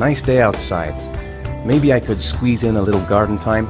Nice day outside. Maybe I could squeeze in a little garden time.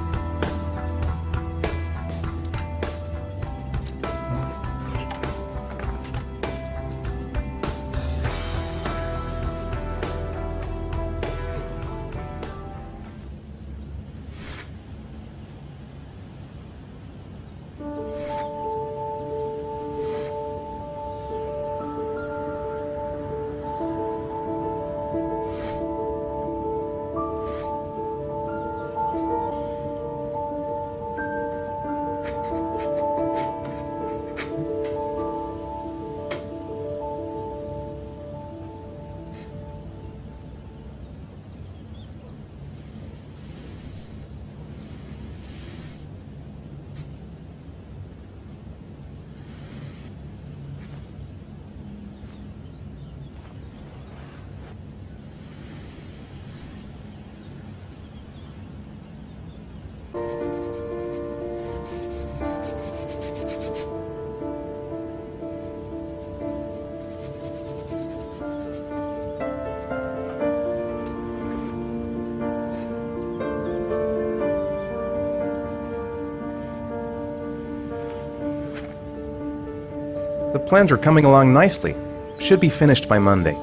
The plans are coming along nicely. Should be finished by Monday.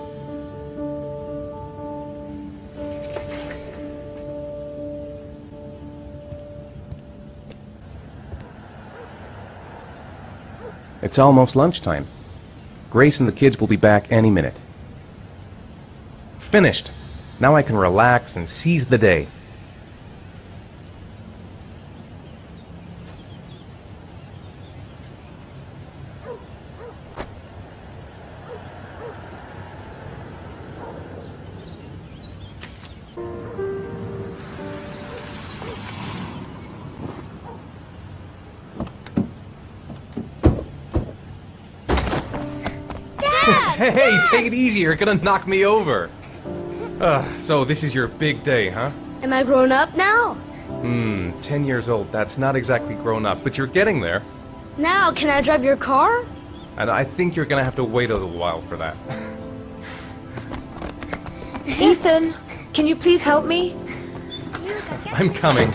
It's almost lunchtime. Grace and the kids will be back any minute. Finished. Now I can relax and seize the day. Hey, take it easy, you're gonna knock me over. So this is your big day, huh? Am I grown up now? 10 years old, that's not exactly grown up, but you're getting there. Now, can I drive your car? And I think you're gonna have to wait a little while for that. Ethan, can you please help me? I'm coming.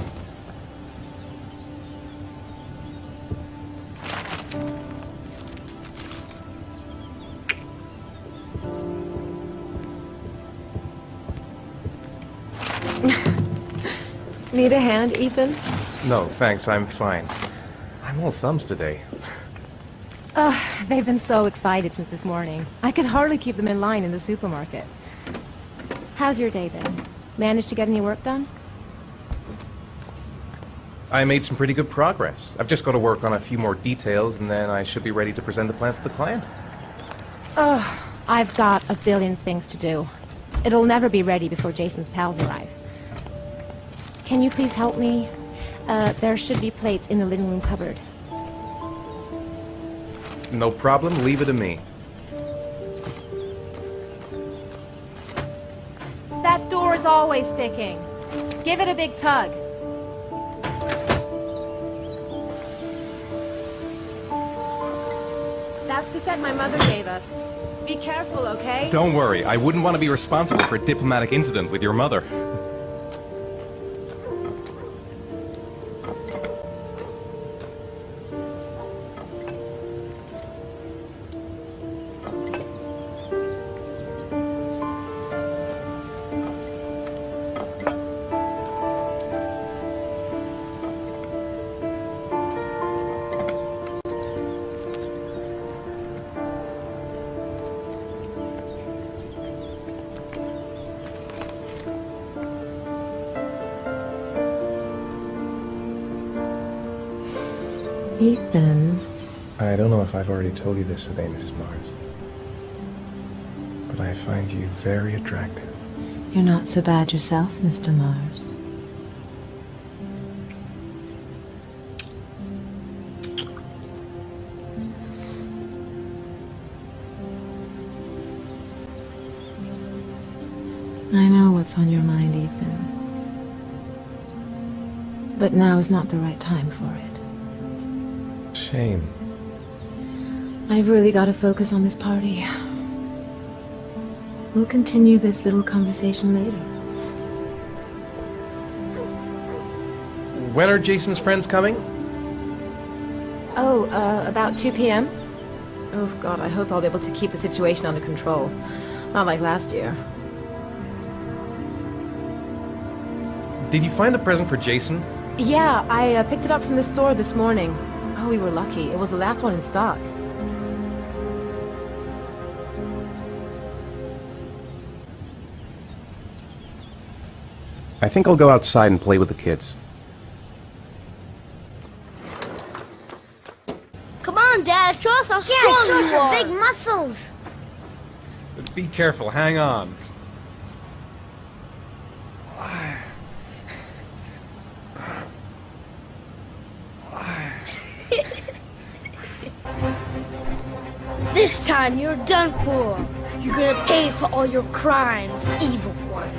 Need a hand, Ethan? No, thanks, I'm fine. I'm all thumbs today. They've been so excited since this morning. I could hardly keep them in line in the supermarket. How's your day been? Managed to get any work done? I made some pretty good progress. I've just got to work on a few more details, and then I should be ready to present the plans to the client. I've got a billion things to do. It'll never be ready before Jason's pals arrive. Can you please help me? There should be plates in the living room cupboard. No problem, leave it to me. That door is always sticking. Give it a big tug. That's the set my mother gave us. Be careful, okay? Don't worry, I wouldn't want to be responsible for a diplomatic incident with your mother. Ethan. I don't know if I've already told you this today, Mrs. Mars, but I find you very attractive. You're not so bad yourself, Mr. Mars. I know what's on your mind, Ethan. But now is not the right time for it. Shame. I've really got to focus on this party. We'll continue this little conversation later. When are Jason's friends coming? Oh, about 2 p.m.? Oh, God, I hope I'll be able to keep the situation under control. Not like last year. Did you find the present for Jason? Yeah, I picked it up from the store this morning. Oh, we were lucky. It was the last one in stock. I think I'll go outside and play with the kids. Come on, Dad, show us how strong show you us your are. big muscles. Be careful, hang on. This time you're done for. You're gonna pay for all your crimes, evil one.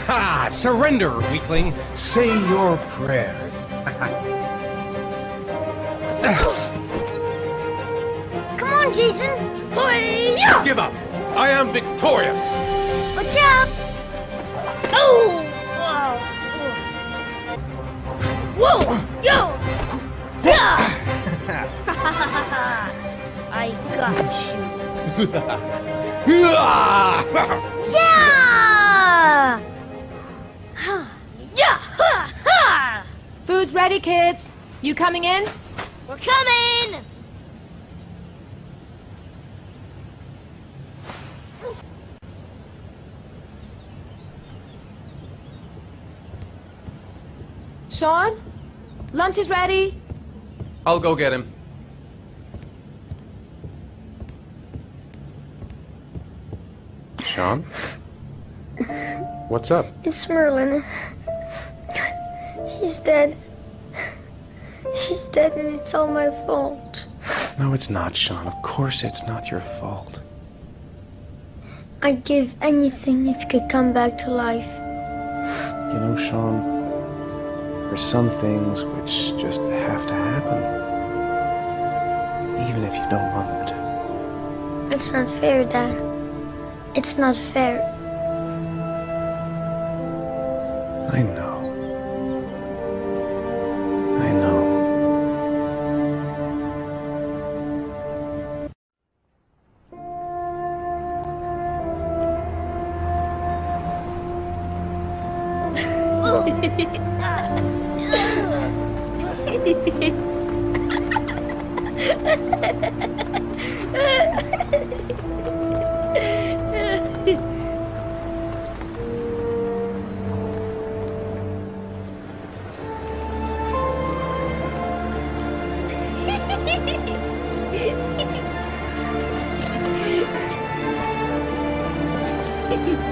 Ha! Surrender, weakling! Say your prayers. Come on, Jason. Hi-ya! Give up! I am victorious! Watch out. Oh! Whoa! Whoa! Yo! Yeah! I got you. Yeah! Yeah! Ha! Ha! Food's ready, kids. You coming in? We're coming! Sean? Lunch is ready. I'll go get him. Sean? What's up? It's Merlin. He's dead. He's dead and it's all my fault. No, it's not, Sean. Of course it's not your fault. I'd give anything if you could come back to life. You know, Sean, there's some things which just have to happen. Even if you don't want them to. It's not fair, Dad. It's not fair. I know. I know.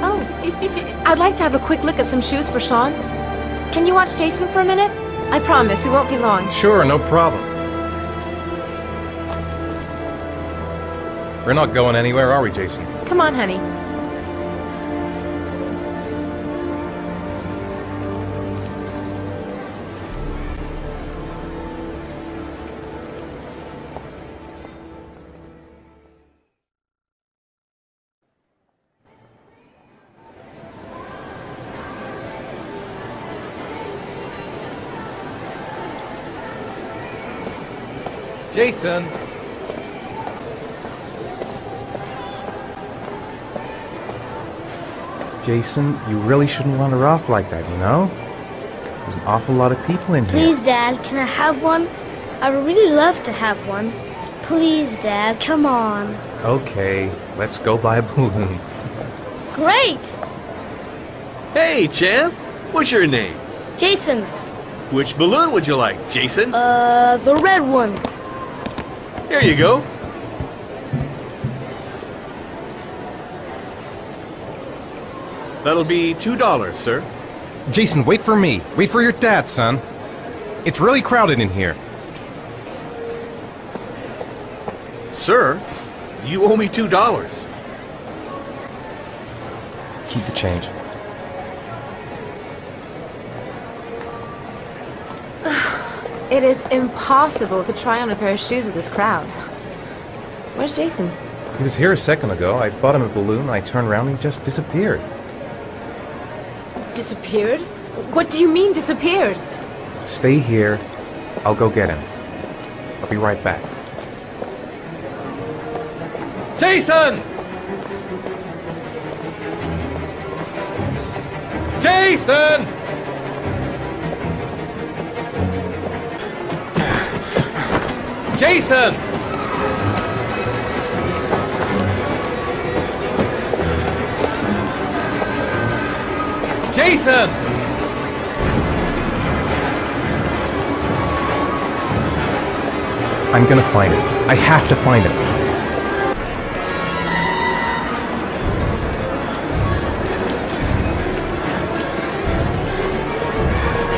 Oh, I'd like to have a quick look at some shoes for Sean. Can you watch Jason for a minute? I promise, we won't be long. Sure, no problem. We're not going anywhere, are we, Jason? Come on, honey. Jason! Jason, you really shouldn't wander off like that, you know? There's an awful lot of people in here. Please, Dad, can I have one? I would really love to have one. Please, Dad, come on. Okay, let's go buy a balloon. Great! Hey, champ! What's your name? Jason, Which balloon would you like, Jason? the red one. Here you go. That'll be $2, sir. Jason, wait for me. Wait for your dad, son. It's really crowded in here. Sir, you owe me $2. Keep the change. It is impossible to try on a pair of shoes with this crowd. Where's Jason? He was here a second ago. I bought him a balloon. I turned around and he just disappeared. Disappeared? What do you mean disappeared? Stay here. I'll go get him. I'll be right back. Jason! Jason! Jason! Jason! I'm gonna find it. I have to find it.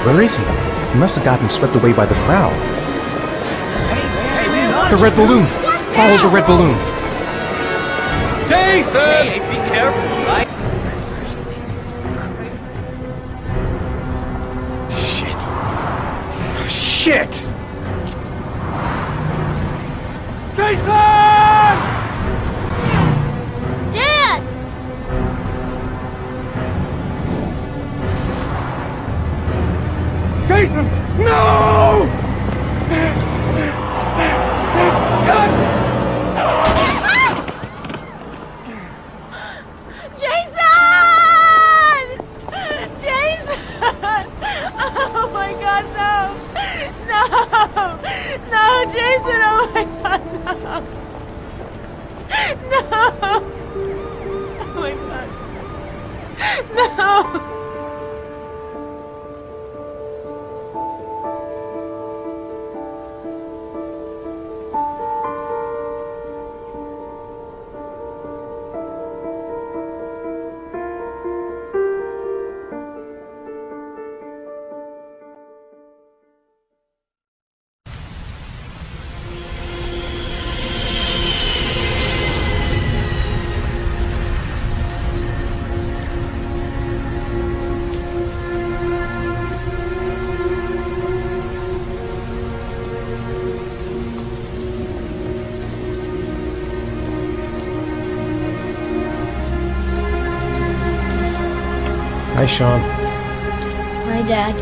Where is he? He must have gotten swept away by the crowd. The red balloon! Follow the red balloon! Jason! Hey, be careful, right? Shit! Jason! Dad! Jason! No! Jason! Jason! Oh my god, no! No! No, Jason! Oh my god, no! No! Oh my god. No! Hi, Sean. My dad.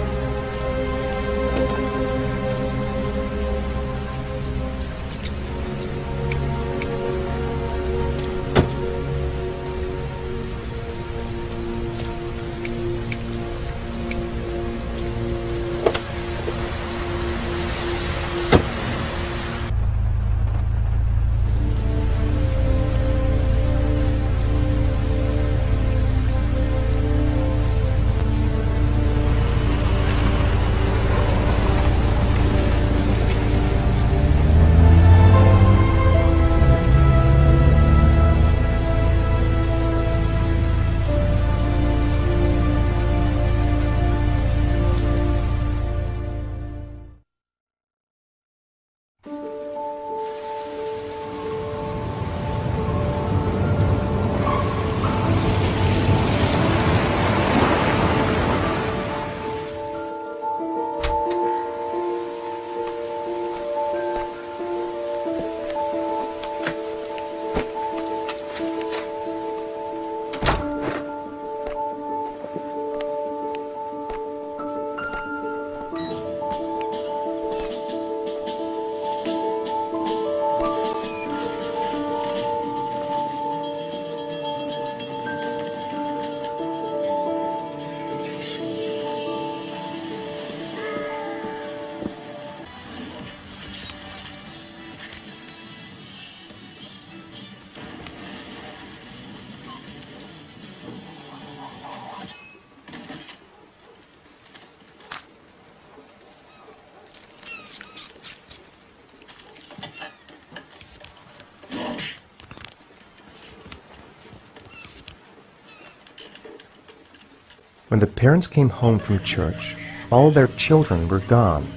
When the parents came home from church, all their children were gone.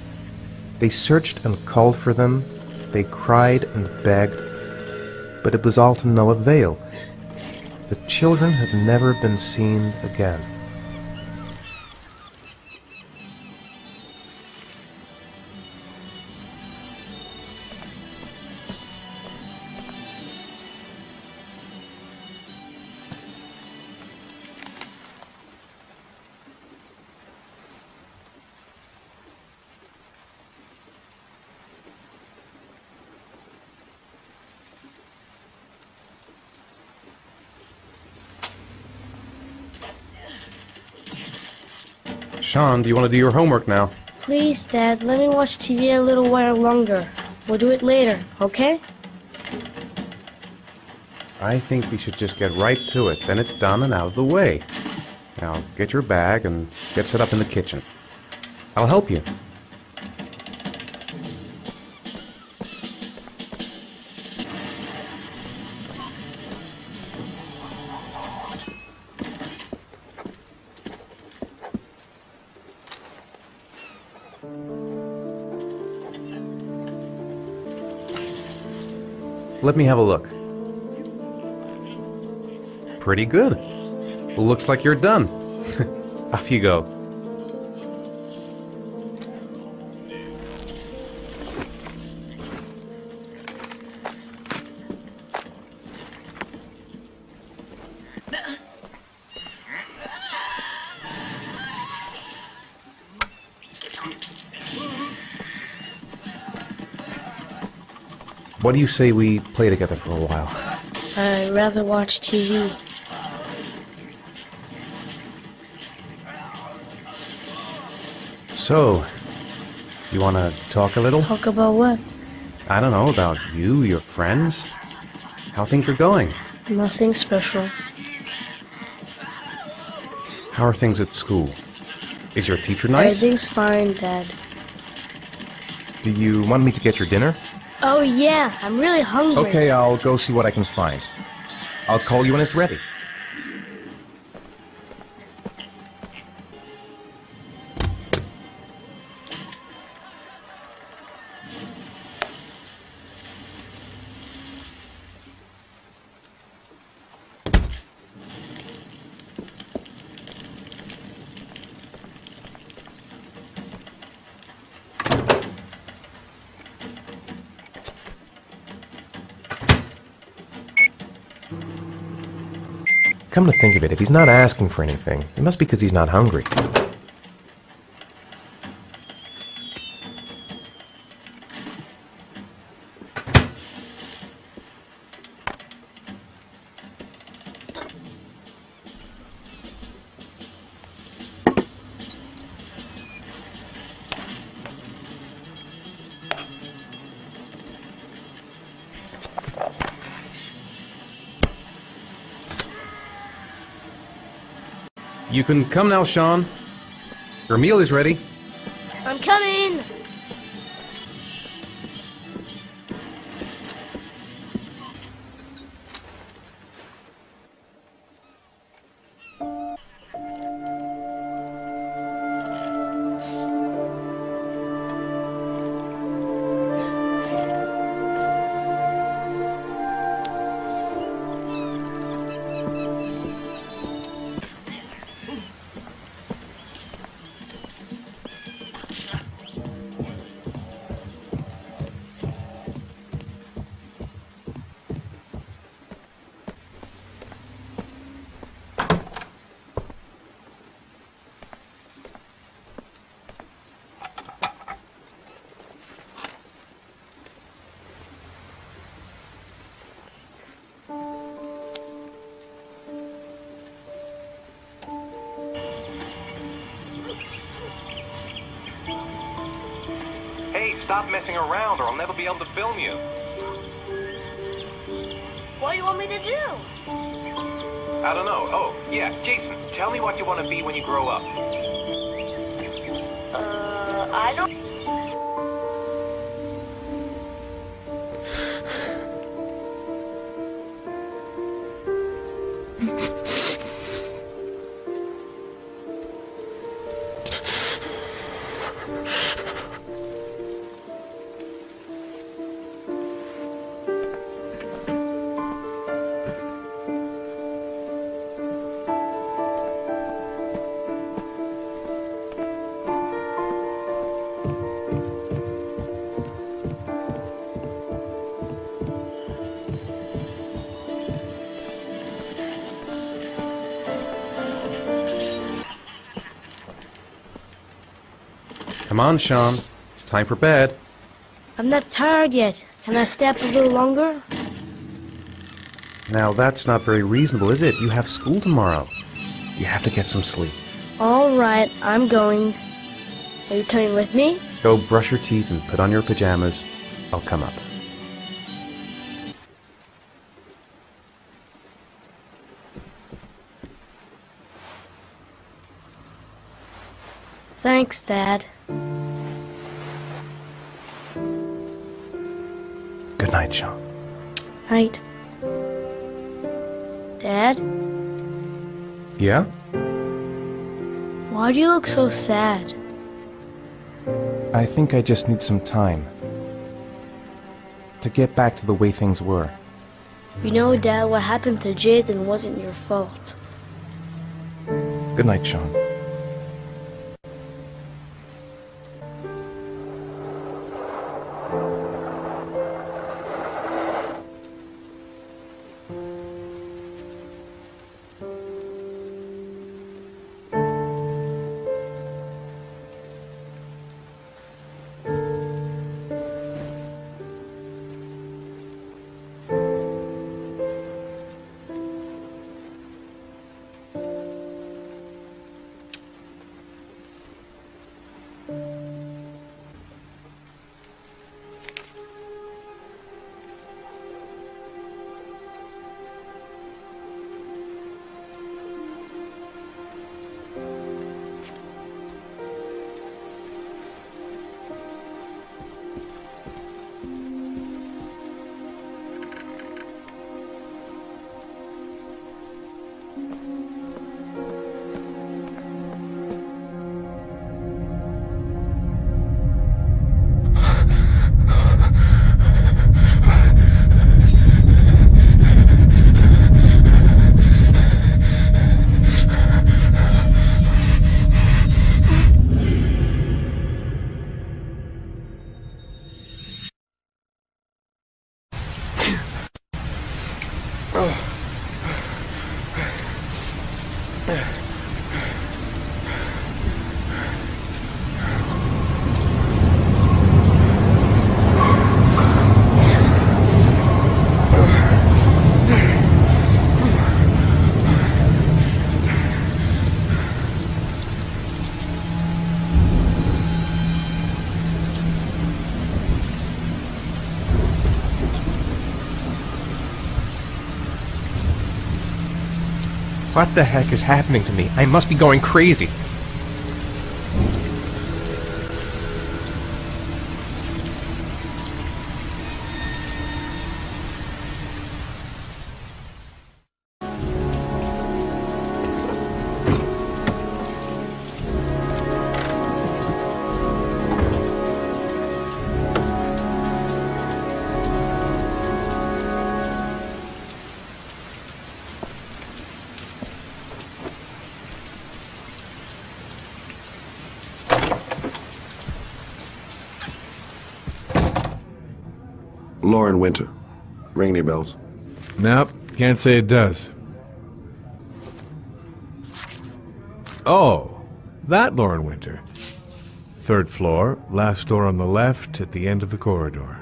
They searched and called for them, they cried and begged, but it was all to no avail. The children have never been seen again. Sean, do you want to do your homework now? Please, Dad, let me watch TV a little while longer. We'll do it later, okay? I think we should just get right to it. Then it's done and out of the way. Now, get your bag and get set up in the kitchen. I'll help you. Let me have a look. Pretty good. Looks like you're done. Off you go. What do you say we play together for a while? I'd rather watch TV. So, do you want to talk a little? Talk about what? I don't know, about you, your friends, how things are going. Nothing special. How are things at school? Is your teacher nice? Everything's fine, Dad. Do you want me to get your dinner? Oh yeah, I'm really hungry. Okay, I'll go see what I can find. I'll call you when it's ready. Come to think of it, if he's not asking for anything, it must be because he's not hungry. You can come now, Sean. Your meal is ready. I'm coming! Hey, stop messing around or I'll never be able to film you. What do you want me to do? I don't know. Oh, yeah, Jason, tell me what you want to be when you grow up. I don't... Come on, Sean. It's time for bed. I'm not tired yet. Can I stay up a little longer? Now, that's not very reasonable, is it? You have school tomorrow. You have to get some sleep. All right, I'm going. Are you coming with me? Go brush your teeth and put on your pajamas. I'll come up. Thanks, Dad. Good night, Sean. Night. Dad, Yeah? why do you look so sad? I think I just need some time to get back to the way things were. You know, Dad, what happened to Jason wasn't your fault. Good night, Sean. What the heck is happening to me? I must be going crazy. Lauren Winter. Ring any bells? Nope, can't say it does. Oh, that Lauren Winter. 3rd floor, last door on the left at the end of the corridor.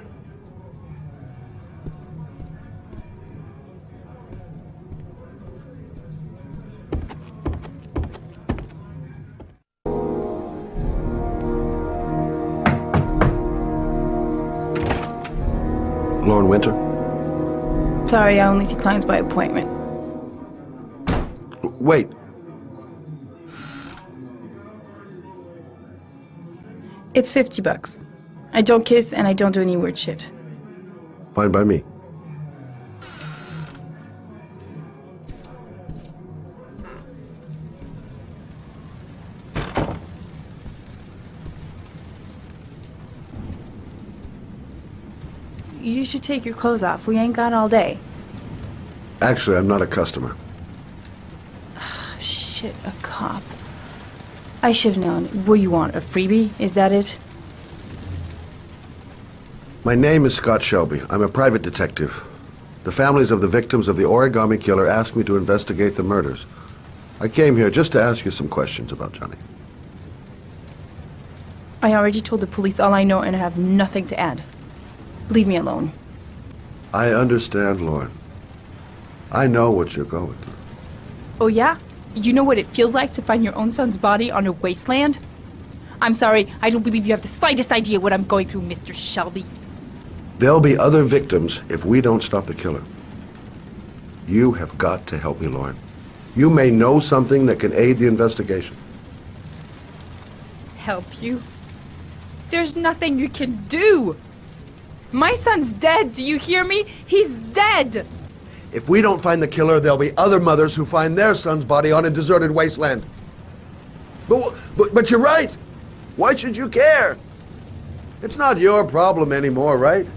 Lauren Winter? Sorry, I only see clients by appointment. Wait. It's $50. I don't kiss and I don't do any weird shit. Fine by me. You should take your clothes off. We ain't got all day. Actually, I'm not a customer. Shit, a cop. I should've known. What do you want, a freebie? Is that it? My name is Scott Shelby. I'm a private detective. The families of the victims of the origami killer asked me to investigate the murders. I came here just to ask you some questions about Johnny. I already told the police all I know and I have nothing to add. Leave me alone. I understand, Lauren. I know what you're going through. Oh yeah? You know what it feels like to find your own son's body on a wasteland? I'm sorry, I don't believe you have the slightest idea what I'm going through, Mr. Shelby. There'll be other victims if we don't stop the killer. You have got to help me, Lauren. You may know something that can aid the investigation. Help you? There's nothing you can do! My son's dead, do you hear me? He's dead! If we don't find the killer, there'll be other mothers who find their son's body on a deserted wasteland. But you're right. Why should you care? It's not your problem anymore, right?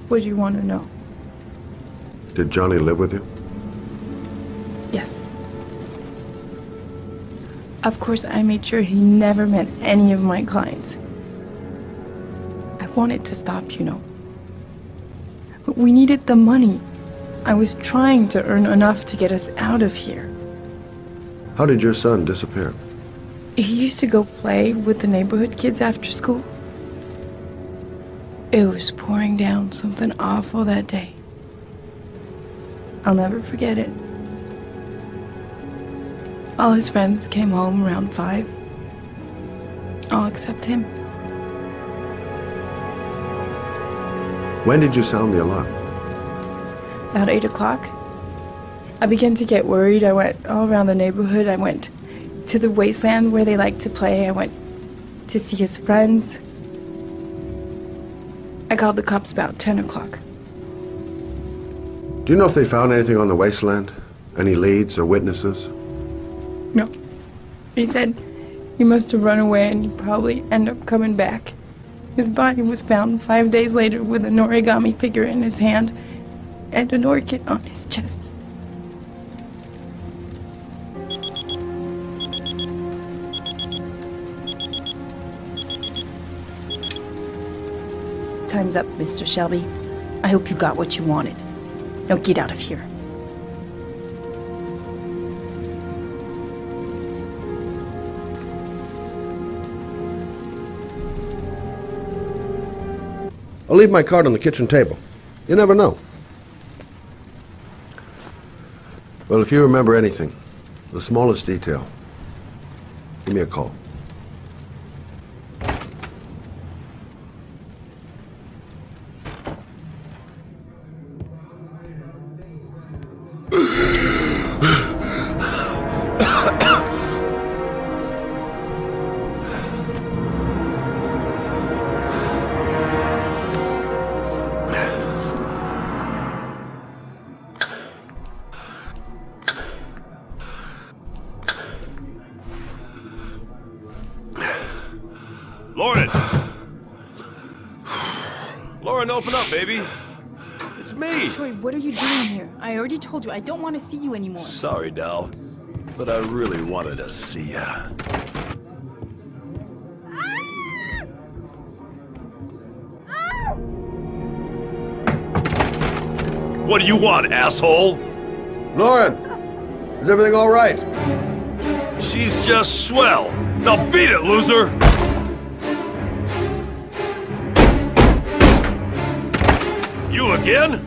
What do you want to know? Did Johnny live with you? Yes. Of course, I made sure he never met any of my clients. I wanted to stop, you know. But we needed the money. I was trying to earn enough to get us out of here. How did your son disappear? He used to go play with the neighborhood kids after school. It was pouring down something awful that day. I'll never forget it. All his friends came home around 5. All except him. When did you sound the alarm? About 8 o'clock. I began to get worried. I went all around the neighborhood. I went to the wasteland where they like to play. I went to see his friends. I called the cops about 10 o'clock. Do you know if they found anything on the wasteland? Any leads or witnesses? No. He said he must have run away and he'd probably end up coming back. His body was found 5 days later with an origami figure in his hand and an orchid on his chest. Time's up, Mr. Shelby. I hope you got what you wanted. Now get out of here. I'll leave my card on the kitchen table. You never know. Well, if you remember anything, the smallest detail, give me a call. Lauren! Lauren, open up, baby. It's me. Troy, what are you doing here? I already told you I don't want to see you anymore. Sorry, Dal, but I really wanted to see ya. What do you want, asshole? Lauren! Is everything all right? She's just swell. Now beat it, loser! You again?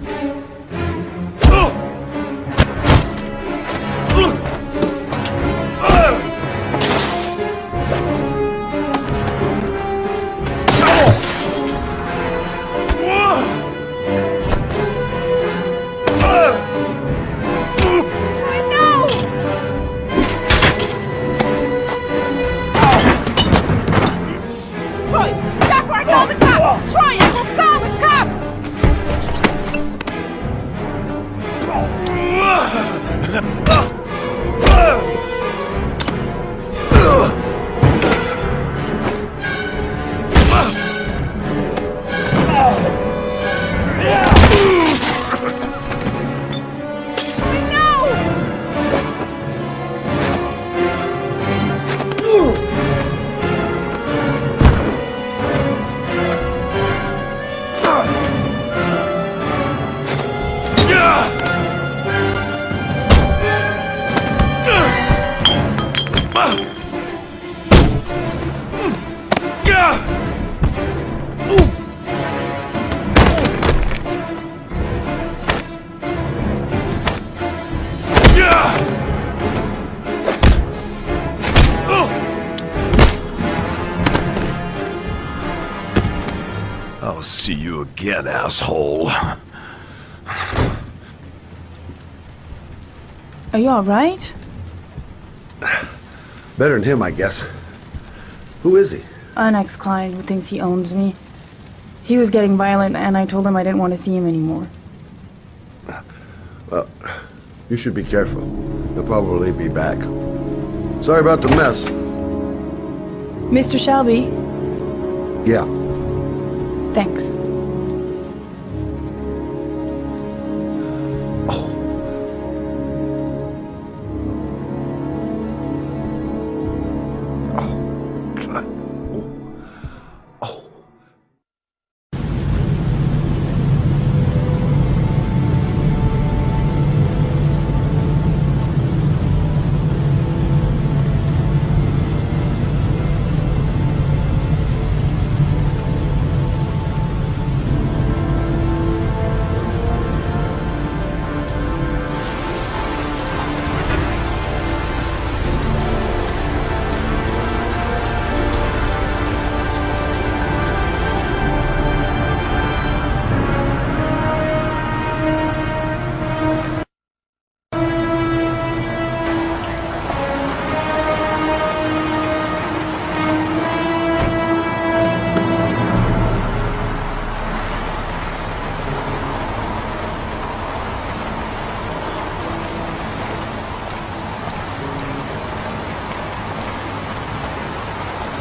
I'll see you again, asshole. Are you alright? Better than him, I guess. Who is he? An ex-client who thinks he owns me. He was getting violent, and I told him I didn't want to see him anymore. Well, you should be careful. He'll probably be back. Sorry about the mess. Mr. Shelby? Yeah. Thanks.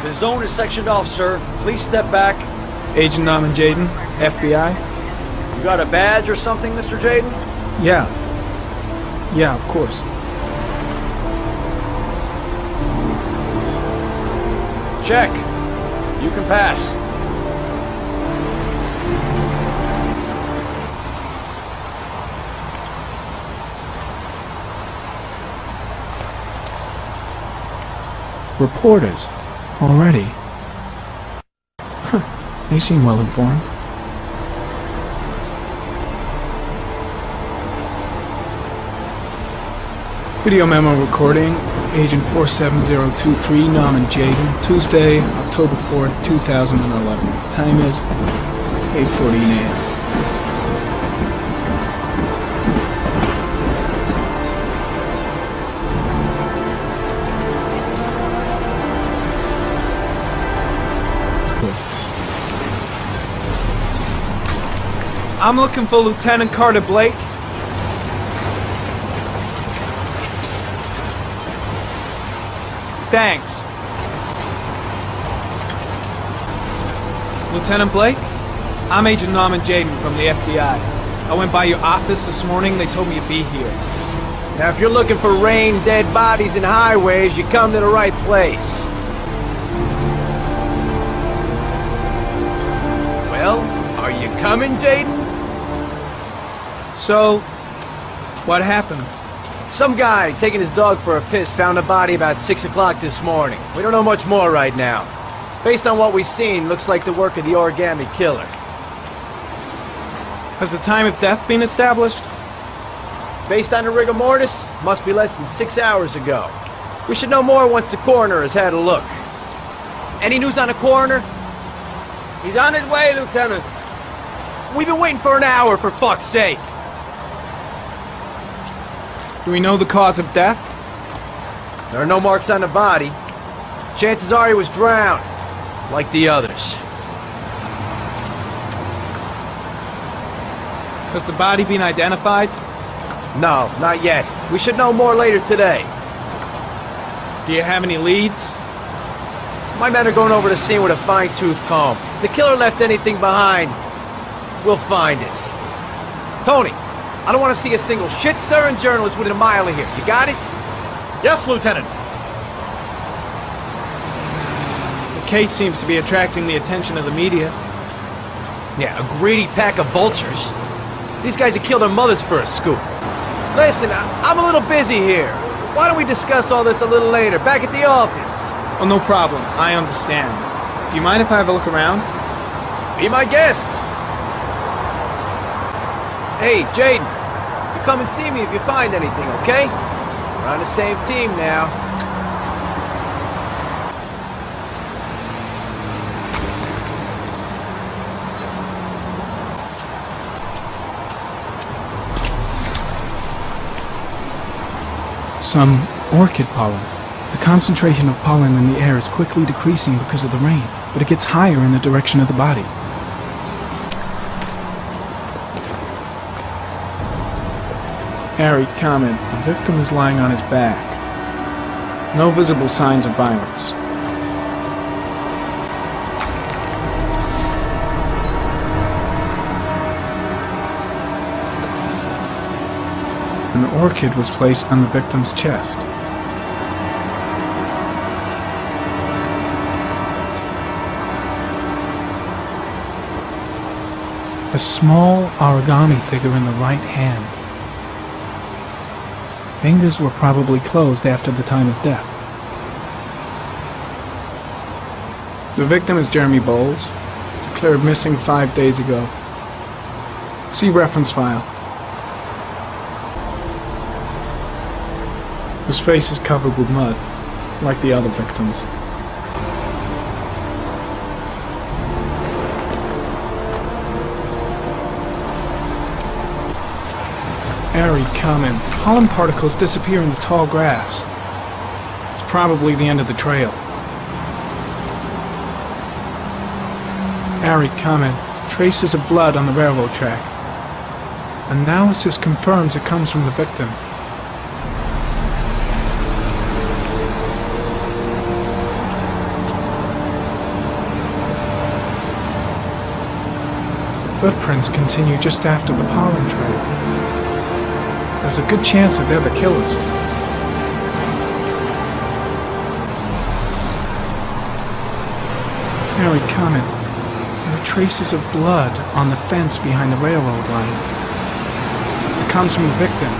The zone is sectioned off, sir. Please step back. Agent Norman Jaden, FBI. You got a badge or something, Mr. Jaden? Yeah. Yeah, of course. Check. You can pass. Reporters. Already. Huh. They seem well informed. Video memo recording, Agent 47023, Norman Jaden, Tuesday, October 4th, 2011. Time is 8:14 a.m. I'm looking for Lieutenant Carter Blake. Thanks. Lieutenant Blake? I'm Agent Norman Jaden from the FBI. I went by your office this morning. They told me you'd be here. Now, if you're looking for rain, dead bodies, and highways, you come to the right place. Well, are you coming, Jaden? So, what happened? Some guy taking his dog for a piss found a body about 6 o'clock this morning. We don't know much more right now. Based on what we've seen, looks like the work of the origami killer. Has the time of death been established? Based on the rigor mortis, must be less than 6 hours ago. We should know more once the coroner has had a look. Any news on the coroner? He's on his way, Lieutenant. We've been waiting for an hour, for fuck's sake. Do we know the cause of death? There are no marks on the body. Chances are he was drowned, like the others. Has the body been identified? No, not yet. We should know more later today. Do you have any leads? My men are going over the scene with a fine-tooth comb. If the killer left anything behind, we'll find it. Tony, I don't want to see a single shit-stirring journalist within a mile of here. You got it? Yes, Lieutenant. The case seems to be attracting the attention of the media. Yeah, a greedy pack of vultures. These guys have killed their mothers for a scoop. Listen, I'm a little busy here. Why don't we discuss all this a little later, back at the office? Oh, no problem. I understand. Do you mind if I have a look around? Be my guest. Hey, Jaden. You come and see me if you find anything, okay? We're on the same team now. Some orchid pollen. The concentration of pollen in the air is quickly decreasing because of the rain, but it gets higher in the direction of the body. Harry, comment. The victim is lying on his back. No visible signs of violence. An orchid was placed on the victim's chest. A small origami figure in the right hand. Fingers were probably closed after the time of death. The victim is Jeremy Bowles, declared missing 5 days ago. See reference file. His face is covered with mud, like the other victims. Harry, comment. Pollen particles disappear in the tall grass. It's probably the end of the trail. Harry, comment. Traces of blood on the railroad track. Analysis confirms it comes from the victim. Footprints continue just after the pollen trail. There's a good chance that they're the killers. Harry, comment. There are traces of blood on the fence behind the railroad line. It comes from the victim.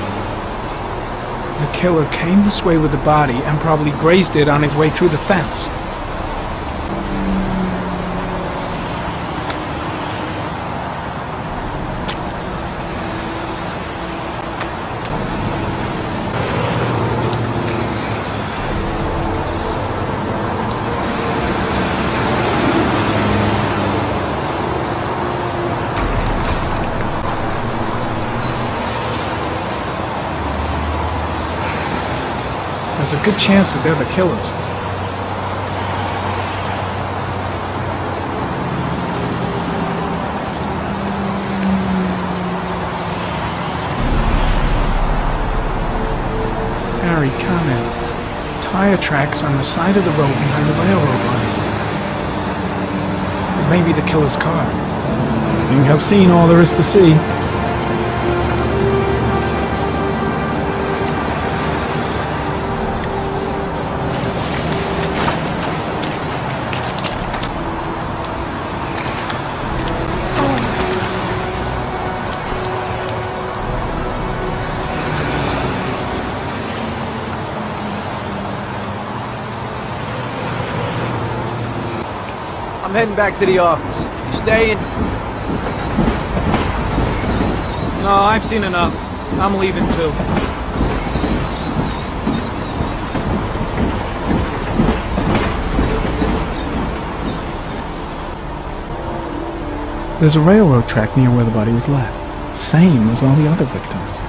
The killer came this way with the body and probably grazed it on his way through the fence. There's a good chance that they're the killers. Harry, comment. Tire tracks on the side of the road behind the railroad line. It may be the killer's car. I think I've seen all there is to see. I'm heading back to the office. You staying? No, I've seen enough. I'm leaving too. There's a railroad track near where the body was left. Same as all the other victims.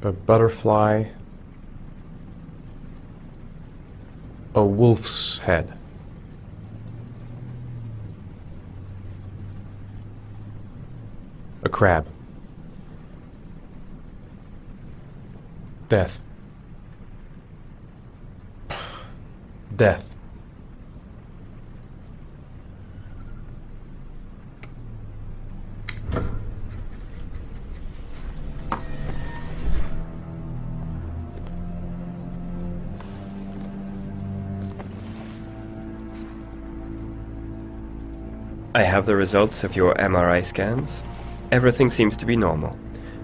A butterfly, a wolf's head. A crab. Death. Death. I have the results of your MRI scans. Everything seems to be normal.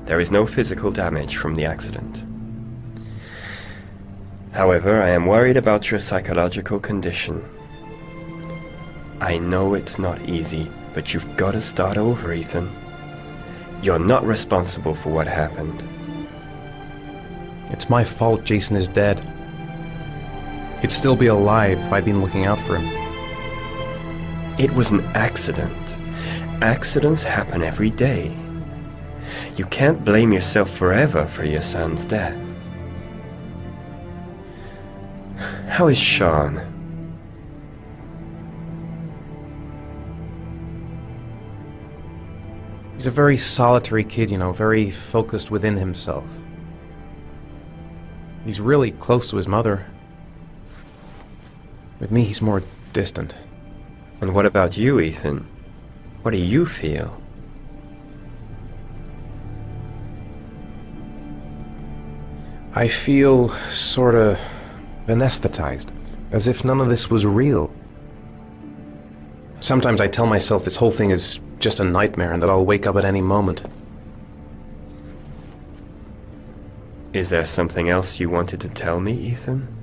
There is no physical damage from the accident. However, I am worried about your psychological condition. I know it's not easy, but you've got to start over, Ethan. You're not responsible for what happened. It's my fault Jason is dead. He'd still be alive if I'd been looking out for him. It was an accident. Accidents happen every day. You can't blame yourself forever for your son's death. How is Sean? He's a very solitary kid, you know, very focused within himself. He's really close to his mother. With me, he's more distant. And what about you, Ethan? What do you feel? I feel sort of anesthetized, as if none of this was real. Sometimes I tell myself this whole thing is just a nightmare and that I'll wake up at any moment. Is there something else you wanted to tell me, Ethan?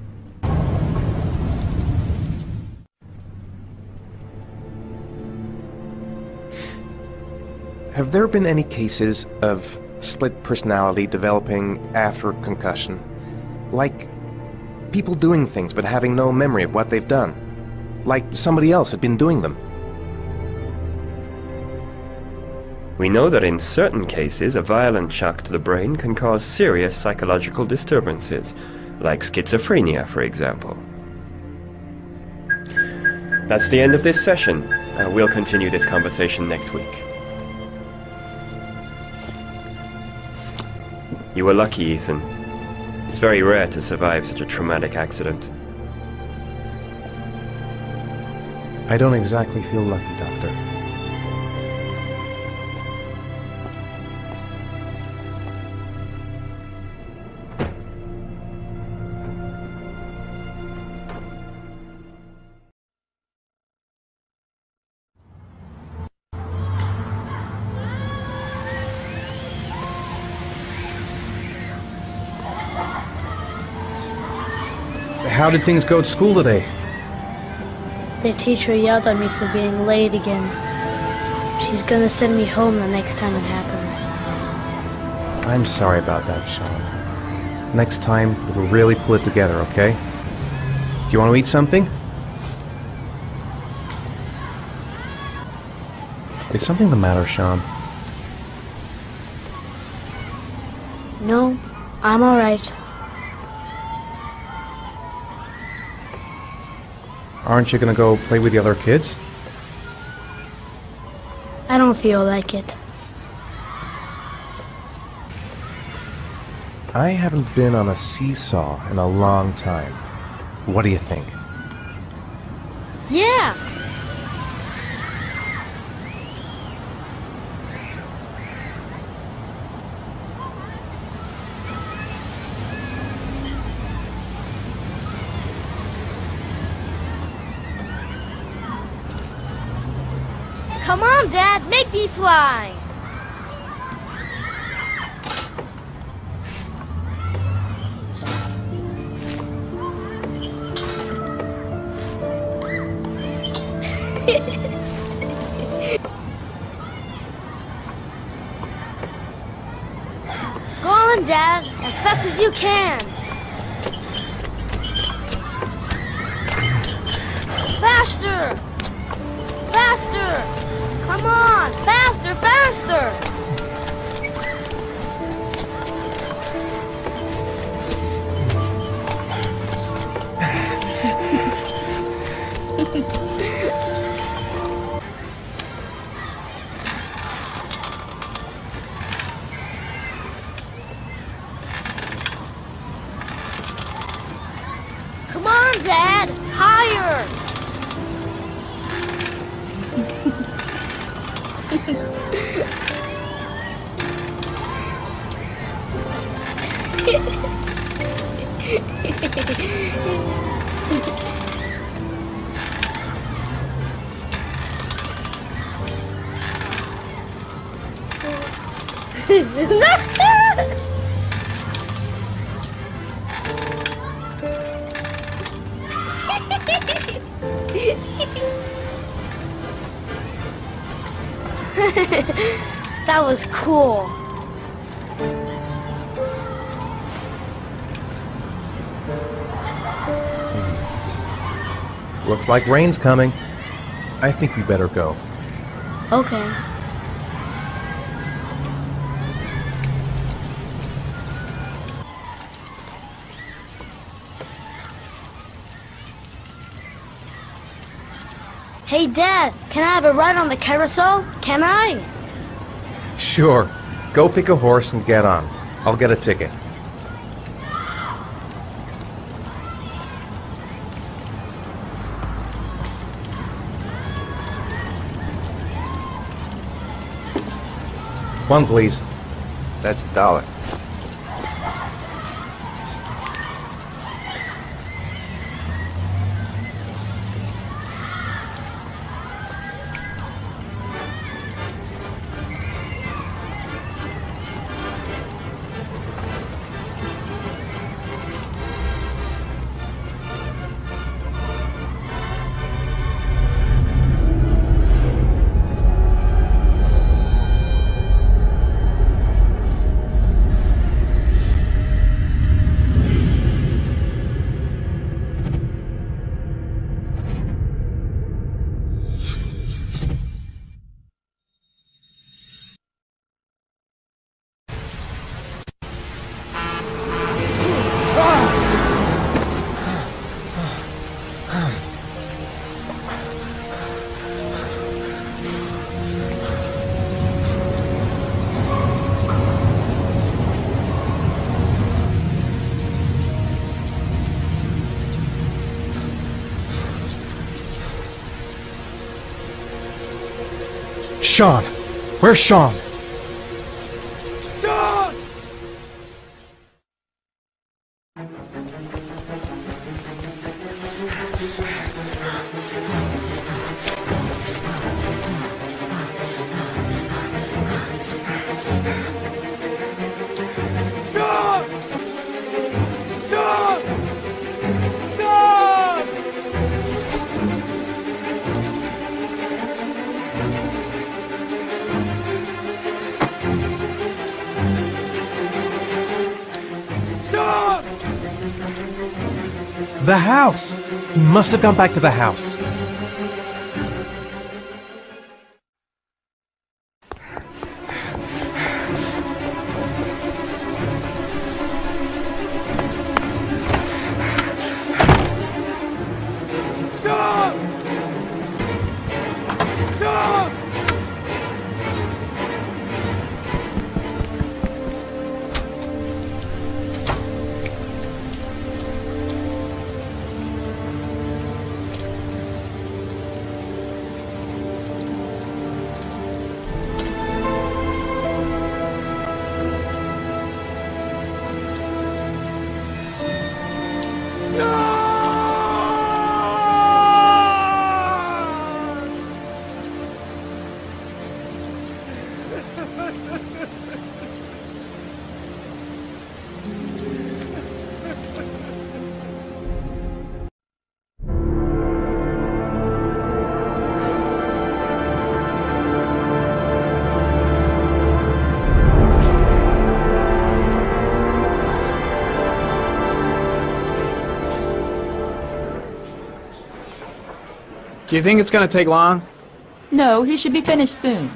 Have there been any cases of split personality developing after a concussion? Like people doing things but having no memory of what they've done? Like somebody else had been doing them? We know that in certain cases, a violent shock to the brain can cause serious psychological disturbances, like schizophrenia, for example. That's the end of this session. We'll continue this conversation next week. You were lucky, Ethan. It's very rare to survive such a traumatic accident. I don't exactly feel lucky, Doctor. How did things go at school today? The teacher yelled at me for being late again. She's gonna send me home the next time it happens. I'm sorry about that, Sean. Next time, we'll really pull it together, okay? Do you want to eat something? Is something the matter, Sean? No, I'm alright. Aren't you gonna go play with the other kids? I don't feel like it. I haven't been on a seesaw in a long time. What do you think? Yeah! Come on, Dad, make me fly! Go on, Dad, as fast as you can! Faster! Faster! Come on! Faster! Faster! Come on, Dad! Higher! That was cool. Looks like rain's coming. I think we better go. Okay. Hey, Dad, can I have a ride on the carousel? Can I? Sure. Go pick a horse and get on. I'll get a ticket. One, please. That's $1. Sean! Where's Sean? Sean! Sean! Sean! Sean! Sean! The house! He must have gone back to the house. Sean! Sean! Do you think it's gonna take long? No, he should be finished soon.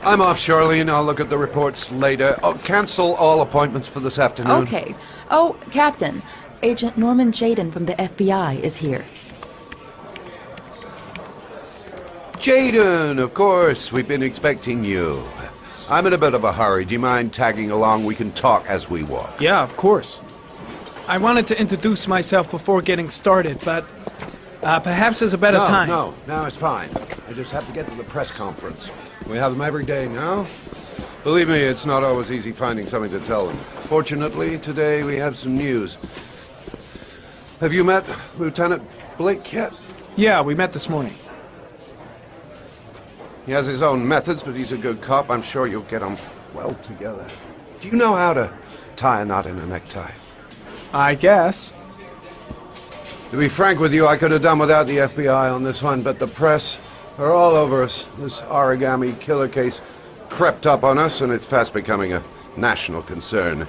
I'm off, Charlene. I'll look at the reports later. Oh, cancel all appointments for this afternoon. Okay. Oh, Captain. Agent Norman Jaden from the FBI is here. Jaden, of course. We've been expecting you. I'm in a bit of a hurry. Do you mind tagging along? We can talk as we walk. Yeah, of course. I wanted to introduce myself before getting started, but perhaps there's a better time. No, it's fine. I just have to get to the press conference. We have them every day now. Believe me, it's not always easy finding something to tell them. Fortunately, today we have some news. Have you met Lieutenant Blake yet? Yeah, we met this morning. He has his own methods, but he's a good cop. I'm sure you'll get on well together. Do you know how to tie a knot in a necktie? I guess. To be frank with you, I could have done without the FBI on this one, but the press are all over us. This origami killer case crept up on us, and it's fast becoming a national concern.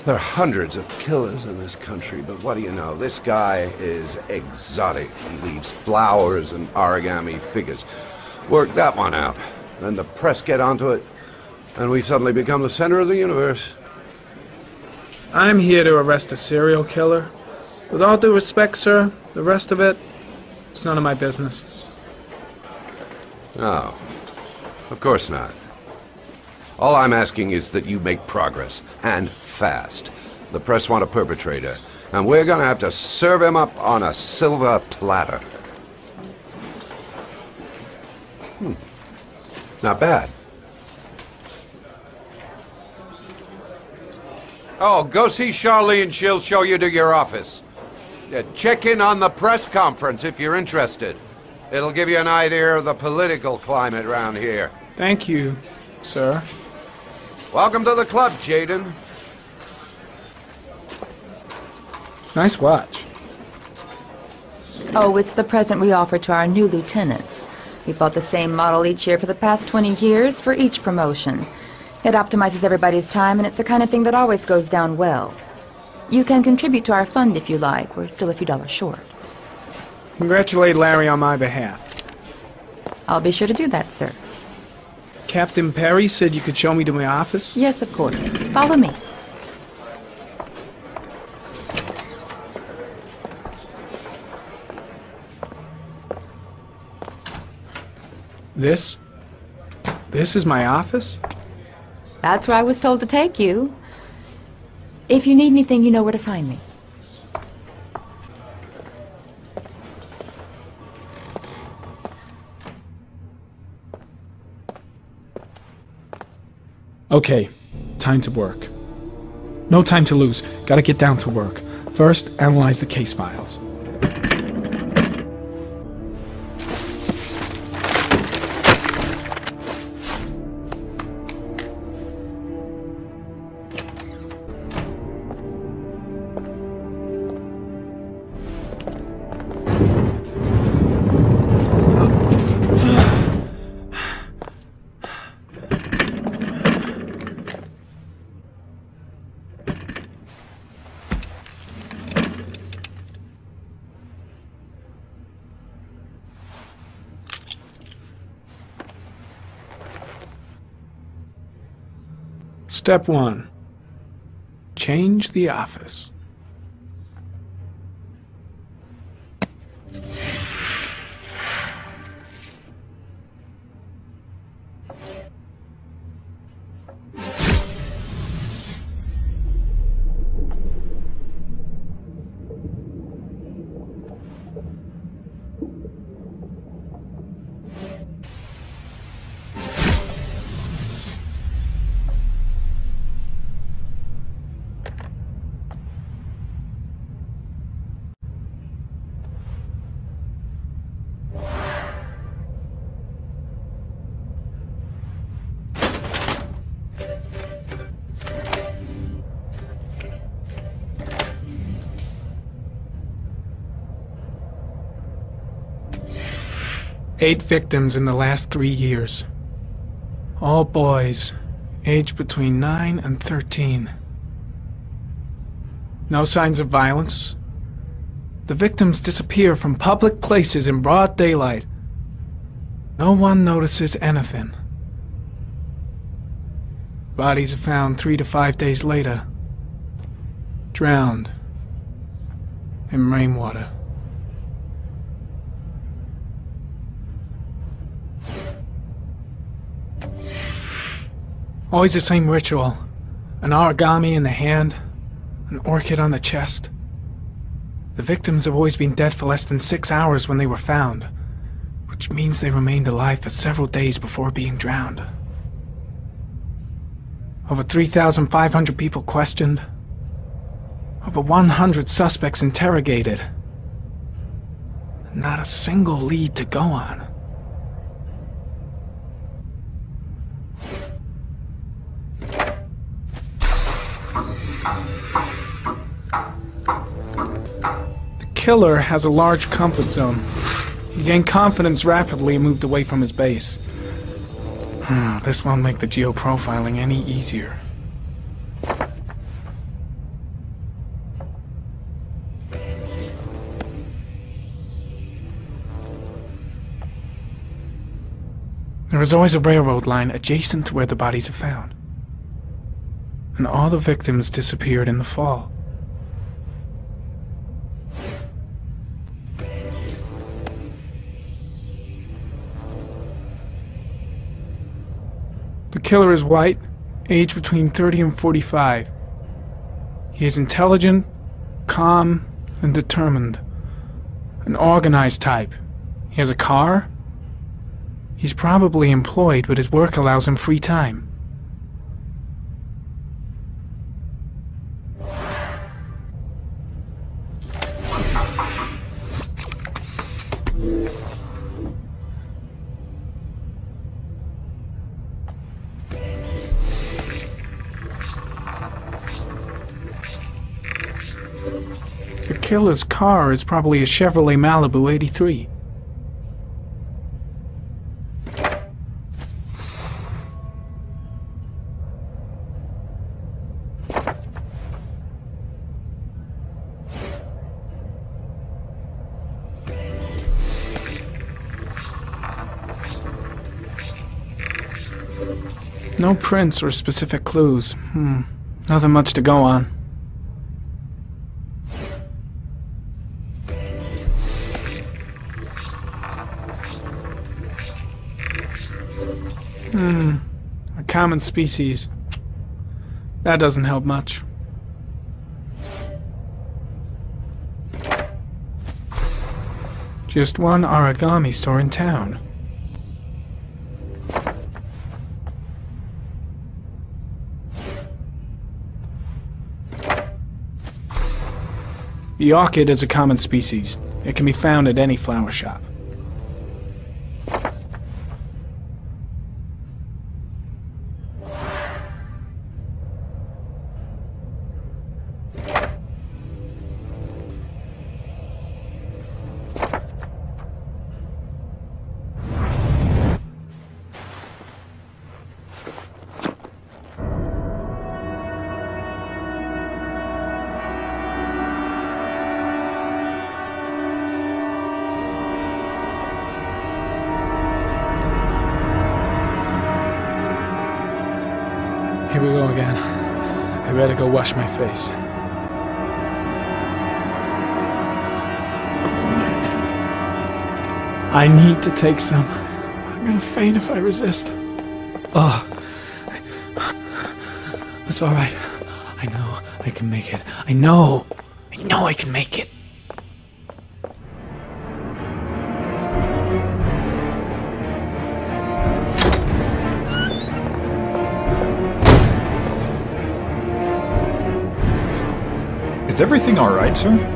There are hundreds of killers in this country, but what do you know? This guy is exotic. He leaves flowers and origami figures. Work that one out. Then the press get onto it, and we suddenly become the center of the universe. I'm here to arrest a serial killer. With all due respect, sir, the rest of it, it's none of my business. No, of course not. All I'm asking is that you make progress, and fast. The press want a perpetrator, and we're gonna have to serve him up on a silver platter. Not bad. Oh, go see Charlene. She'll show you to your office. Check in on the press conference if you're interested. It'll give you an idea of the political climate around here. Thank you, sir. Welcome to the club, Jaden. Nice watch. Oh, it's the present we offer to our new lieutenants. We bought the same model each year for the past 20 years for each promotion. It optimizes everybody's time, and it's the kind of thing that always goes down well. You can contribute to our fund if you like. We're still a few dollars short. Congratulate Larry on my behalf. I'll be sure to do that, sir. Captain Perry said you could show me to my office? Yes, of course. Follow me. This is my office? That's where I was told to take you. If you need anything, you know where to find me. Okay, time to work. No time to lose. Gotta get down to work. First, analyze the case files. Step 1. Change the office. Eight victims in the last 3 years. All boys, aged between 9 and 13. No signs of violence. The victims disappear from public places in broad daylight. No one notices anything. Bodies are found 3 to 5 days later. Drowned. In rainwater. Always the same ritual. An origami in the hand, an orchid on the chest. The victims have always been dead for less than 6 hours when they were found, which means they remained alive for several days before being drowned. Over 3,500 people questioned. Over 100 suspects interrogated. Not a single lead to go on. The killer has a large comfort zone. He gained confidence rapidly and moved away from his base. This won't make the geoprofiling any easier. There is always a railroad line adjacent to where the bodies are found. And all the victims disappeared in the fall. The killer is white, aged between 30 and 45. He is intelligent, calm, and determined. An organized type. He has a car. He's probably employed, but his work allows him free time. The killer's car is probably a Chevrolet Malibu 83. No prints or specific clues. Nothing much to go on. A common species. That doesn't help much. Just one origami store in town. The orchid is a common species. It can be found at any flower shop. Here we go again. I better go wash my face. I need to take some. I'm gonna faint if I resist. Oh. It's alright. I know I can make it. I know I can make it. Is everything all right, sir?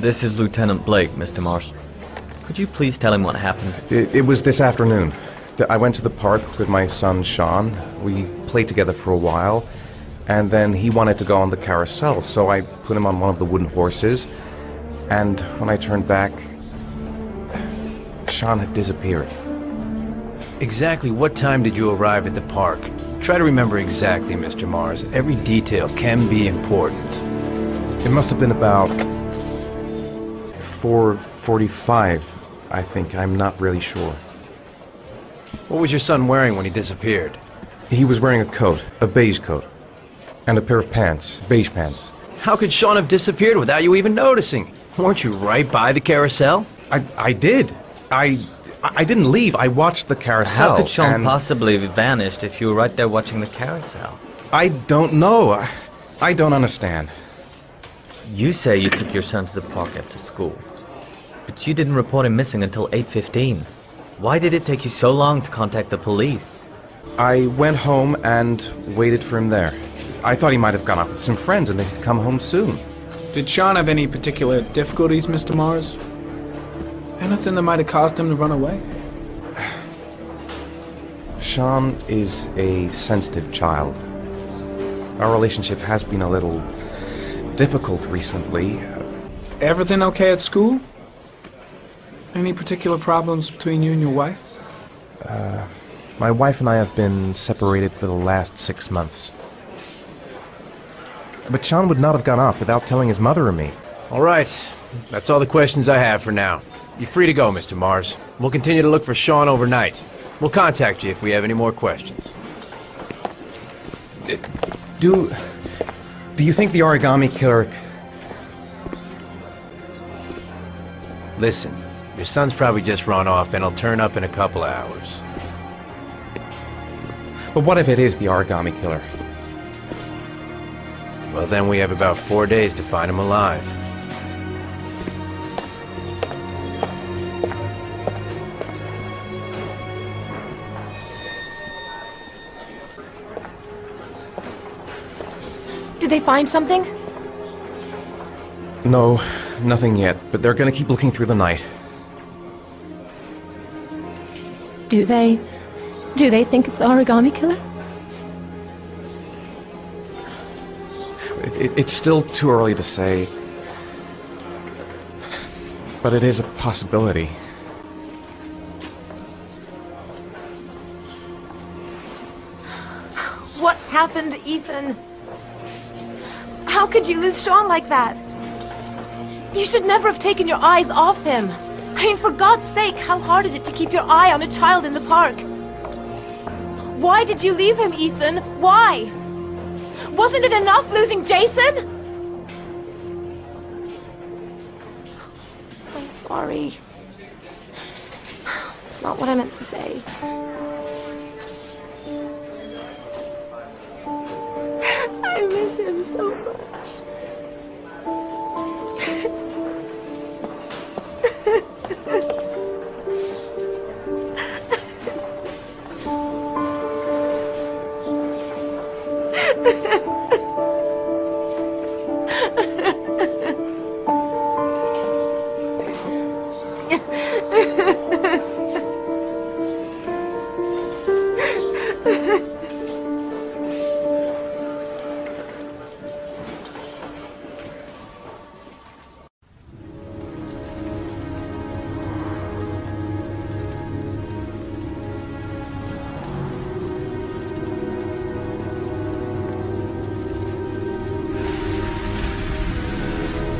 This is Lieutenant Blake, Mr. Marsh. Could you please tell him what happened? It was this afternoon. I went to the park with my son, Sean. We played together for a while, and then he wanted to go on the carousel, so I put him on one of the wooden horses, and when I turned back, Sean had disappeared. Exactly what time did you arrive at the park? Try to remember exactly, Mr. Mars. Every detail can be important. It must have been about 4:45, I think. I'm not really sure. What was your son wearing when he disappeared? He was wearing a coat, a beige coat, and a pair of pants, beige pants. How could Sean have disappeared without you even noticing? Weren't you right by the carousel? I did. I didn't leave. I watched the carousel. How could Sean possibly have vanished if you were right there watching the carousel? I don't know. I don't understand. You say you took your son to the park after school, but you didn't report him missing until 8:15. Why did it take you so long to contact the police? I went home and waited for him there. I thought he might have gone out with some friends and they'd come home soon. Did Sean have any particular difficulties, Mr. Mars? Anything that might have caused him to run away? Sean is a sensitive child. Our relationship has been a little difficult recently. Everything okay at school? Any particular problems between you and your wife? My wife and I have been separated for the last 6 months. But Sean would not have gone off without telling his mother or me. All right. That's all the questions I have for now. You're free to go, Mr. Mars. We'll continue to look for Sean overnight. We'll contact you if we have any more questions. Do you think the origami killer... Listen, your son's probably just run off and he'll turn up in a couple of hours. But what if it is the origami killer? Well, then we have about 4 days to find him alive. Did they find something? No, nothing yet, but they're gonna keep looking through the night. Do they think it's the origami killer? It's still too early to say, but it is a possibility. What happened, Ethan? How could you lose Sean like that? You should never have taken your eyes off him. I mean, for God's sake, how hard is it to keep your eye on a child in the park? Why did you leave him, Ethan? Why? Wasn't it enough losing Jason? I'm sorry. It's not what I meant to say. I miss him so much.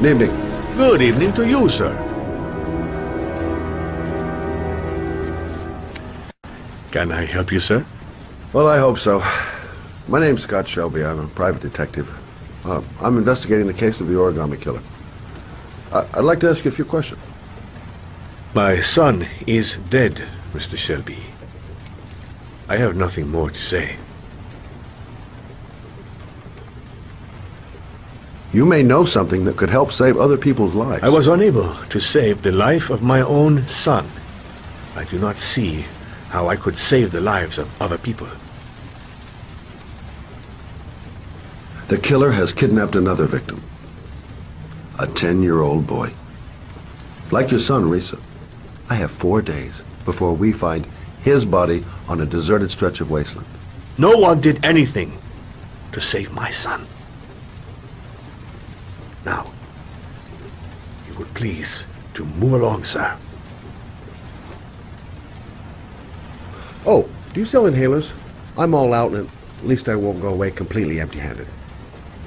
Good evening. Good evening to you, sir. Can I help you, sir? Well, I hope so. My name's Scott Shelby. I'm a private detective. I'm investigating the case of the origami killer. I'd like to ask you a few questions. My son is dead, Mr. Shelby. I have nothing more to say. You may know something that could help save other people's lives. I was unable to save the life of my own son. I do not see how I could save the lives of other people. The killer has kidnapped another victim. A 10-year-old boy. Like your son, Risa, I have 4 days before we find his body on a deserted stretch of wasteland. No one did anything to save my son. Now, you would please to move along, sir. Oh, do you sell inhalers? I'm all out, and at least I won't go away completely empty-handed.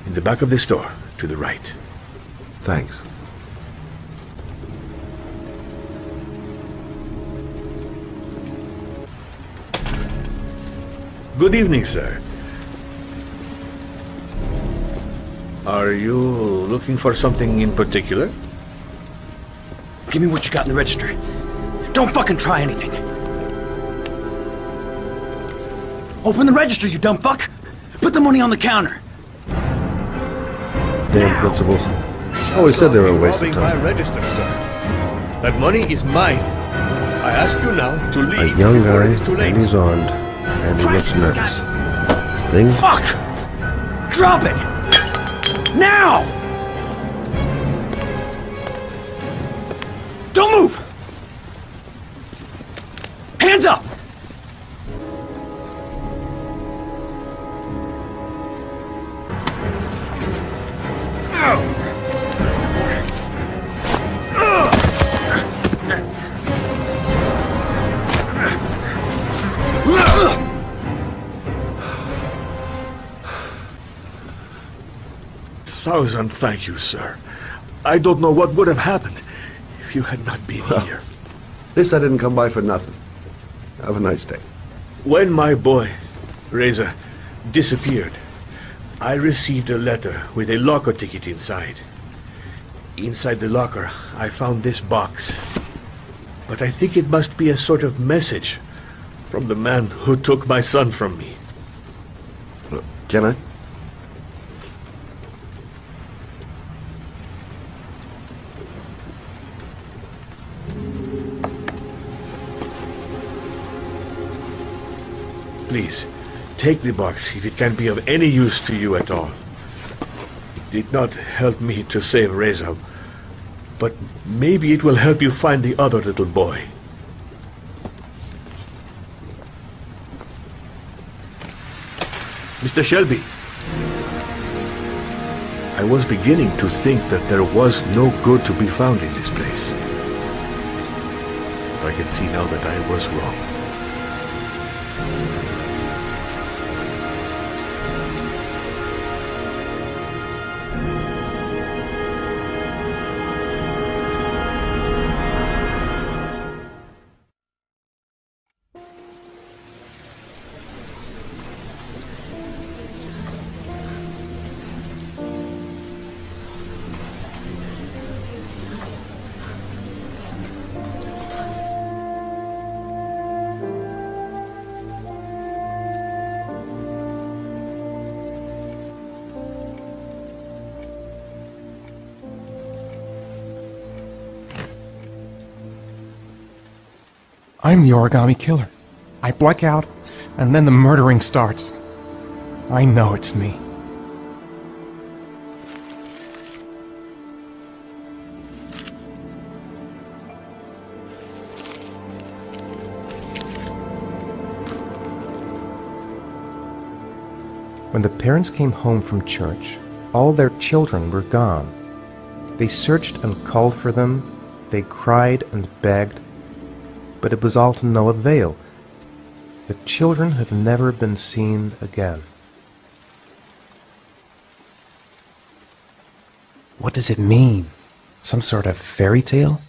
In the back of the store, to the right. Thanks. Good evening, sir. Are you looking for something in particular? Give me what you got in the register. Don't fucking try anything. Open the register, you dumb fuck! Put the money on the counter. Damn principals. Always said they were a waste of My time. register, sir. That money is mine. I ask you now to leave A young before guy, it is too late. and he's armed, and he looks nervous. Things? Fuck! Drop it! Now! Don't move! Hands up! Thousand thank you, sir. I don't know what would have happened if you had not been here. At least I didn't come by for nothing. Have a nice day. When my boy, Reza, disappeared, I received a letter with a locker ticket inside. Inside the locker, I found this box. But I think it must be a sort of message from the man who took my son from me. Can I? Please, take the box if it can be of any use to you at all. It did not help me to save Reza, but maybe it will help you find the other little boy. Mr. Shelby, I was beginning to think that there was no good to be found in this place. But I can see now that I was wrong. I'm the origami killer. I black out, and then the murdering starts. I know it's me. When the parents came home from church, all their children were gone. They searched and called for them, they cried and begged, but it was all to no avail. The children have never been seen again. What does it mean? Some sort of fairy tale?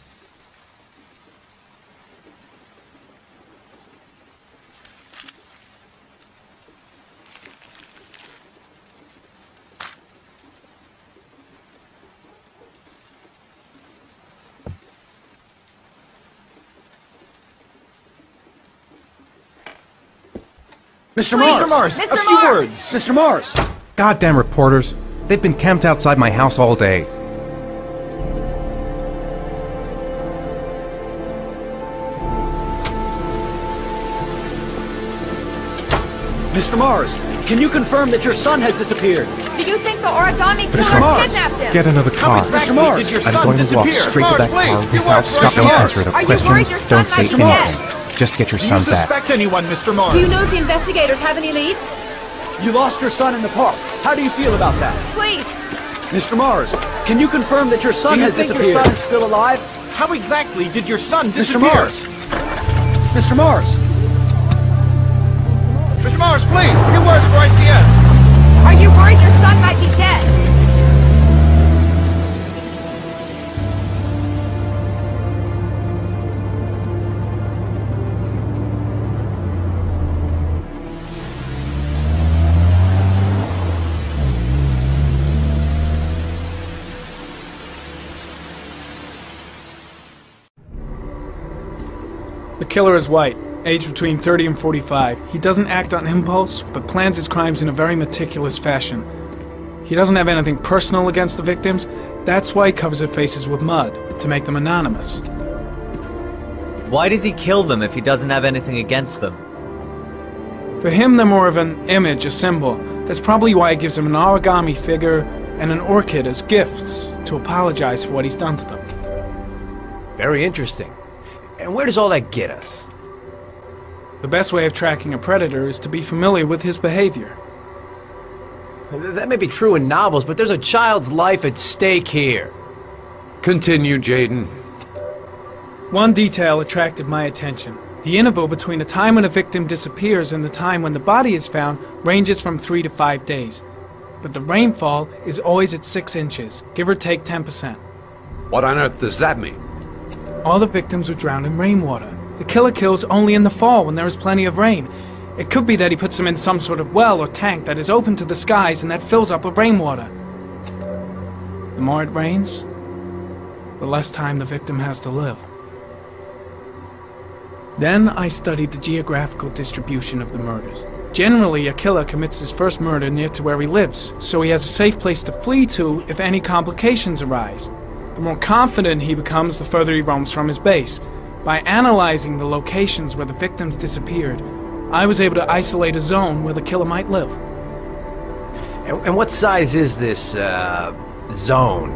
Mr. Mars! A few words! Mr. Mars! Goddamn reporters! They've been camped outside my house all day. Mr. Mars, can you confirm that your son has disappeared? Do you think the origami Mr. killer Mars, kidnapped him? Get another car. Mr. Mars, did your I'm son going to walk disappear? straight to that car without stopping to answer the Are you worried questions. your son Don't say might be dead? anything. Just get your Do you son back. suspect anyone, Mr. Mars? Do you know if the investigators have any leads? You lost your son in the park. How do you feel about that? Please. Mr. Mars, can you confirm that your son has disappeared? Do you think your son is still alive? How exactly did your son Mr. disappear? Mars! Mr. Mars! Mr. Mars, please, a few words for ICS. Are you worried your son might be dead? The killer is white, aged between 30 and 45. He doesn't act on impulse, but plans his crimes in a very meticulous fashion. He doesn't have anything personal against the victims. That's why he covers their faces with mud, to make them anonymous. Why does he kill them if he doesn't have anything against them? For him, they're more of an image, a symbol. That's probably why he gives them an origami figure and an orchid as gifts, to apologize for what he's done to them. Very interesting. And where does all that get us? The best way of tracking a predator is to be familiar with his behavior. That may be true in novels, but there's a child's life at stake here. Continue, Jaden. One detail attracted my attention. The interval between the time when a victim disappears and the time when the body is found ranges from 3 to 5 days. But the rainfall is always at 6 inches, give or take 10%. What on earth does that mean? All the victims were drowned in rainwater. The killer kills only in the fall when there is plenty of rain. It could be that he puts them in some sort of well or tank that is open to the skies and that fills up with rainwater. The more it rains, the less time the victim has to live. Then I studied the geographical distribution of the murders. Generally, a killer commits his first murder near to where he lives, so he has a safe place to flee to if any complications arise. The more confident he becomes, the further he roams from his base. By analyzing the locations where the victims disappeared, I was able to isolate a zone where the killer might live. And what size is this, zone?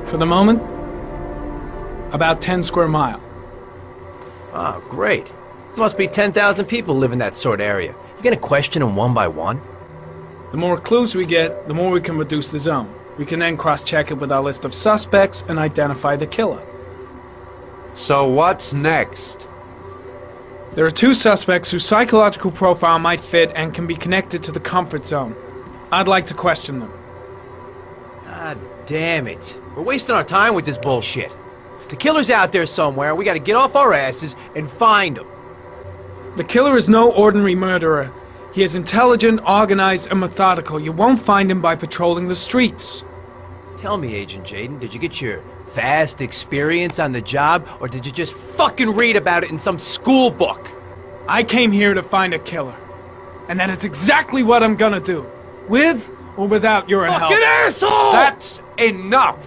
For the moment, about 10 square miles. Oh, great. There must be 10,000 people live in that sort of area. You gonna question them one by one? The more clues we get, the more we can reduce the zone. We can then cross-check it with our list of suspects and identify the killer. So what's next? There are 2 suspects whose psychological profile might fit and can be connected to the comfort zone. I'd like to question them. God damn it. We're wasting our time with this bullshit. The killer's out there somewhere, we gotta get off our asses and find him. The killer is no ordinary murderer. He is intelligent, organized, and methodical. You won't find him by patrolling the streets. Tell me, Agent Jaden, did you get your vast experience on the job, or did you just fucking read about it in some school book? I came here to find a killer. And that is exactly what I'm gonna do. With or without your help. Fucking asshole! That's enough!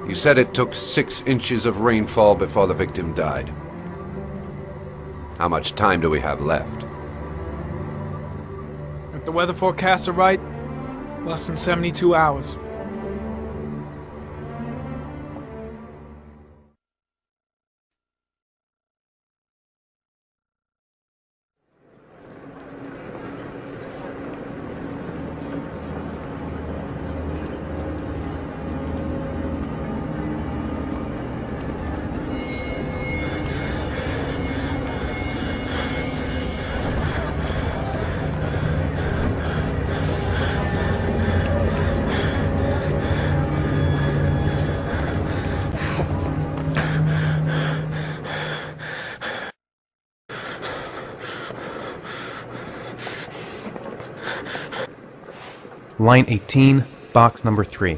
You said it took 6 inches of rainfall before the victim died. How much time do we have left? If the weather forecasts are right, less than 72 hours. Line 18, box number 3.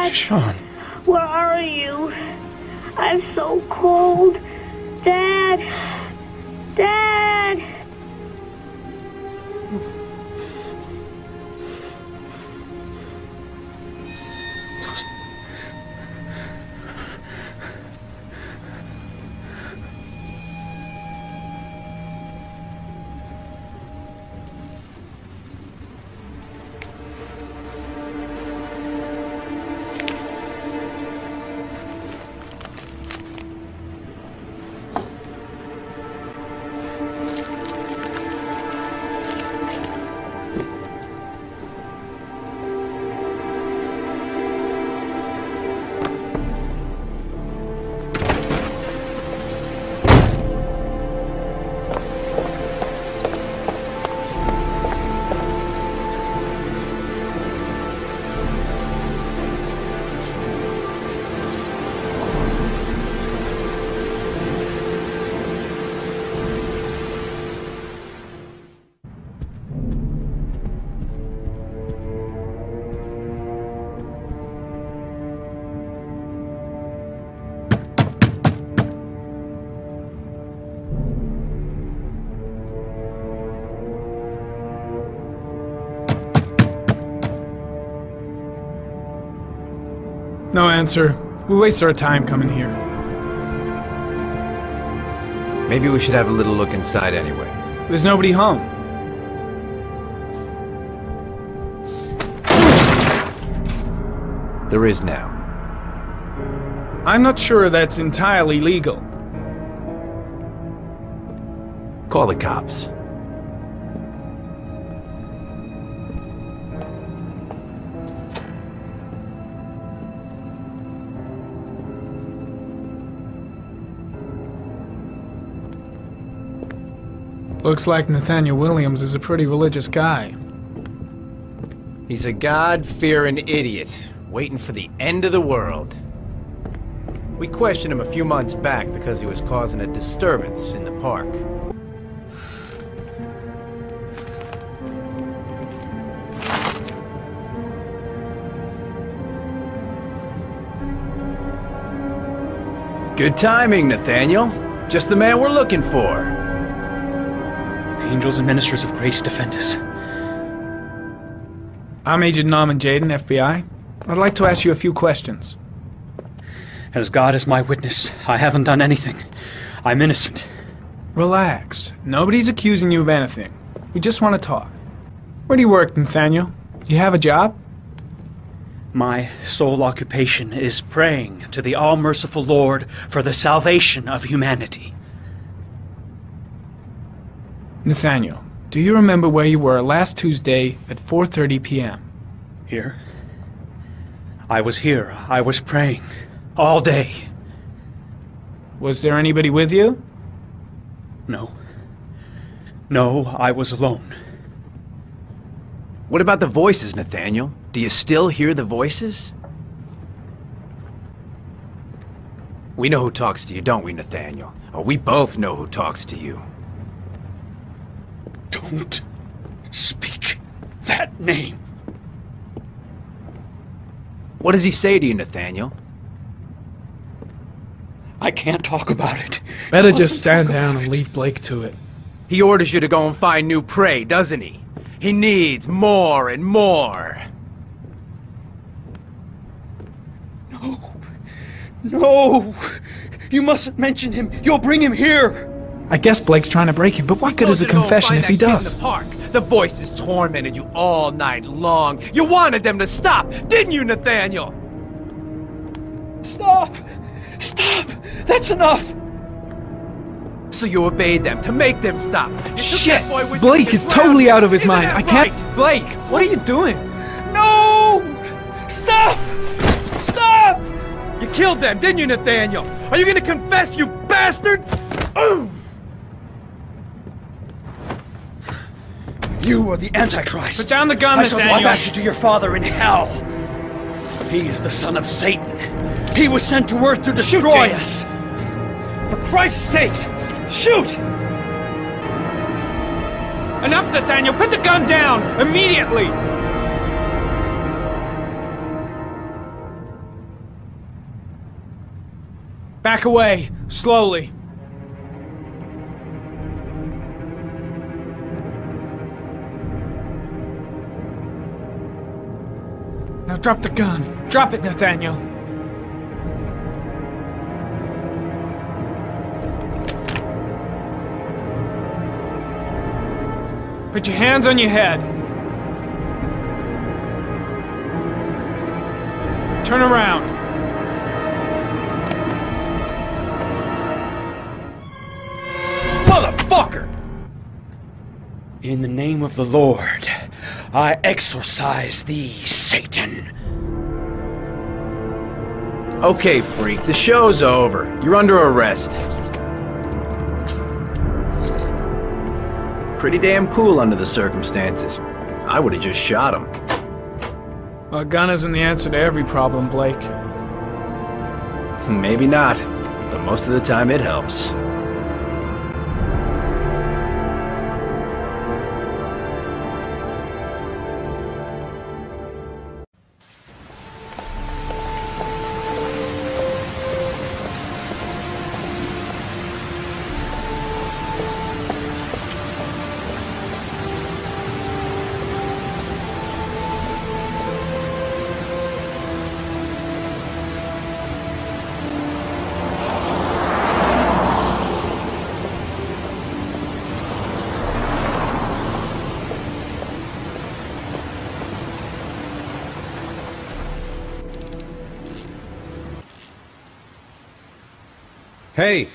Dad? Sean. Where are you? I'm so cold. Dad! Dad! No answer. We waste our time coming here. Maybe we should have a little look inside anyway. There's nobody home. There is now. I'm not sure that's entirely legal. Call the cops. Looks like Nathaniel Williams is a pretty religious guy. He's a God-fearing idiot, waiting for the end of the world. We questioned him a few months back because he was causing a disturbance in the park. Good timing, Nathaniel. Just the man we're looking for. Angels and ministers of grace defend us. I'm Agent Norman Jaden, FBI. I'd like to ask you a few questions. As God is my witness, I haven't done anything. I'm innocent. Relax. Nobody's accusing you of anything. We just want to talk. Where do you work, Nathaniel? You have a job? My sole occupation is praying to the all-merciful Lord for the salvation of humanity. Nathaniel, do you remember where you were last Tuesday at 4:30 p.m.? Here? I was here. I was praying. All day. Was there anybody with you? No. No, I was alone. What about the voices, Nathaniel? Do you still hear the voices? We know who talks to you, don't we, Nathaniel? Oh, we both know who talks to you. Don't speak that name. What does he say to you, Nathaniel? I can't talk about it. Better just stand down and leave Blake to it. He orders you to go and find new prey, doesn't he? He needs more and more. No. No! You mustn't mention him. You'll bring him here. I guess Blake's trying to break him, but what good is a confession if he does? The park. The voices tormented you all night long. You wanted them to stop, didn't you, Nathaniel? Stop! Stop! That's enough! So you obeyed them to make them stop. Shit! Blake is totally out of his mind. I can't... Right? Blake, what are you doing? No! Stop! Stop! You killed them, didn't you, Nathaniel? Are you gonna confess, you bastard? You are the Antichrist. Put down the gun, I shall Nathaniel. dispatch you to your father in hell. He is the son of Satan. He was sent to earth to destroy us. For Christ's sake, shoot! Enough, Nathaniel! Put the gun down! Immediately! Back away, slowly. Now drop the gun. Drop it, Nathaniel. Put your hands on your head. Turn around. Motherfucker! In the name of the Lord, I exorcise thee, Satan. Okay, freak, the show's over. You're under arrest. Pretty damn cool under the circumstances. I would've just shot him. Well, a gun isn't the answer to every problem, Blake. Maybe not, but most of the time it helps. Hey!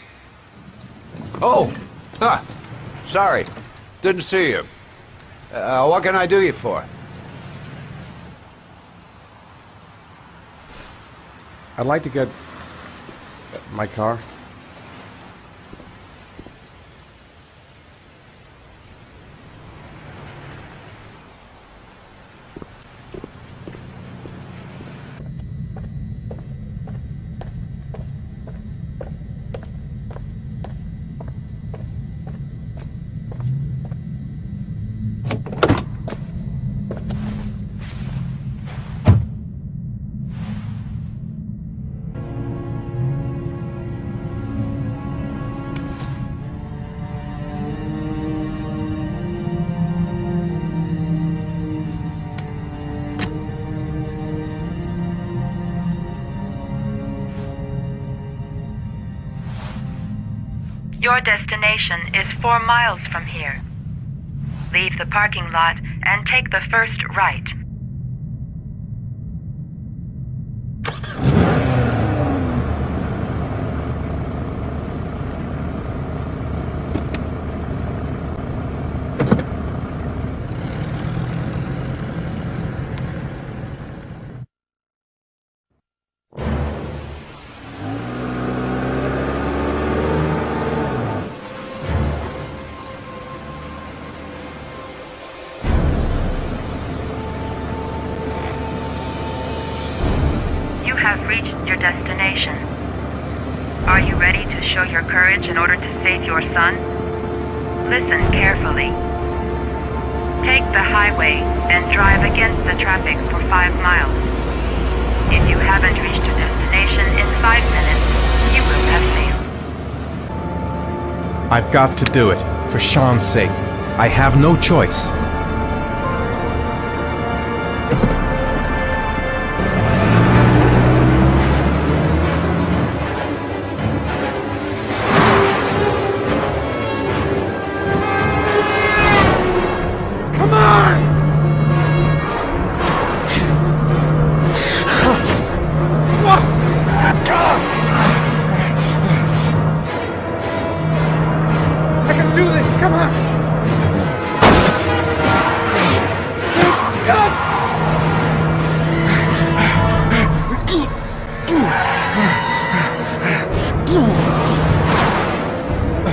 Oh! Huh. Sorry. Didn't see you. What can I do you for? I'd like to get my car. Your destination is 4 miles from here. Leave the parking lot and take the first right. Have reached your destination. Are you ready to show your courage in order to save your son? Listen carefully. Take the highway and drive against the traffic for 5 miles. If you haven't reached your destination in 5 minutes, you will have failed. I've got to do it, for Sean's sake. I have no choice.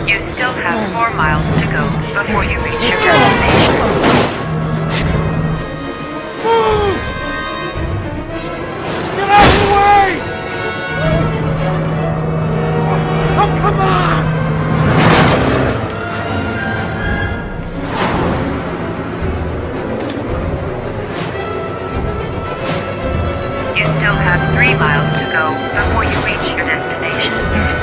You still have 4 miles to go before you reach your destination. Move! Get out of the way! Oh, come on! You still have 3 miles to go before you reach your destination.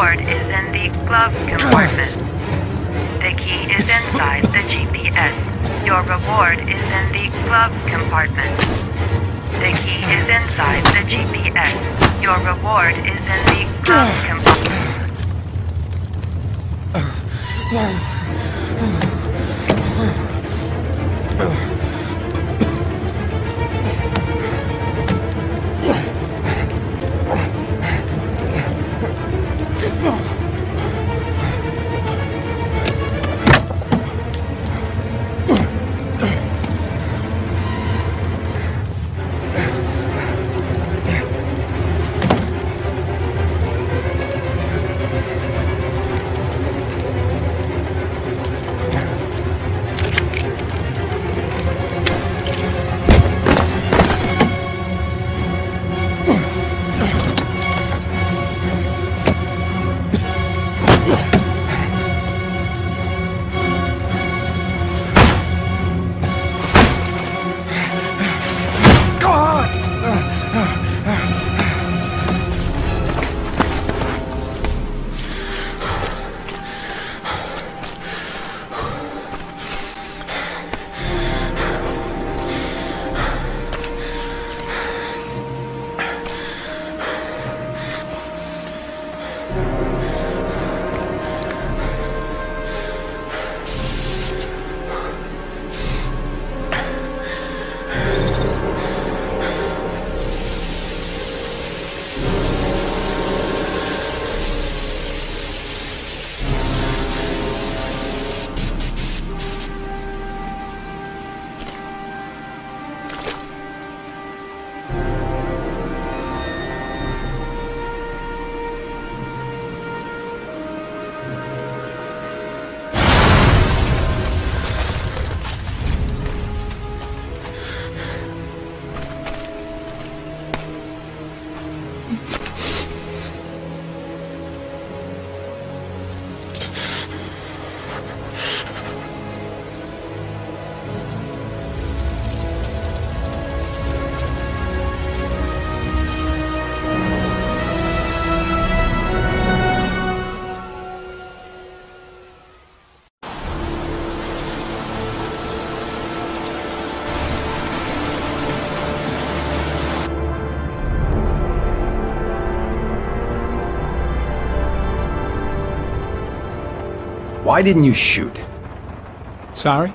reward is in the glove compartment. The key is inside the GPS. Your reward is in the glove compartment. The key is inside the GPS. Your reward is in the glove compartment. Why didn't you shoot? Sorry?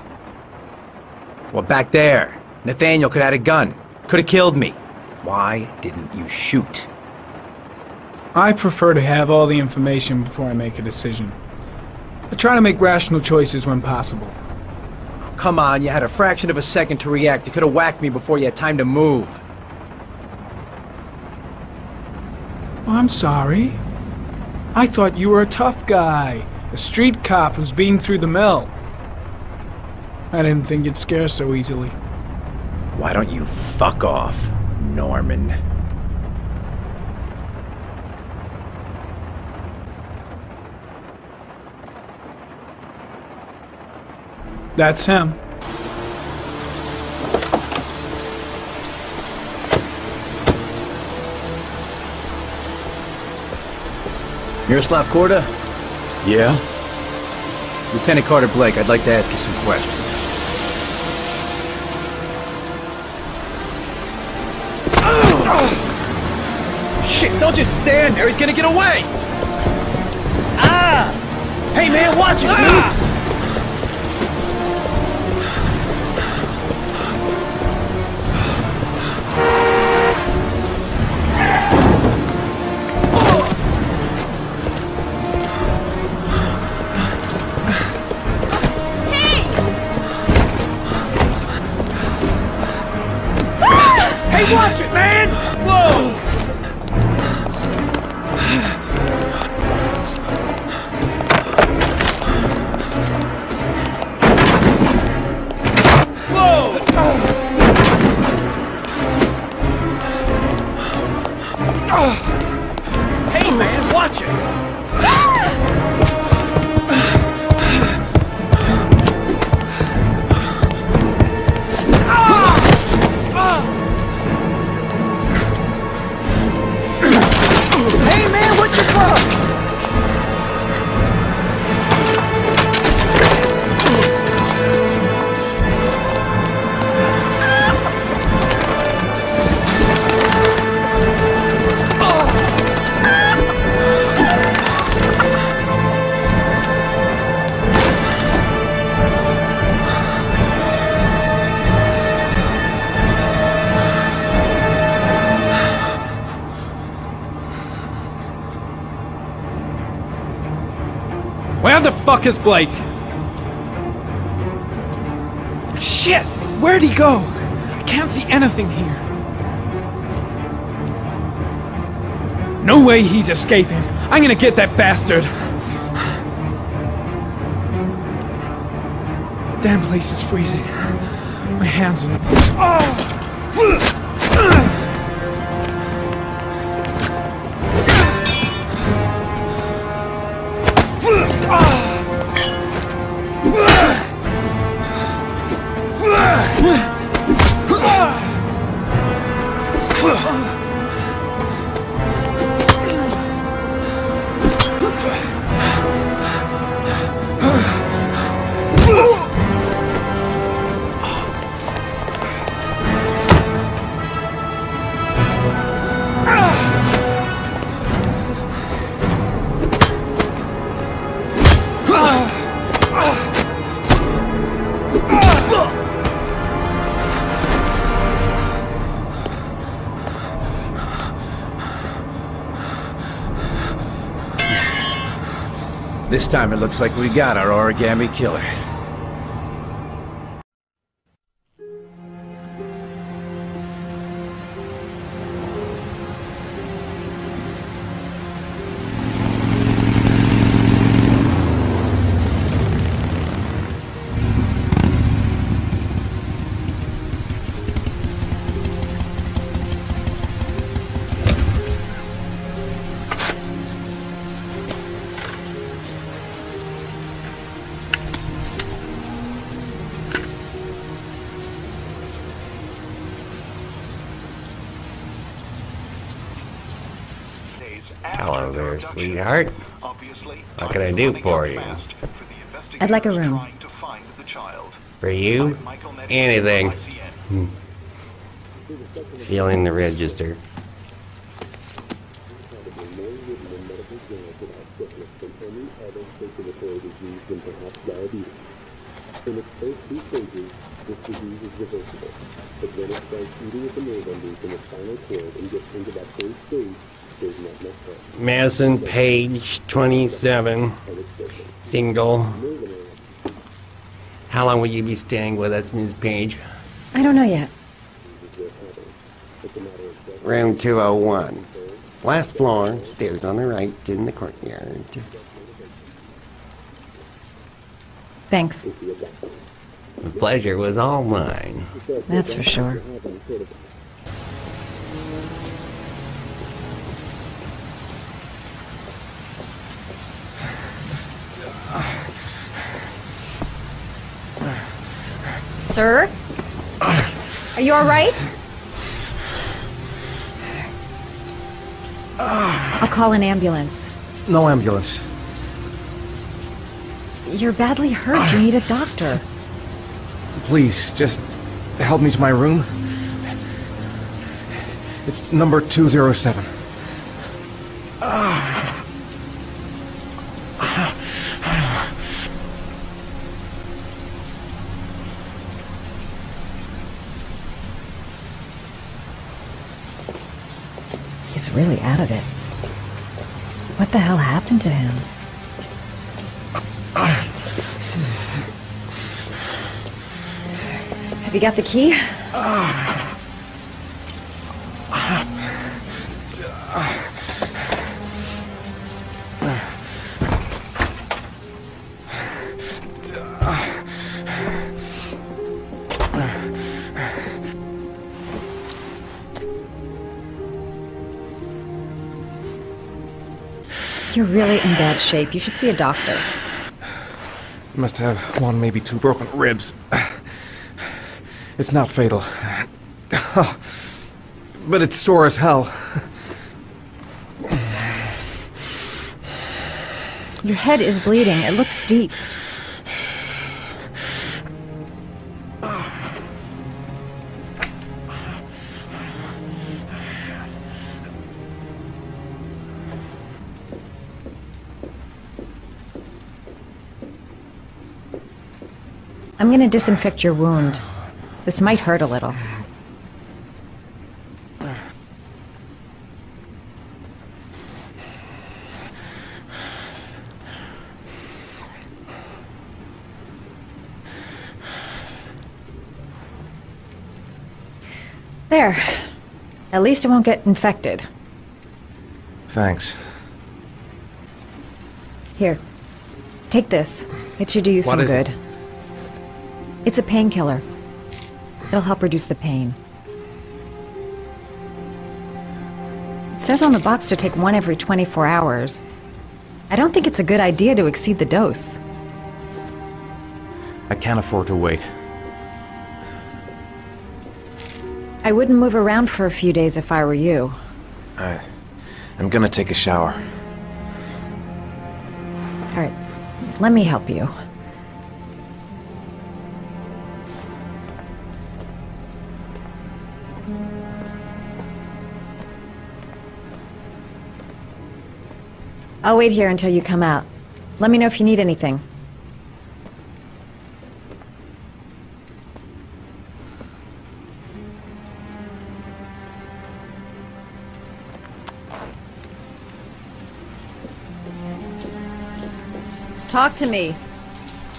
Well, back there. Nathaniel could have had a gun. Could have killed me. Why didn't you shoot? I prefer to have all the information before I make a decision. I try to make rational choices when possible. Come on, you had a fraction of a second to react. You could have whacked me before you had time to move. I'm sorry. I thought you were a tough guy. A street cop who's been through the mill. I didn't think you'd scare so easily. Why don't you fuck off, Norman? That's him. Miroslav Korda? Yeah? Lieutenant Carter Blake, I'd like to ask you some questions. Shit, don't just stand there, he's gonna get away! Ah! Hey man, watch it, dude! Hey, watch it, man! Whoa! Hey, man, watch it! fuck is Blake? Shit! Where'd he go? I can't see anything here. No way he's escaping. I'm gonna get that bastard. Damn place is freezing. My hands are... This time it looks like we got our origami killer. Hello there, sweetheart. What can I do for you? I'd like a room. For you? Anything. Feeling the register. In its first 2 stages, this disease is reversible. But when it starts eating at the nerve endings in the spinal cord and gets into that third stage, there's not much help. Madison, page 27. Single. How long will you be staying with us, Ms. Page? I don't know yet. Room 201. Last floor, stairs on the right, in the courtyard. Thanks. The pleasure was all mine. That's for sure. Sir? Are you all right? I'll call an ambulance. No ambulance. You're badly hurt. You need a doctor. Please, just help me to my room. It's number 207. He's really out of it. What the hell happened to him? Have you got the key? You're really in bad shape. You should see a doctor. Must have 1, maybe 2 broken ribs. It's not fatal. But it's sore as hell. Your head is bleeding. It looks deep. I'm gonna disinfect your wound. This might hurt a little. There. At least it won't get infected. Thanks. Here. Take this. It should do you some good. It's a painkiller. It'll help reduce the pain. It says on the box to take one every 24 hours. I don't think it's a good idea to exceed the dose. I can't afford to wait. I wouldn't move around for a few days if I were you. I'm gonna take a shower. All right, let me help you. I'll wait here until you come out. Let me know if you need anything. Talk to me.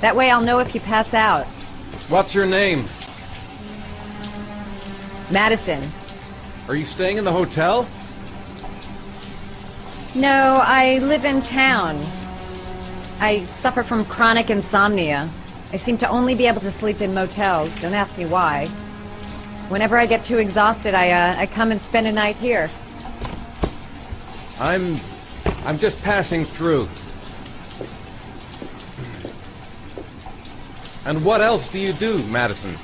That way I'll know if you pass out. What's your name? Madison. Are you staying in the hotel? No, I live in town. I suffer from chronic insomnia. I seem to only be able to sleep in motels. Don't ask me why. Whenever I get too exhausted, I come and spend a night here. I'm just passing through. And what else do you do, Madison?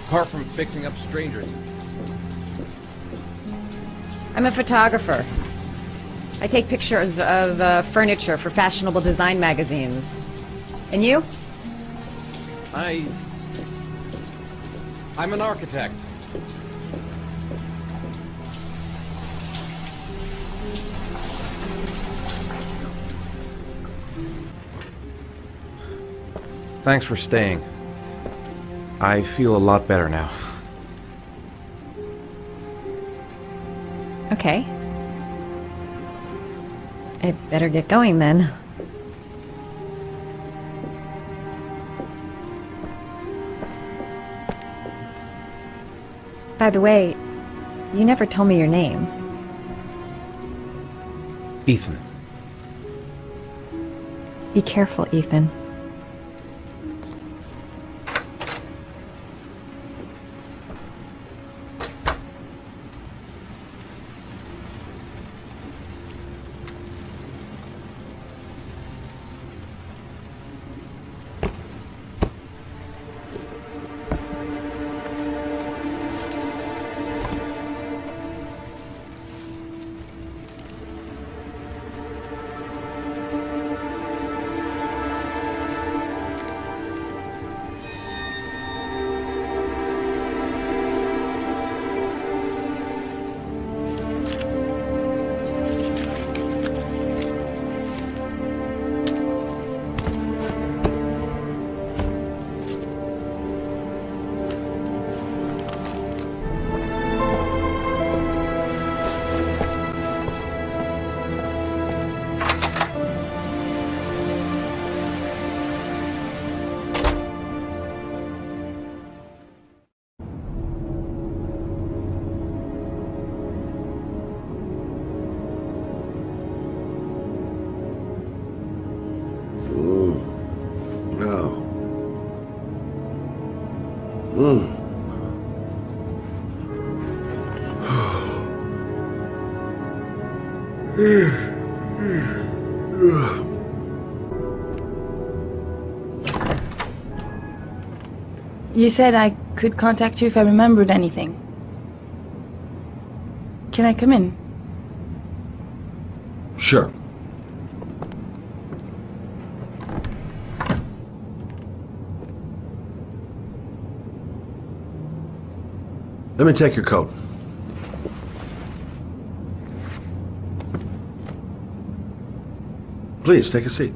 Apart from fixing up strangers. I'm a photographer. I take pictures of furniture for fashionable design magazines. And you? I'm an architect. Thanks for staying. I feel a lot better now. Okay. I better get going then. By the way, you never told me your name. Ethan. Be careful, Ethan. You said I could contact you if I remembered anything. Can I come in? Sure. Let me take your coat. Please, take a seat.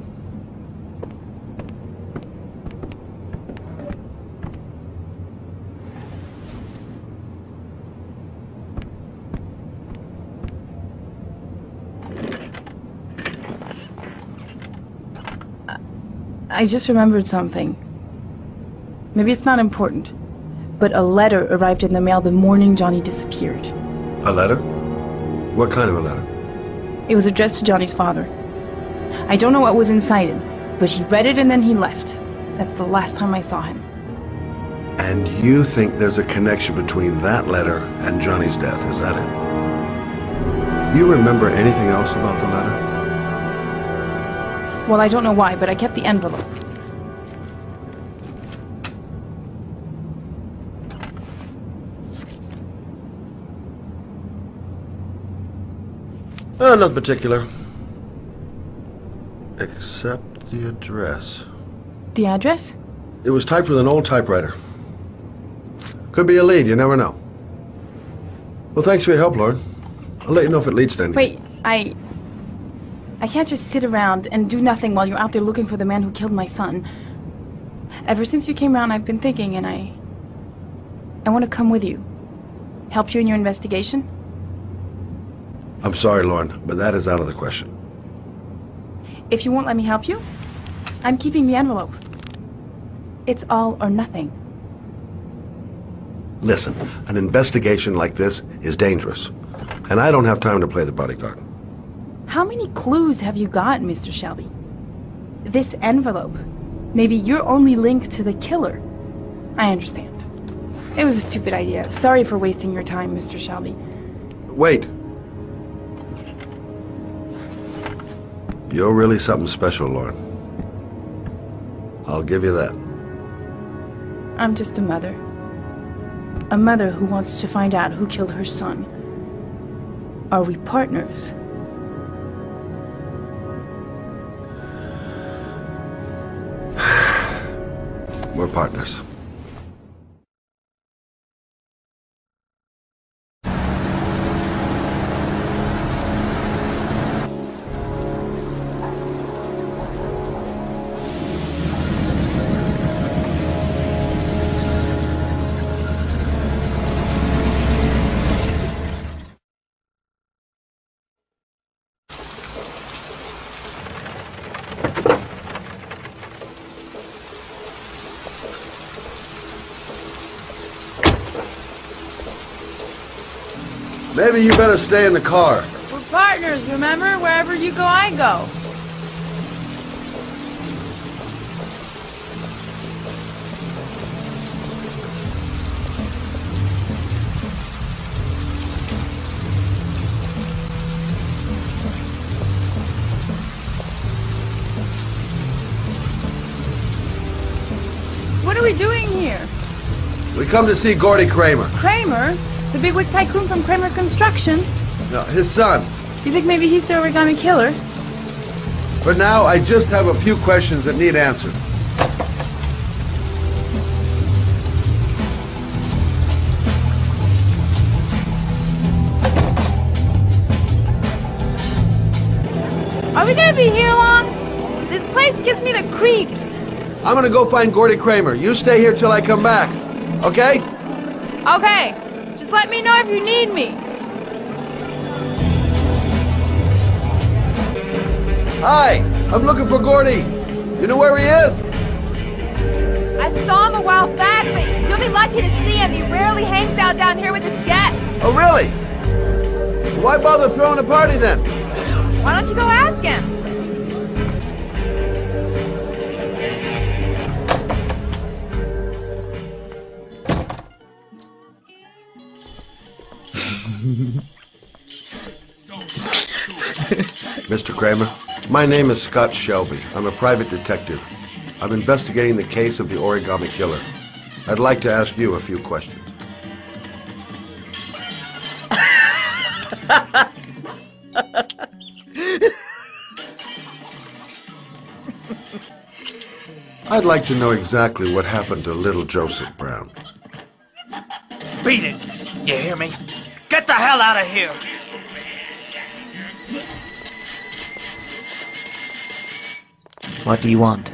I just remembered something. Maybe it's not important, but a letter arrived in the mail the morning Johnny disappeared. A letter? What kind of a letter? It was addressed to Johnny's father. I don't know what was inside it, but he read it and then he left. That's the last time I saw him. And you think there's a connection between that letter and Johnny's death, is that it? You remember anything else about the letter? Well, I don't know why, but I kept the envelope. Nothing particular. Except the address. The address? It was typed with an old typewriter. Could be a lead, you never know. Well, thanks for your help, Lord. I'll let you know if it leads to anything. Wait, I can't just sit around and do nothing while you're out there looking for the man who killed my son. Ever since you came around, I've been thinking, and I want to come with you. Help you in your investigation? I'm sorry, Lauren, but that is out of the question. If you won't let me help you, I'm keeping the envelope. It's all or nothing. Listen, an investigation like this is dangerous, and I don't have time to play the bodyguard. How many clues have you got, Mr. Shelby? This envelope. Maybe your only link to the killer. I understand. It was a stupid idea. Sorry for wasting your time, Mr. Shelby. Wait. You're really something special, Lauren. I'll give you that. I'm just a mother. A mother who wants to find out who killed her son. Are we partners? We're partners. Maybe you better stay in the car. We're partners, remember? Wherever you go, I go. What are we doing here? We come to see Gordy Kramer. Kramer? The bigwig tycoon from Kramer Construction? No, his son. You think maybe he's the origami killer? For now, I just have a few questions that need answered. Are we gonna be here long? This place gives me the creeps. I'm gonna go find Gordy Kramer. You stay here till I come back. Okay? Okay. Just let me know if you need me. Hi, I'm looking for Gordy. You know where he is? I saw him a while back, but you'll be lucky to see him. He rarely hangs out down here with his guests. Oh, really? Why bother throwing a party then? Why don't you go ask him? Mr. Kramer, my name is Scott Shelby. I'm a private detective. I'm investigating the case of the origami killer. I'd like to ask you a few questions. I'd like to know exactly what happened to little Joseph Brown. Beat it! You hear me? Get the hell out of here! What do you want?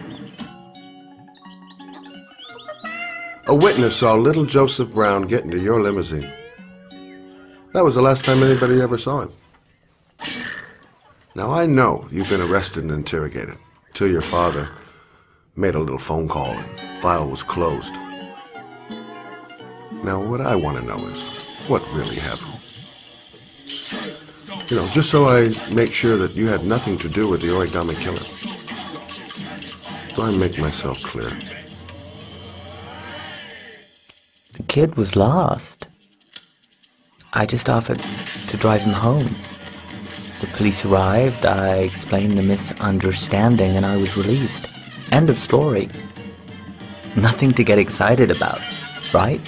A witness saw little Joseph Brown get into your limousine. That was the last time anybody ever saw him. Now, I know you've been arrested and interrogated till your father made a little phone call and file was closed. Now, what I want to know is, what really happened? You know, just so I make sure that you had nothing to do with the origami killer. So I make myself clear. The kid was lost. I just offered to drive him home. The police arrived, I explained the misunderstanding, and I was released. End of story. Nothing to get excited about, right?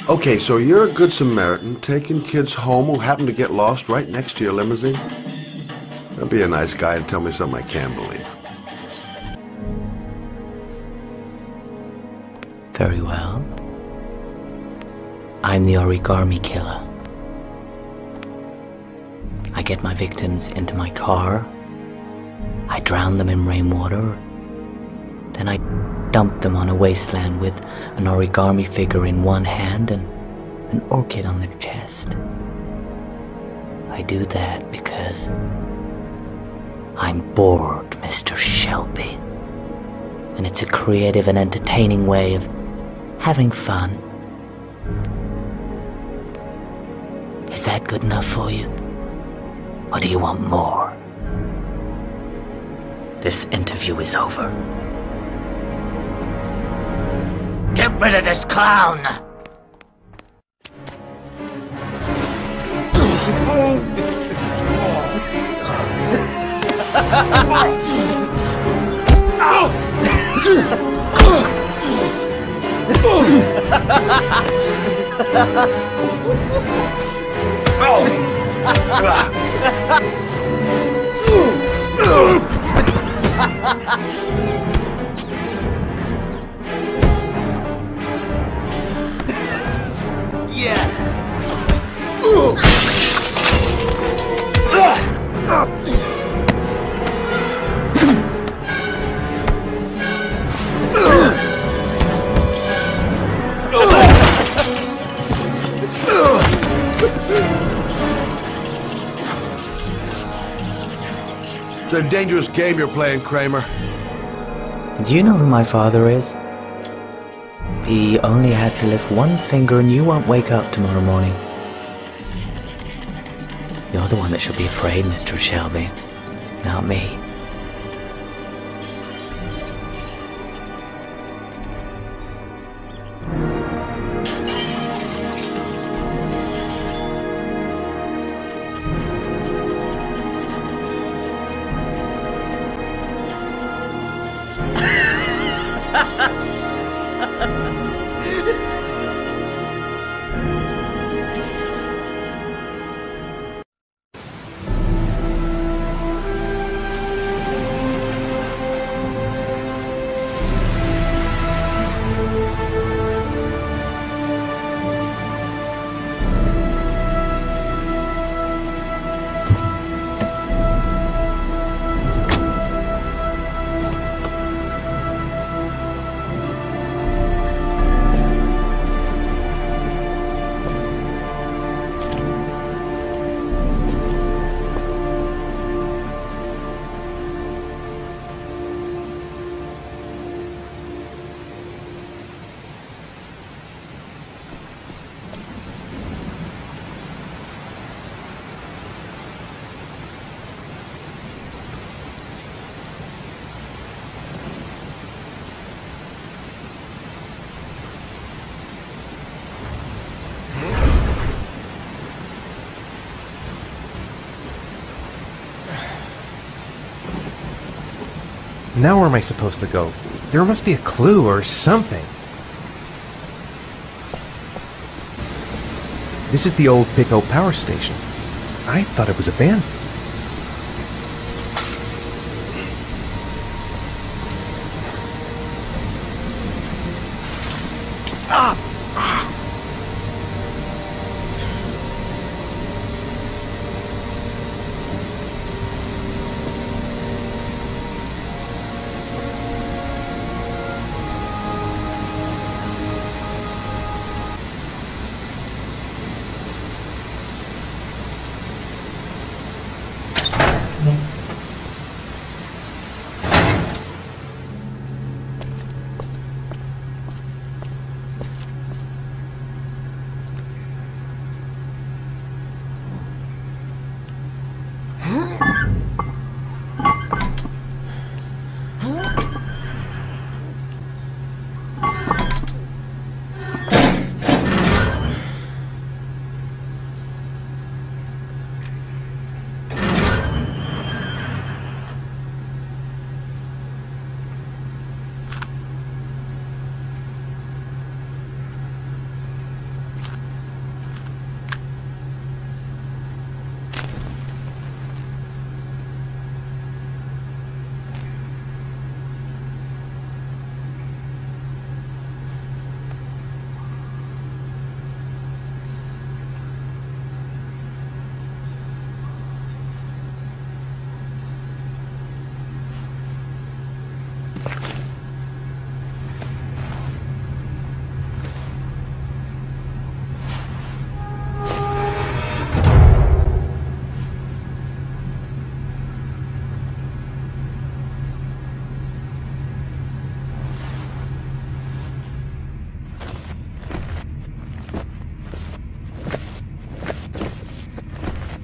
Okay, so you're a good Samaritan taking kids home who happen to get lost right next to your limousine? Now be a nice guy and tell me something I can believe. Very well. I'm the origami killer. I get my victims into my car. I drown them in rainwater. Then I dump them on a wasteland with an origami figure in one hand and an orchid on their chest. I do that because I'm bored, Mr. Shelby. And it's a creative and entertaining way of having fun. Is that good enough for you? Or do you want more? This interview is over. Get rid of this clown! It's a dangerous game you're playing, Kramer. Do you know who my father is? He only has to lift one finger and you won't wake up tomorrow morning. You're the one that should be afraid, Mr. Shelby, not me. Now where am I supposed to go? There must be a clue or something. This is the old Pico power station. I thought it was abandoned.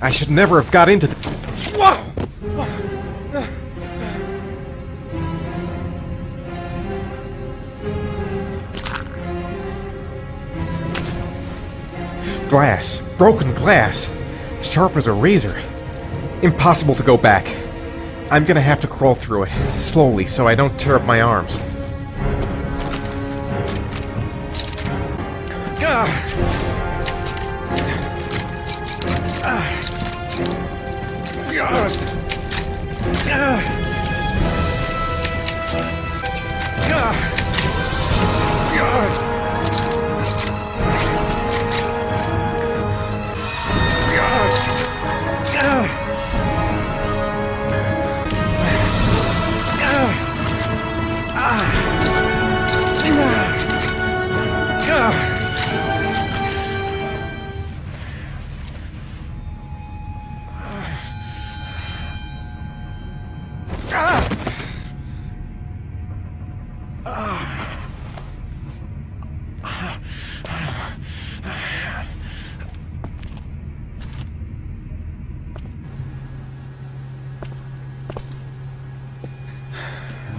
I should never have got into the... Whoa! Glass. Broken glass. Sharp as a razor. Impossible to go back. I'm gonna have to crawl through it, slowly, so I don't tear up my arms.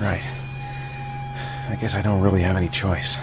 Right. I guess I don't really have any choice.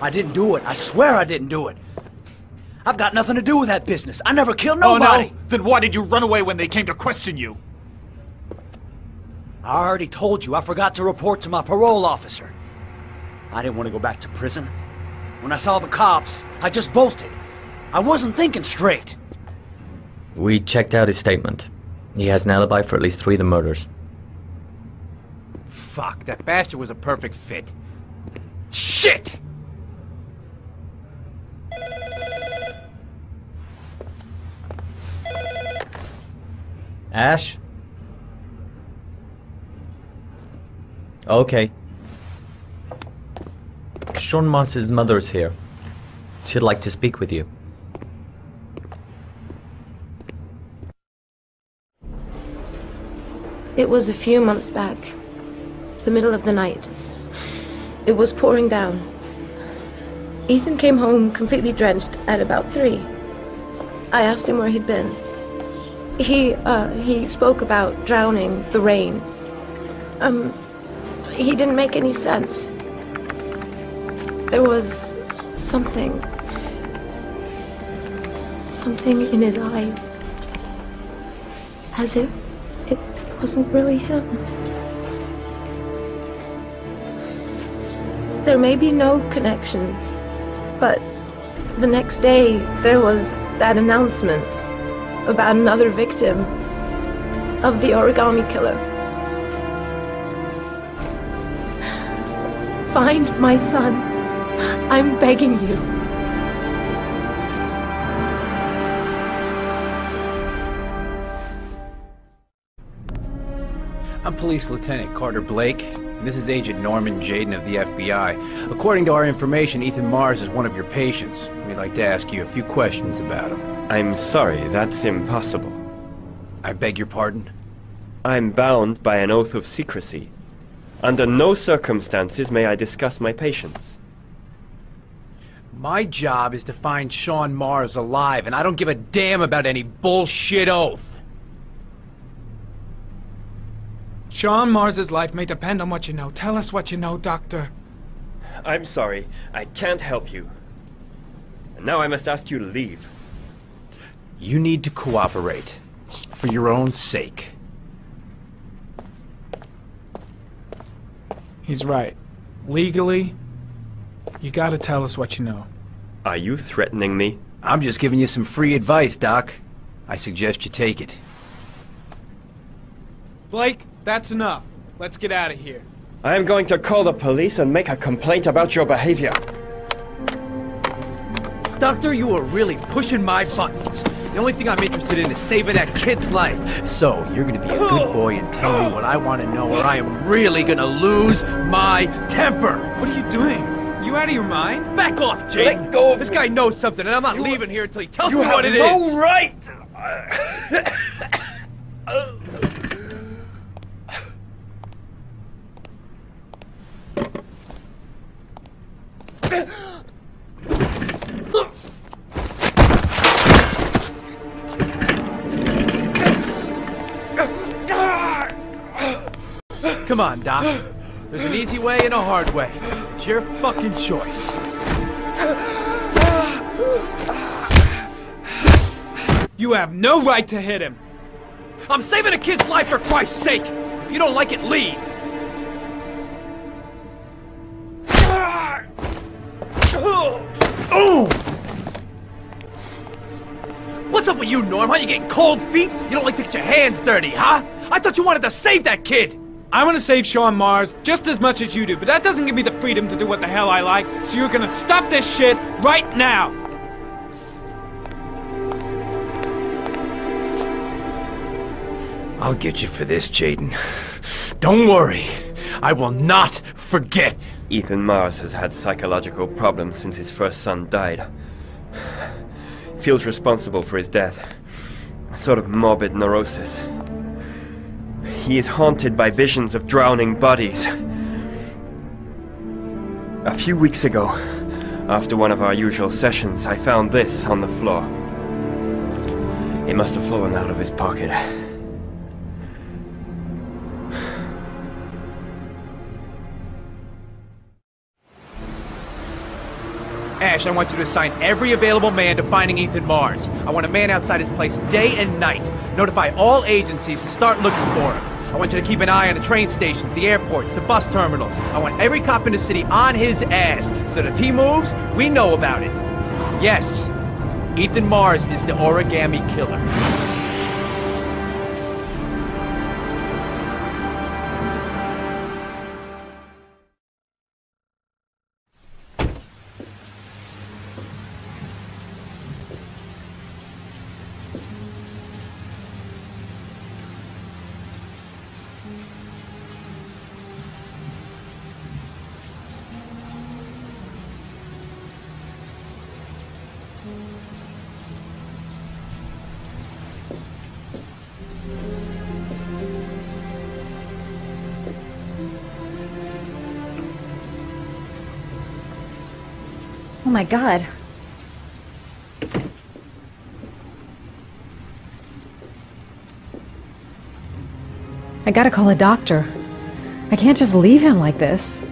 I didn't do it. I swear I didn't do it. I've got nothing to do with that business. I never killed nobody. Oh, no? Then why did you run away when they came to question you? I already told you I forgot to report to my parole officer. I didn't want to go back to prison. When I saw the cops, I just bolted. I wasn't thinking straight. We checked out his statement. He has an alibi for at least 3 of the murders. Fuck, that bastard was a perfect fit. Shit! Ash? Okay. Sean Mars's mother's here. She'd like to speak with you. It was a few months back. The middle of the night. It was pouring down. Ethan came home completely drenched at about 3. I asked him where he'd been. He spoke about drowning, the rain. He didn't make any sense. There was something in his eyes. As if it wasn't really him. There may be no connection, but the next day there was that announcement about another victim of the origami killer. Find my son. I'm begging you. I'm Police Lieutenant Carter Blake, and this is Agent Norman Jaden of the FBI. According to our information, Ethan Mars is one of your patients. We'd like to ask you a few questions about him. I'm sorry, that's impossible. I beg your pardon? I'm bound by an oath of secrecy. Under no circumstances may I discuss my patients. My job is to find Sean Mars alive, and I don't give a damn about any bullshit oath. Sean Mars's life may depend on what you know. Tell us what you know, Doctor. I'm sorry, I can't help you. And now I must ask you to leave. You need to cooperate. For your own sake. He's right. Legally, you gotta tell us what you know. Are you threatening me? I'm just giving you some free advice, Doc. I suggest you take it. Blake, that's enough. Let's get out of here. I am going to call the police and make a complaint about your behavior. Doctor, you are really pushing my buttons. The only thing I'm interested in is saving that kid's life. So, you're gonna be a good boy and tell me what I want to know, or I am really gonna lose my temper. What are you doing? You out of your mind? Back off, Jake. Let go of This guy knows something, and I'm not leaving here until he tells me what it is. You have no right! Come on, Doc. There's an easy way and a hard way. It's your fucking choice. You have no right to hit him. I'm saving a kid's life for Christ's sake. If you don't like it, leave. What's up with you, Norm? Huh? You getting cold feet? You don't like to get your hands dirty, huh? I thought you wanted to save that kid! I want to save Sean Mars just as much as you do, but that doesn't give me the freedom to do what the hell I like, so you're gonna stop this shit right now! I'll get you for this, Jaden. Don't worry. I will not forget. Ethan Mars has had psychological problems since his first son died. Feels responsible for his death. A sort of morbid neurosis. He is haunted by visions of drowning bodies. A few weeks ago, after one of our usual sessions, I found this on the floor. It must have fallen out of his pocket. Ash, I want you to assign every available man to finding Ethan Mars. I want a man outside his place day and night. Notify all agencies to start looking for him. I want you to keep an eye on the train stations, the airports, the bus terminals. I want every cop in the city on his ass, so that if he moves, we know about it. Yes, Ethan Mars is the origami killer. Oh my God. I gotta call a doctor. I can't just leave him like this.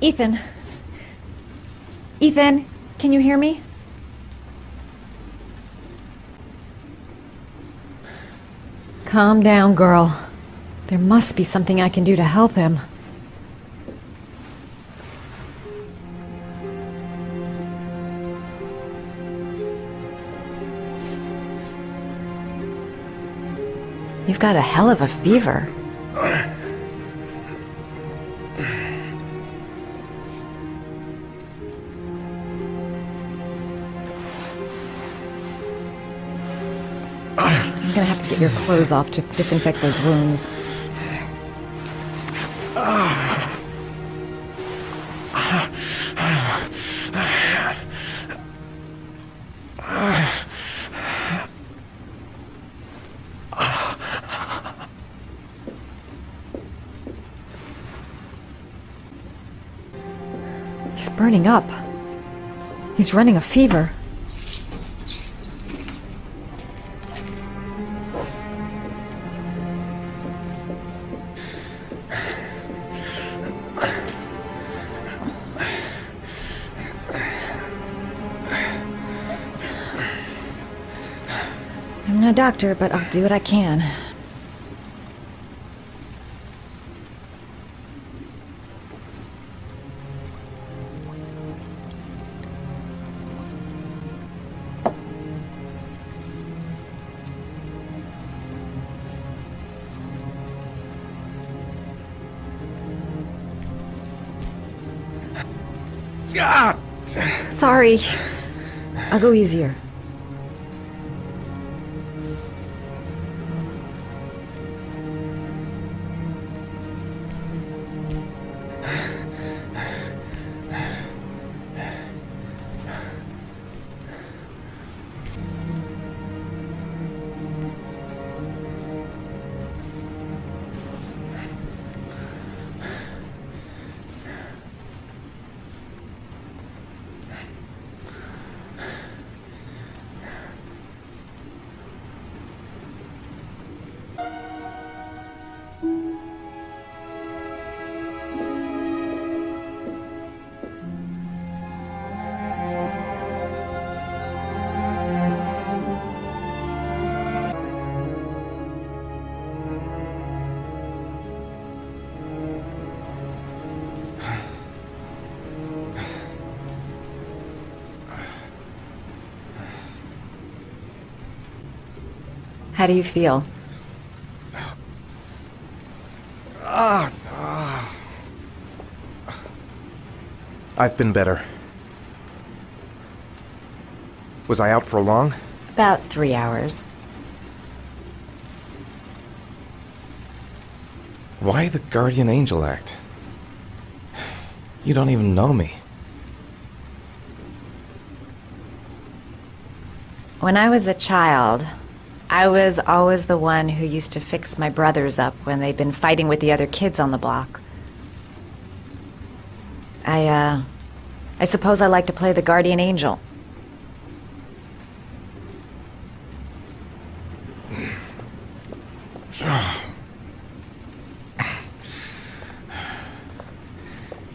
Ethan. Ethan, can you hear me? Calm down, girl. There must be something I can do to help him. You've got a hell of a fever. I'm gonna have to get your clothes off to disinfect those wounds. He's burning up. He's running a fever. I'm not a doctor, but I'll do what I can. Sorry. I'll go easier. How do you feel? I've been better. Was I out for long? About 3 hours. Why the guardian angel act? You don't even know me. When I was a child, I was always the one who used to fix my brothers up when they'd been fighting with the other kids on the block. I suppose I like to play the guardian angel.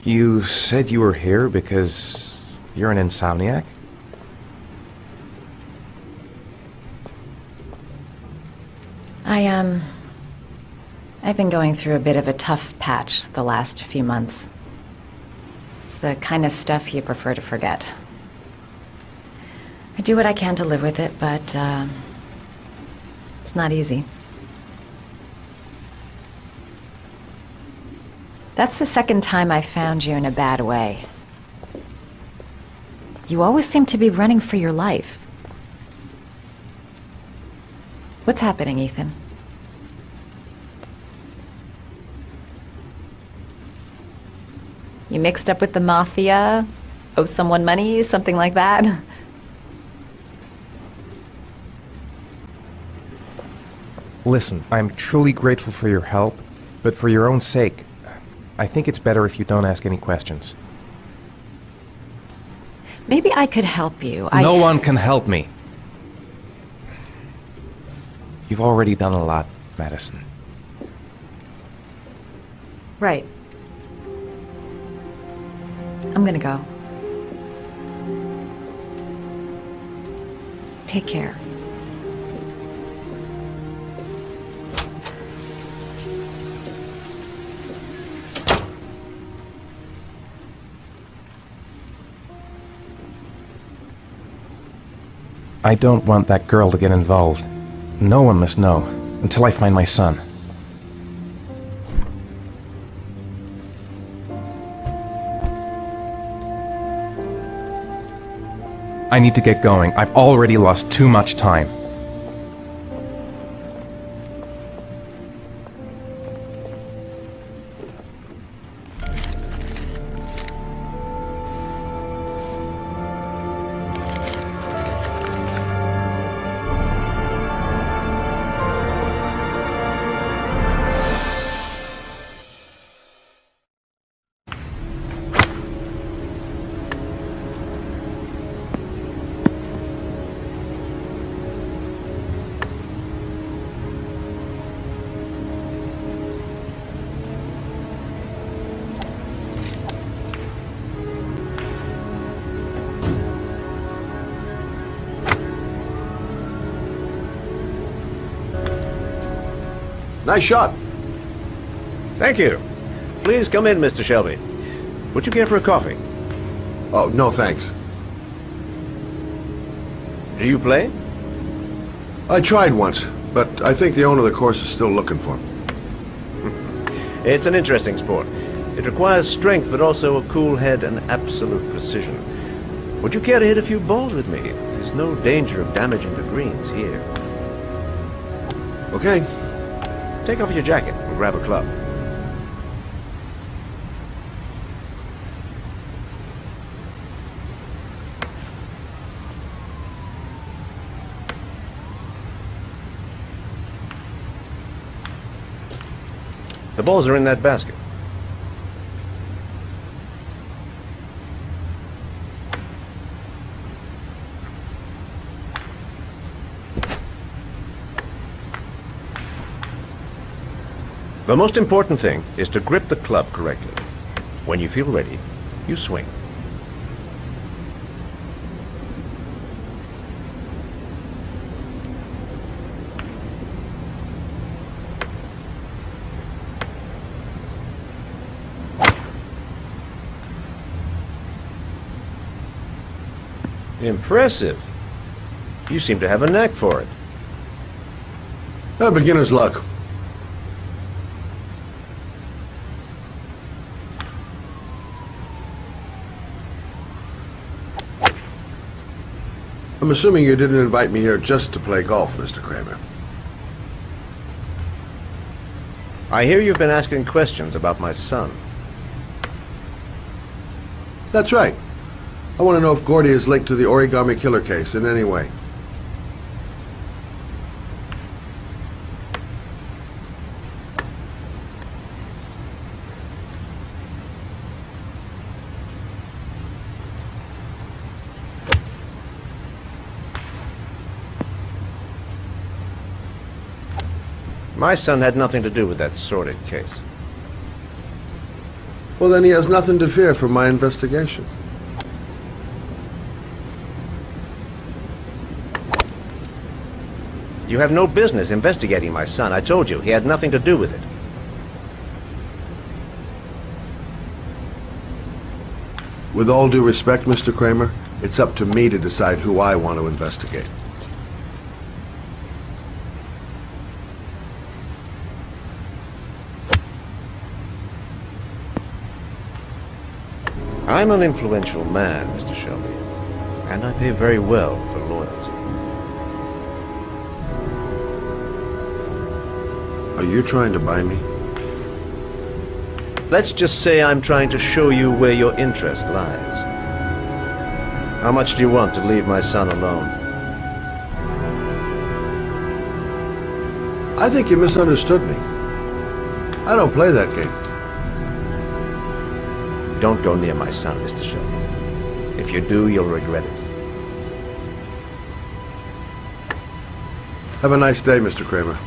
You said you were here because you're an insomniac? I've been going through a bit of a tough patch the last few months. It's the kind of stuff you prefer to forget. I do what I can to live with it, but it's not easy. That's the second time I found you in a bad way. You always seem to be running for your life. What's happening, Ethan? You mixed up with the mafia? Owe someone money? Something like that? Listen, I'm truly grateful for your help, but for your own sake, I think it's better if you don't ask any questions. Maybe I could help you. No one can help me. You've already done a lot, Madison. Right. I'm gonna go. Take care. I don't want that girl to get involved. No one must know, until I find my son. I need to get going. I've already lost too much time. Nice shot. Thank you. Please come in, Mr. Shelby. Would you care for a coffee? Oh, no thanks. Do you play? I tried once, but I think the owner of the course is still looking for me. It's an interesting sport. It requires strength, but also a cool head and absolute precision. Would you care to hit a few balls with me? There's no danger of damaging the greens here. Okay. Take off your jacket and grab a club. The balls are in that basket. The most important thing is to grip the club correctly. When you feel ready, you swing. Impressive. You seem to have a knack for it. Beginner's luck. I'm assuming you didn't invite me here just to play golf, Mr. Kramer. I hear you've been asking questions about my son. That's right. I want to know if Gordy is linked to the origami killer case in any way. My son had nothing to do with that sordid case. Well, then he has nothing to fear from my investigation. You have no business investigating my son. I told you, he had nothing to do with it. With all due respect, Mr. Kramer, it's up to me to decide who I want to investigate. I'm an influential man, Mr. Shelby, and I pay very well for loyalty. Are you trying to buy me? Let's just say I'm trying to show you where your interest lies. How much do you want to leave my son alone? I think you misunderstood me. I don't play that game. Don't go near my son, Mr. Shelby. If you do, you'll regret it. Have a nice day, Mr. Kramer.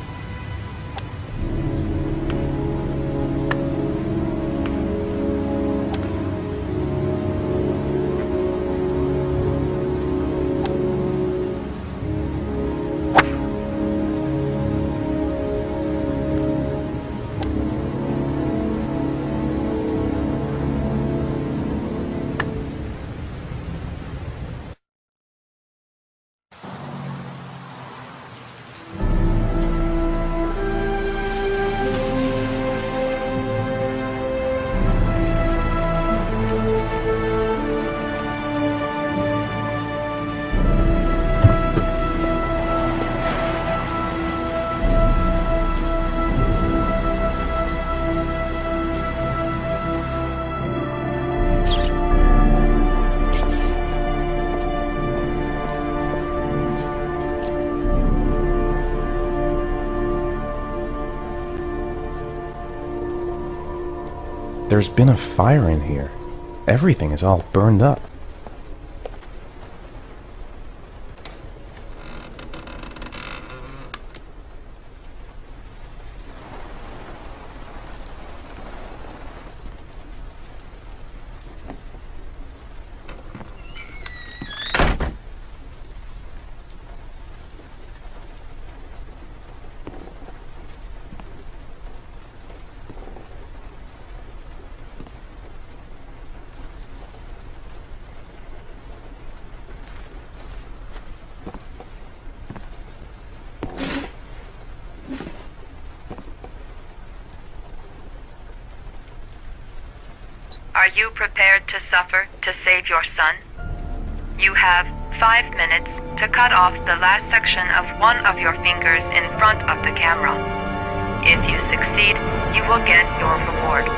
There's been a fire in here. Everything is all burned up. Are you prepared to suffer to save your son? You have 5 minutes to cut off the last section of one of your fingers in front of the camera. If you succeed, you will get your reward.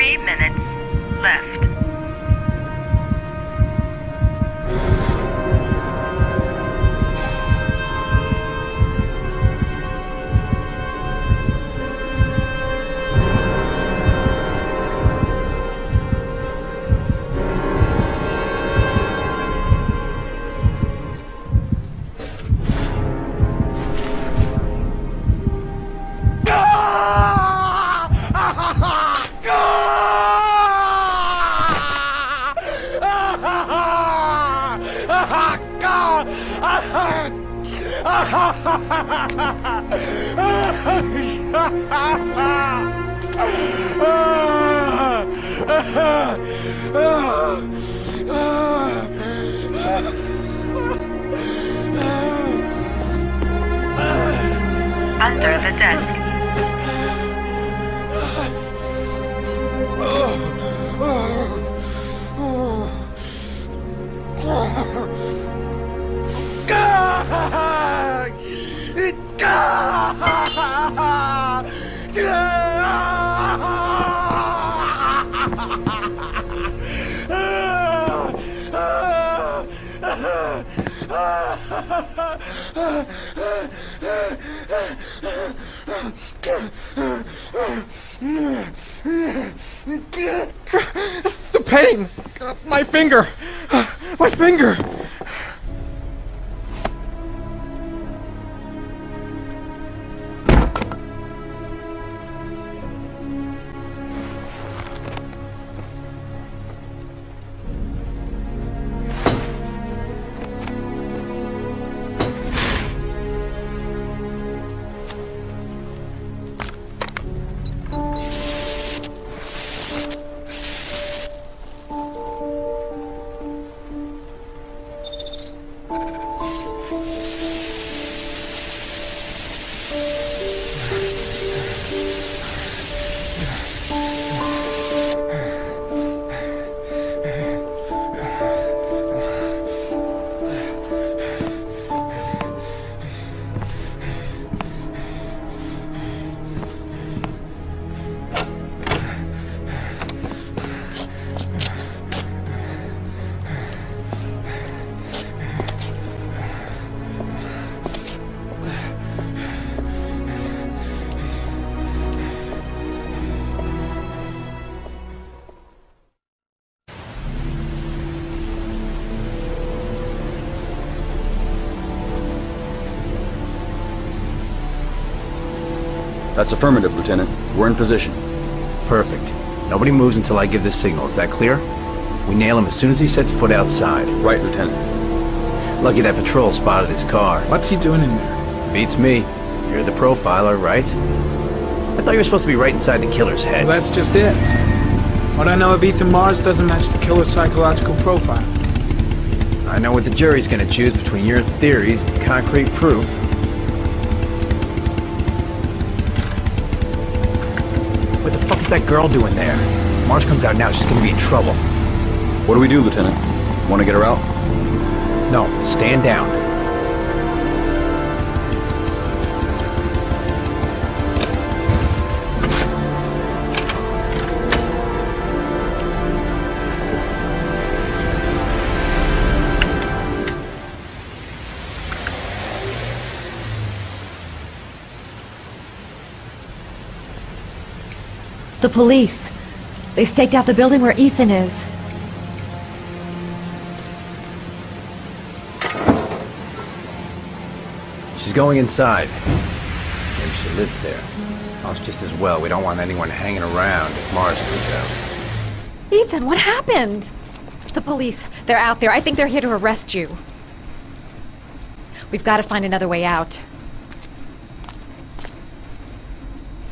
3 minutes left. Under the desk. The pain! My finger! My finger! That's affirmative, Lieutenant. We're in position. Perfect. Nobody moves until I give the signal. Is that clear? We nail him as soon as he sets foot outside. Right, Lieutenant. Lucky that patrol spotted his car. What's he doing in there? Beats me. You're the profiler, right? I thought you were supposed to be right inside the killer's head. Well, that's just it. What I know of Ethan Mars doesn't match the killer's psychological profile. I know what the jury's gonna choose between your theories and concrete proof. What the fuck is that girl doing there? Mars comes out now, she's gonna be in trouble. What do we do, Lieutenant? Want to get her out? No, stand down. The police. They staked out the building where Ethan is. She's going inside. Maybe she lives there. Well, it's just as well. We don't want anyone hanging around if Mars comes out. Ethan, what happened? The police. They're out there. I think they're here to arrest you. We've got to find another way out.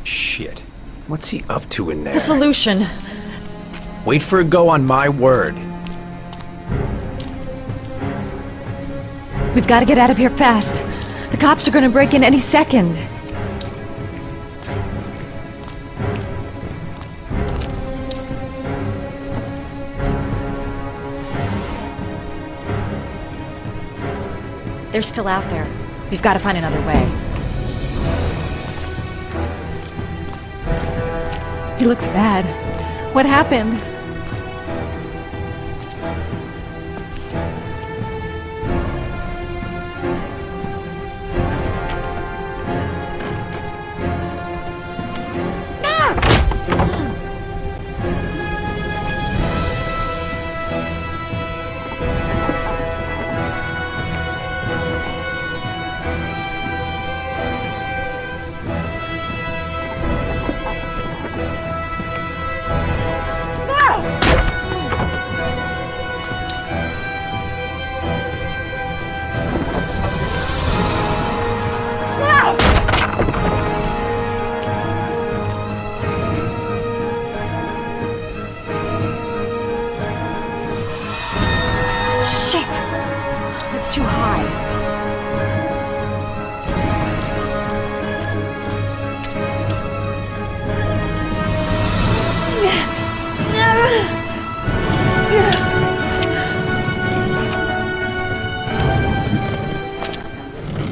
Shit. What's he up to in there? The solution. Wait for a go on my word. We've got to get out of here fast. The cops are going to break in any second. They're still out there. We've got to find another way. He looks bad. What happened?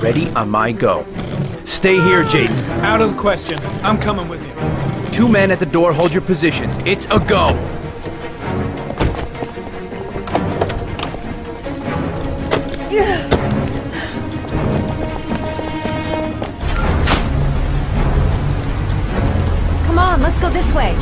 Ready on my go. Stay here, Jaden. Out of the question. I'm coming with you. 2 men at the door, hold your positions. It's a go. Come on, let's go this way.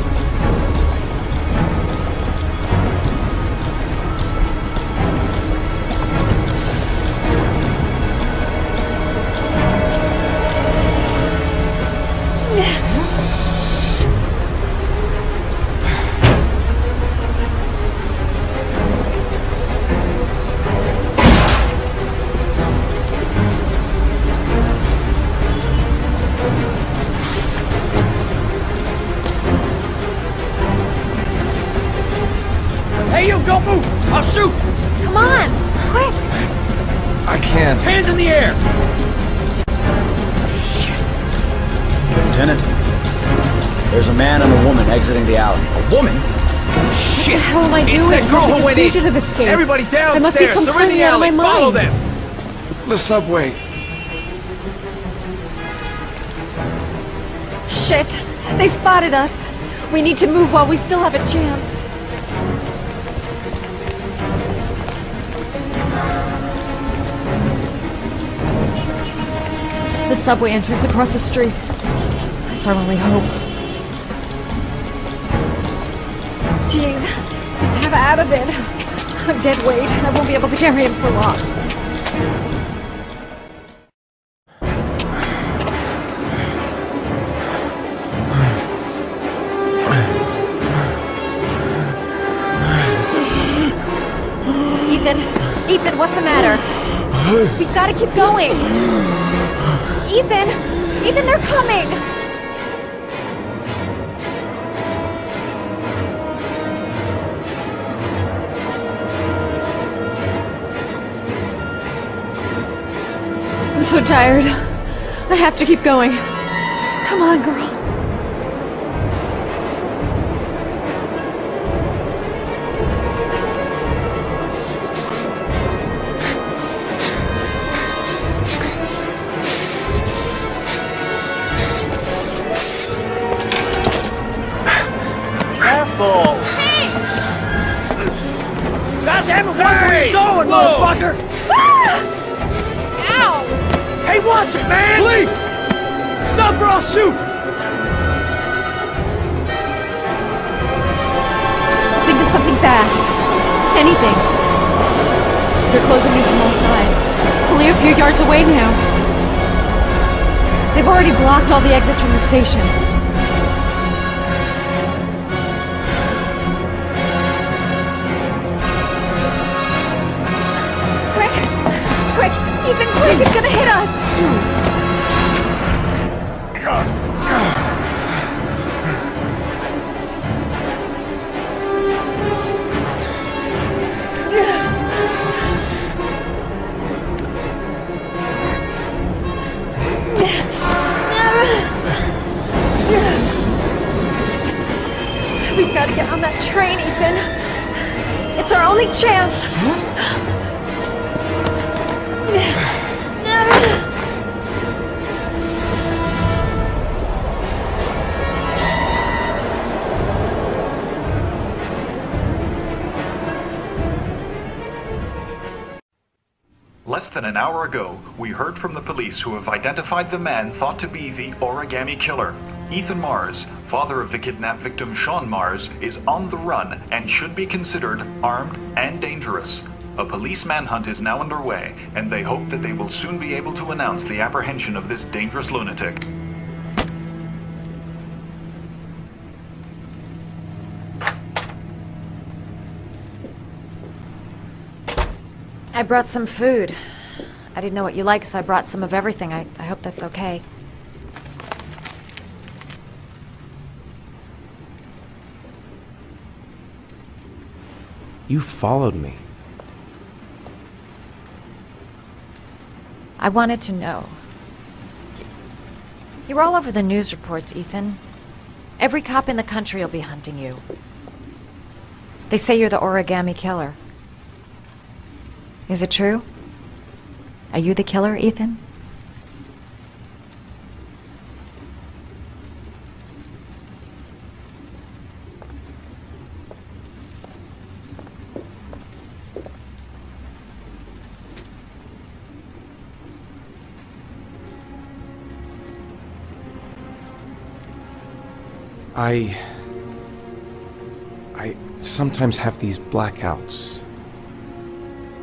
Hey, you, don't move! I'll shoot! Come on! Quick! I can't. Hands in the air! Lieutenant, there's a man and a woman exiting the alley. A woman? Shit! What the hell am I doing? It's that girl who went in! Fugitive escape. Everybody downstairs! I must be They're in the completely out of alley! my Follow mind. them! The subway. Shit! They spotted us. We need to move while we still have a chance. The subway entrance across the street. That's our only hope. Jeez, just have out of it. I'm dead weight. I won't be able to carry him for long. Ethan, what's the matter? We've got to keep going. Ethan, they're coming. I'm so tired. I have to keep going. Come on, girl. Goddamn it, watch where you're going, motherfucker! Ow! Hey, watch it, man! Please! Stop or I'll shoot! Think of something fast. Anything. They're closing in from all sides. Only a few yards away now. They've already blocked all the exits from the station. Quick! Ethan, quick! It's gonna hit us! We've got to get on that train, Ethan. It's our only chance. Less than an hour ago, we heard from the police who have identified the man thought to be the origami killer. Ethan Mars, father of the kidnapped victim Sean Mars, is on the run and should be considered armed and dangerous. A police manhunt is now underway, and they hope that they will soon be able to announce the apprehension of this dangerous lunatic. I brought some food. I didn't know what you liked, so I brought some of everything. I hope that's okay. You followed me. I wanted to know. You're all over the news reports, Ethan. Every cop in the country will be hunting you. They say you're the origami killer. Is it true? Are you the killer, Ethan? I sometimes have these blackouts.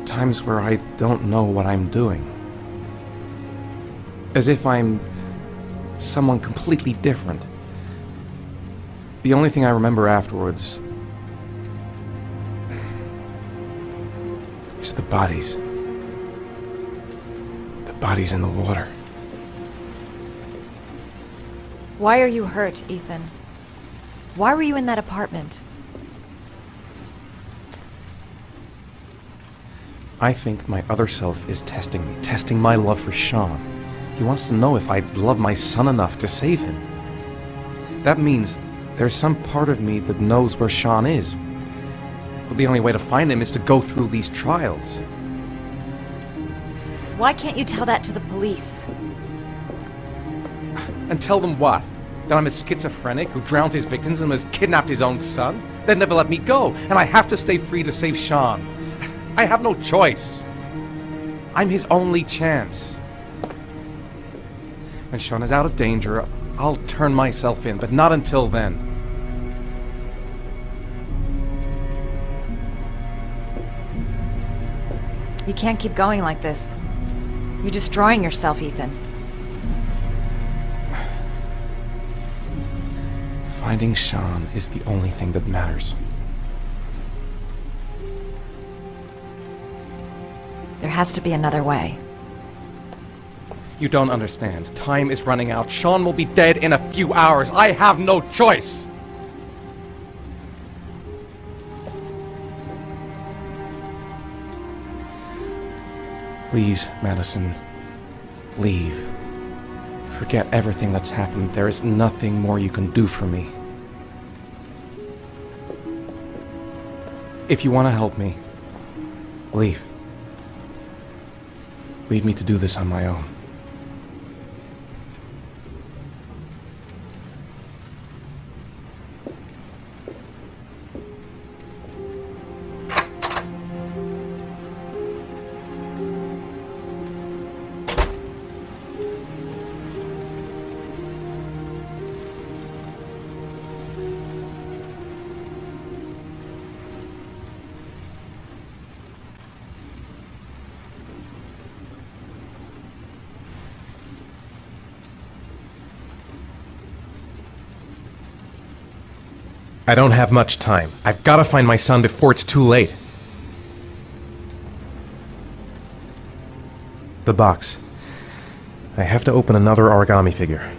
Times where I don't know what I'm doing. As if I'm someone completely different. The only thing I remember afterwards is the bodies. The bodies in the water. Why are you hurt, Ethan? Why were you in that apartment? I think my other self is testing me, testing my love for Sean. He wants to know if I love my son enough to save him. That means there's some part of me that knows where Sean is. But the only way to find him is to go through these trials. Why can't you tell that to the police? And tell them what? That I'm a schizophrenic who drowned his victims and has kidnapped his own son? They'd never let me go, and I have to stay free to save Sean. I have no choice. I'm his only chance. When Sean is out of danger, I'll turn myself in, but not until then. You can't keep going like this. You're destroying yourself, Ethan. Finding Sean is the only thing that matters. There has to be another way. You don't understand. Time is running out. Sean will be dead in a few hours. I have no choice! Please, Madison, leave. Forget everything that's happened. There is nothing more you can do for me. If you want to help me, leave. Leave me to do this on my own. I don't have much time. I've got to find my son before it's too late. The box. I have to open another origami figure.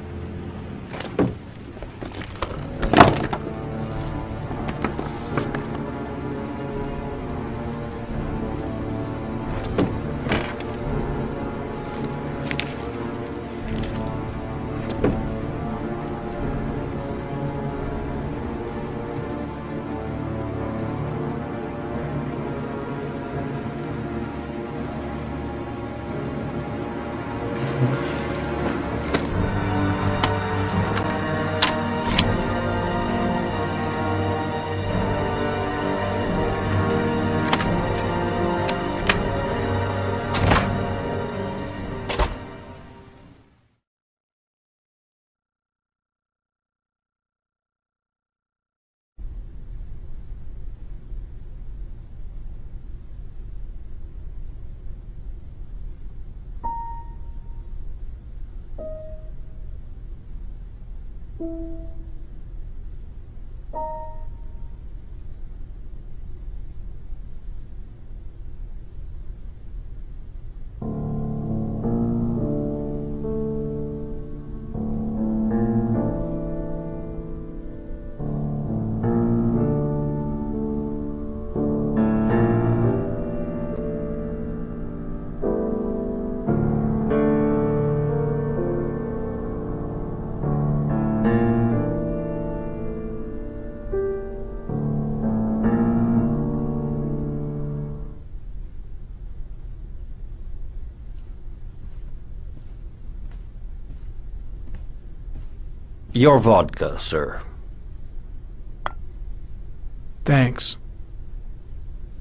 Your vodka, sir. Thanks.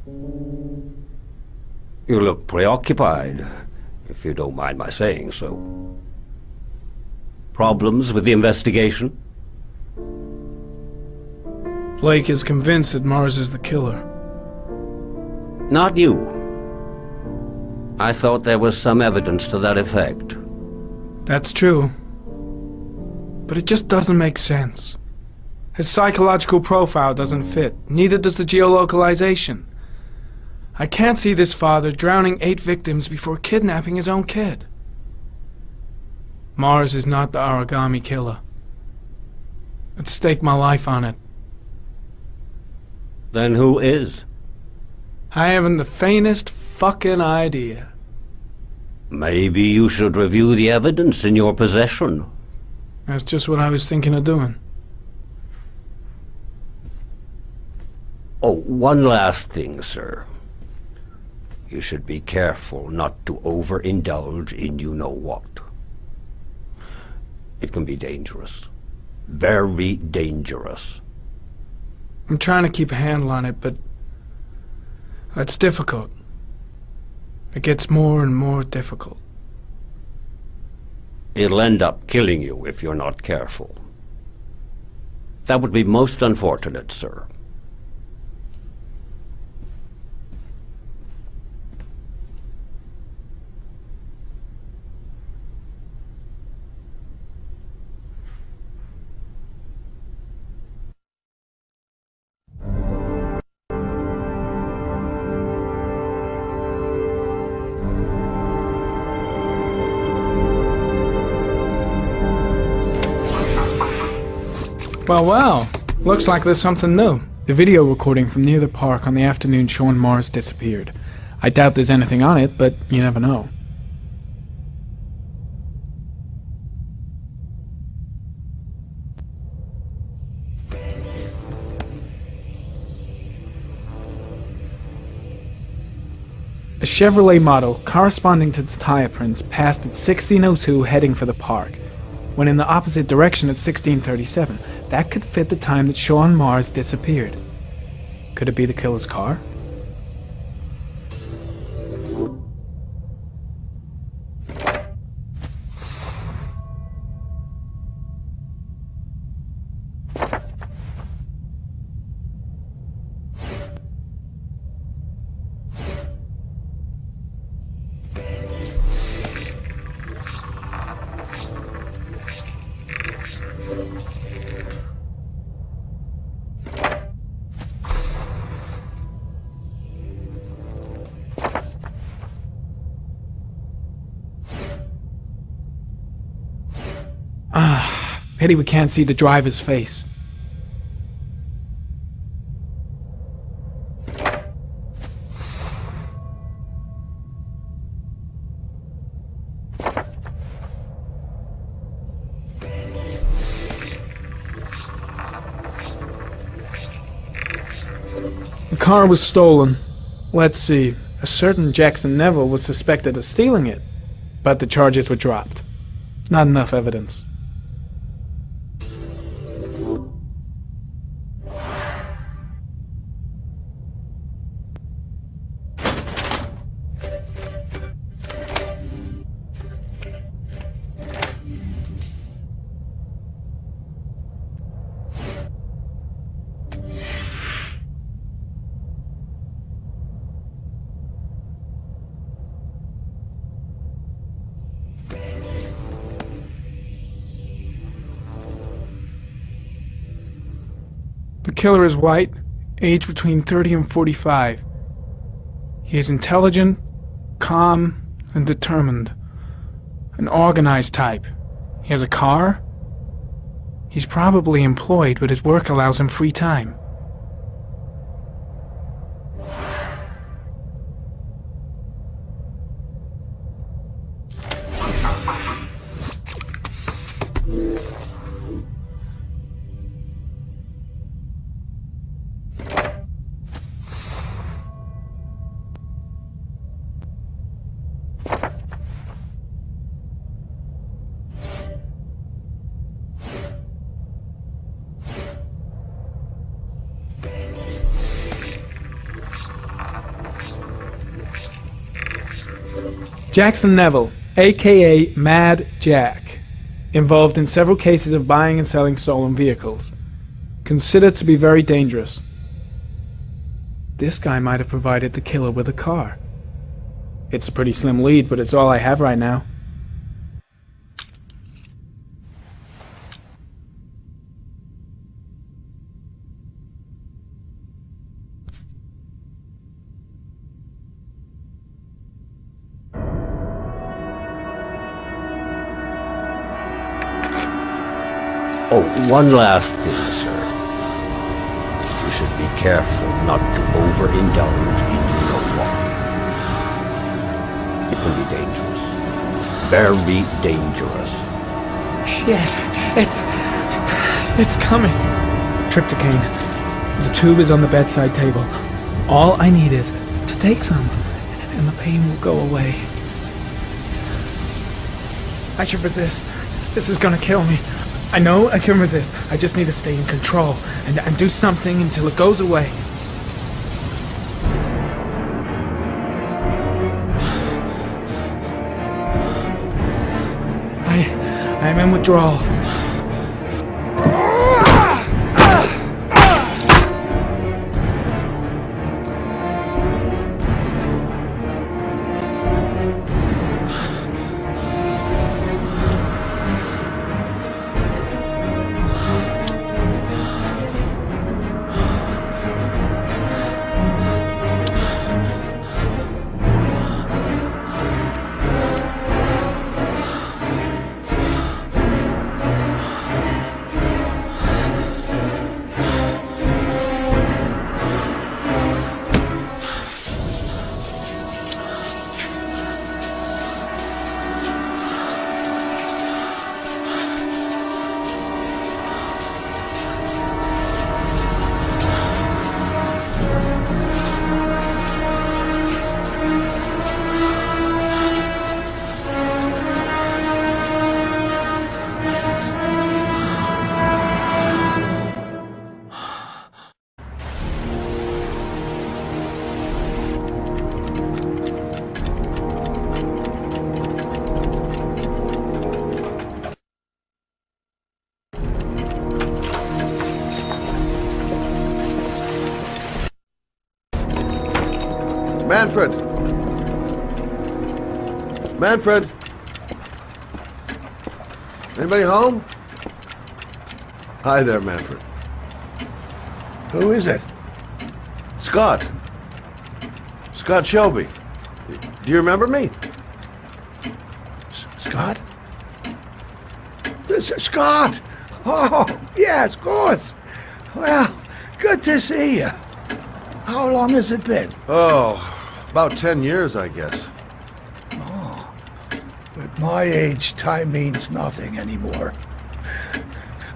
You look preoccupied, if you don't mind my saying so. Problems with the investigation? Blake is convinced that Mars is the killer. Not you. I thought there was some evidence to that effect. That's true. But it just doesn't make sense. His psychological profile doesn't fit. Neither does the geolocalization. I can't see this father drowning 8 victims before kidnapping his own kid. Mars is not the origami killer. I'd stake my life on it. Then who is? I haven't the faintest fucking idea. Maybe you should review the evidence in your possession. That's just what I was thinking of doing. Oh, one last thing, sir. You should be careful not to overindulge in you-know-what. It can be dangerous. Very dangerous. I'm trying to keep a handle on it, but that's difficult. It gets more and more difficult. It'll end up killing you if you're not careful. That would be most unfortunate, sir. Well, looks like there's something new. The video recording from near the park on the afternoon Sean Mars disappeared. I doubt there's anything on it, but you never know. A Chevrolet model corresponding to the tire prints passed at 16:02 heading for the park, when in the opposite direction at 16:37. That could fit the time that Sean Mars disappeared. Could it be the killer's car? Pity we can't see the driver's face. The car was stolen. Let's see. A certain Jackson Neville was suspected of stealing it, but the charges were dropped. Not enough evidence. killer is white, aged between 30 and 45. He is intelligent, calm, and determined. An organized type. He has a car. He's probably employed, but his work allows him free time. Jackson Neville, aka Mad Jack, involved in several cases of buying and selling stolen vehicles. Considered to be very dangerous. This guy might have provided the killer with a car. It's a pretty slim lead, but it's all I have right now. Oh, one last thing, sir. You should be careful not to overindulge in you-know-what. It can be dangerous. Very dangerous. Shit, it's coming. Trypticane. The tube is on the bedside table. All I need is to take some, and the pain will go away. I should resist. This is gonna kill me. I know I can resist. I just need to stay in control and do something until it goes away. I'm in withdrawal. Manfred! Manfred! Anybody home? Hi there, Manfred. Who is it? Scott. Scott Shelby. Do you remember me? Scott? Scott! Oh, yes, of course. Well, good to see you. How long has it been? Oh, about 10 years, I guess. Oh, at my age, time means nothing anymore.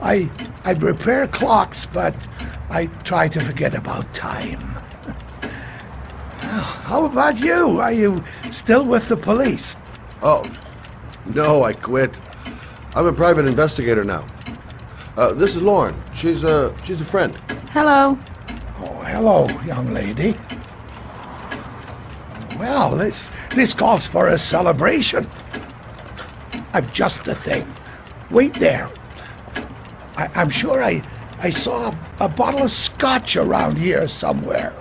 I repair clocks, but I try to forget about time. How about you? Are you still with the police? Oh, no, I quit. I'm a private investigator now. This is Lauren. She's a friend. Hello. Oh, hello, young lady. Well, this calls for a celebration. I've just the thing. Wait there. I'm sure I saw a bottle of scotch around here somewhere.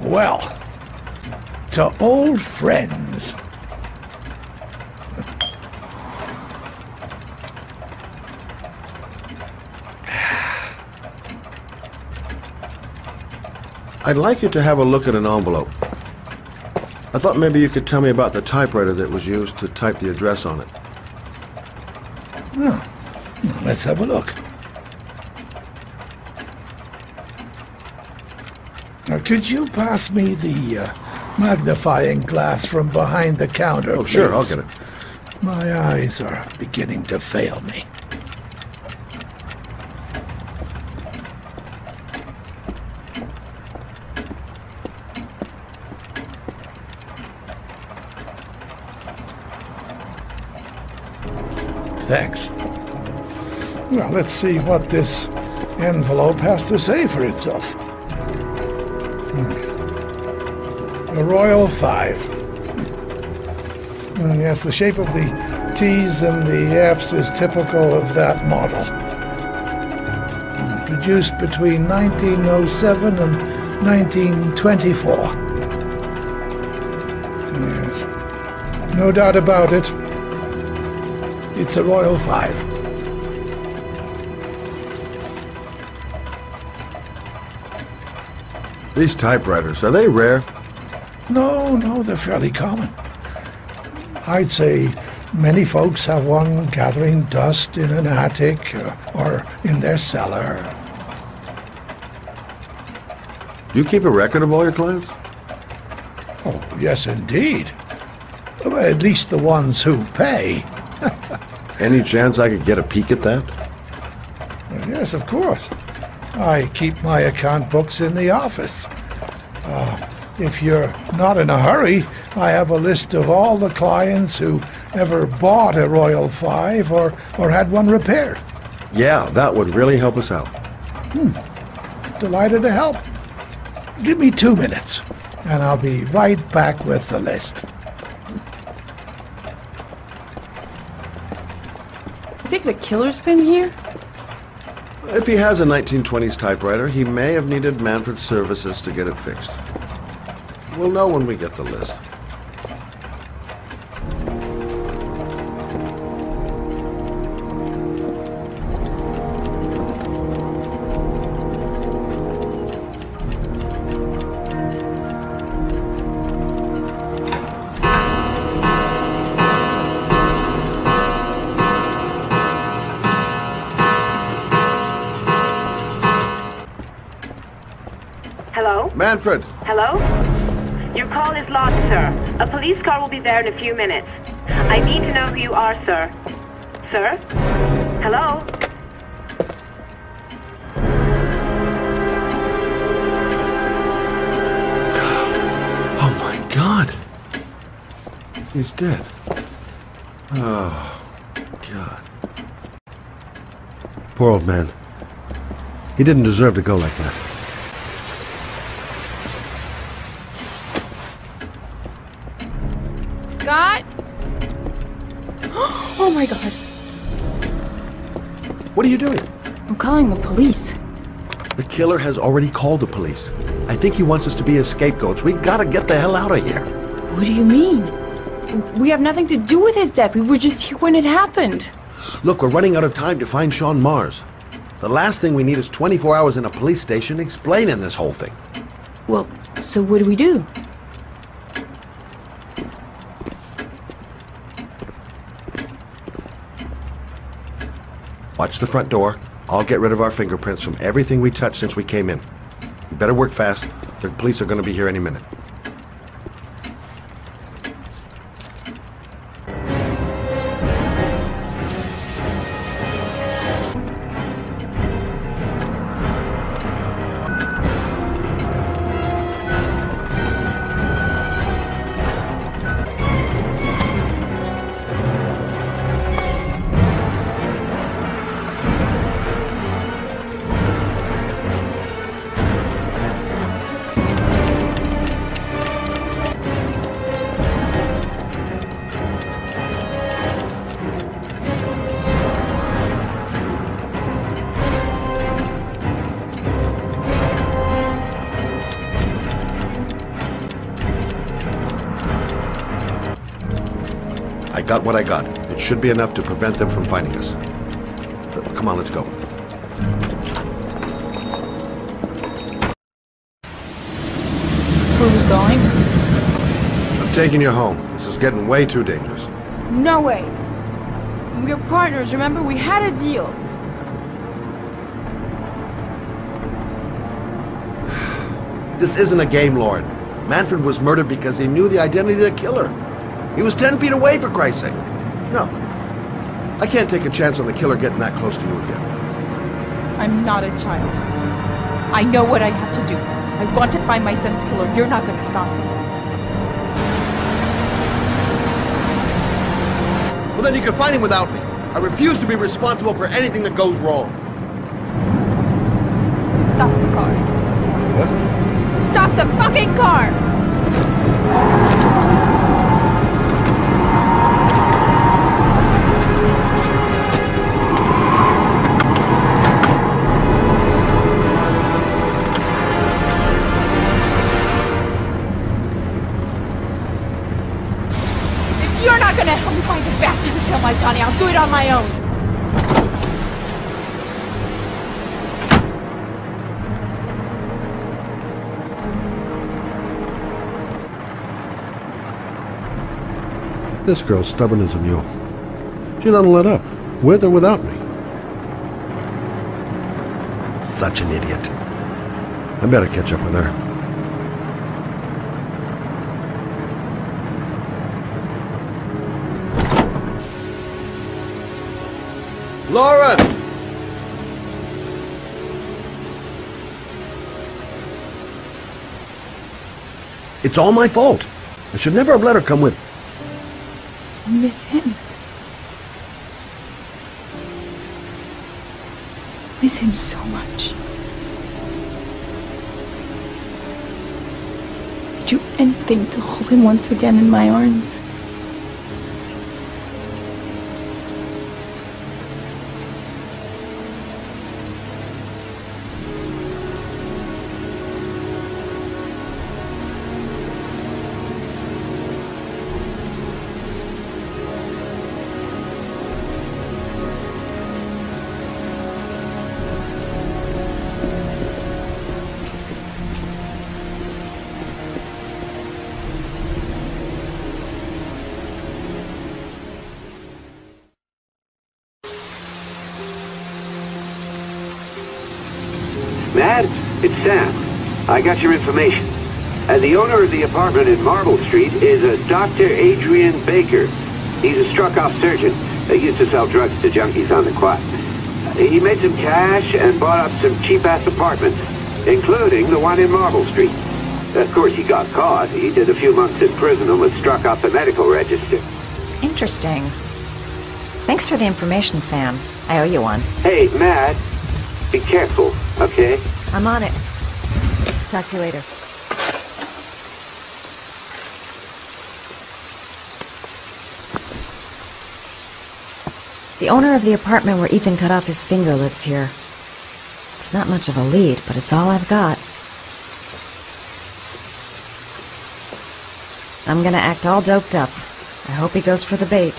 Well, to old friends. I'd like you to have a look at an envelope. I thought maybe you could tell me about the typewriter that was used to type the address on it. Oh, let's have a look. Now, could you pass me the magnifying glass from behind the counter, Oh, sure, please? I'll get it. My eyes are beginning to fail me. Thanks. Well, let's see what this envelope has to say for itself. A Royal 5. Yes, the shape of the T's and the F's is typical of that model. Produced between 1907 and 1924. Yes. No doubt about it. It's a Royal 5. These typewriters, are they rare? No, they're fairly common. I'd say many folks have one gathering dust in an attic or in their cellar. Do you keep a record of all your clients? Oh, yes, indeed. Well, at least the ones who pay. Any chance I could get a peek at that? Yes, of course. I keep my account books in the office. If you're not in a hurry, I have a list of all the clients who ever bought a Royal 5 or had one repaired. Yeah, that would really help us out. Delighted to help. Give me 2 minutes, and I'll be right back with the list. You think the killer's been here? If he has a 1920s typewriter, he may have needed Manfred's services to get it fixed. We'll know when we get the list. Hello? Manfred! Hello? Your call is logged, sir. A police car will be there in a few minutes. I need to know who you are, sir. Sir? Hello? Oh my God! He's dead. Oh, God. Poor old man. He didn't deserve to go like that. Scott? Oh my God. What are you doing? I'm calling the police. The killer has already called the police. I think he wants us to be his scapegoats. We gotta get the hell out of here. What do you mean? We have nothing to do with his death. We were just here when it happened. Look, we're running out of time to find Sean Mars. The last thing we need is 24 hours in a police station explaining this whole thing. Well, so what do we do? Watch the front door. I'll get rid of our fingerprints from everything we touched since we came in. You better work fast. The police are going to be here any minute. I got what I got. It should be enough to prevent them from finding us. Come on, let's go. going? I'm taking you home. This is getting way too dangerous. No way. We're partners, remember? We had a deal. This isn't a game, Lauren. Manfred was murdered because he knew the identity of the killer. He was 10 feet away, for Christ's sake. No. I can't take a chance on the killer getting that close to you again. I'm not a child. I know what I have to do. I want to find my son's killer. You're not going to stop me. Well, then you can find him without me. I refuse to be responsible for anything that goes wrong. Stop the car. What? Stop the fucking car! If you're not gonna help me find the bastard who killed my Johnny, I'll do it on my own! This girl's stubborn as a mule. She doesn't let up, with or without me. Such an idiot. I better catch up with her. Lauren! It's all my fault. I should never have let her come with me. I miss him. Miss him so much. Do anything to hold him once again in my arms. Matt, it's Sam. I got your information. The owner of the apartment in Marble Street is a Dr. Adrian Baker. He's a struck-off surgeon that used to sell drugs to junkies on the quad. He made some cash and bought up some cheap-ass apartments, including the one in Marble Street. Of course, he got caught. He did a few months in prison and was struck off the medical register. Interesting. Thanks for the information, Sam. I owe you one. Hey, Matt, be careful, okay? I'm on it. Talk to you later. The owner of the apartment where Ethan cut off his finger lives here. It's not much of a lead, but it's all I've got. I'm gonna act all doped up. I hope he goes for the bait.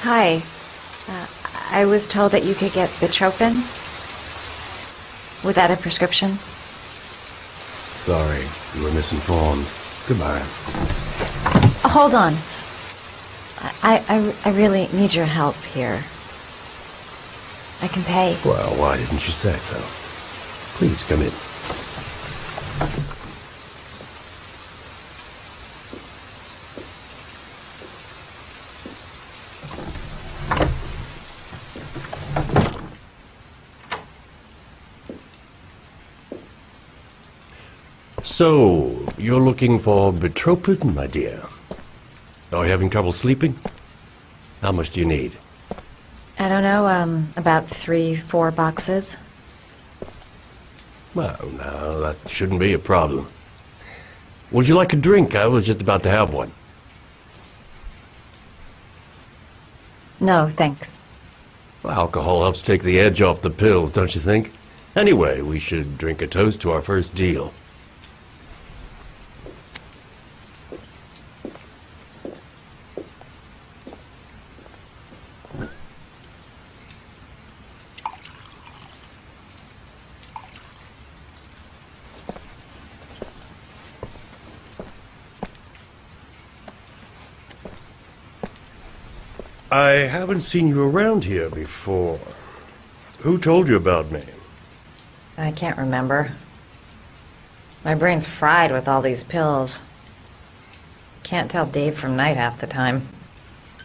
Hi. I was told that you could get Vitropin without a prescription. Sorry, you were misinformed. Goodbye. Hold on. I really need your help here. I can pay. Well, why didn't you say so? Please come in. So, you're looking for Vitropin, my dear? Are you having trouble sleeping? How much do you need? I don't know, about 3-4 boxes. Well, now, that shouldn't be a problem. Would you like a drink? I was just about to have one. No, thanks. Well, alcohol helps take the edge off the pills, don't you think? Anyway, we should drink a toast to our first deal. I haven't seen you around here before. Who told you about me? I can't remember. My brain's fried with all these pills. Can't tell Dave from Night half the time.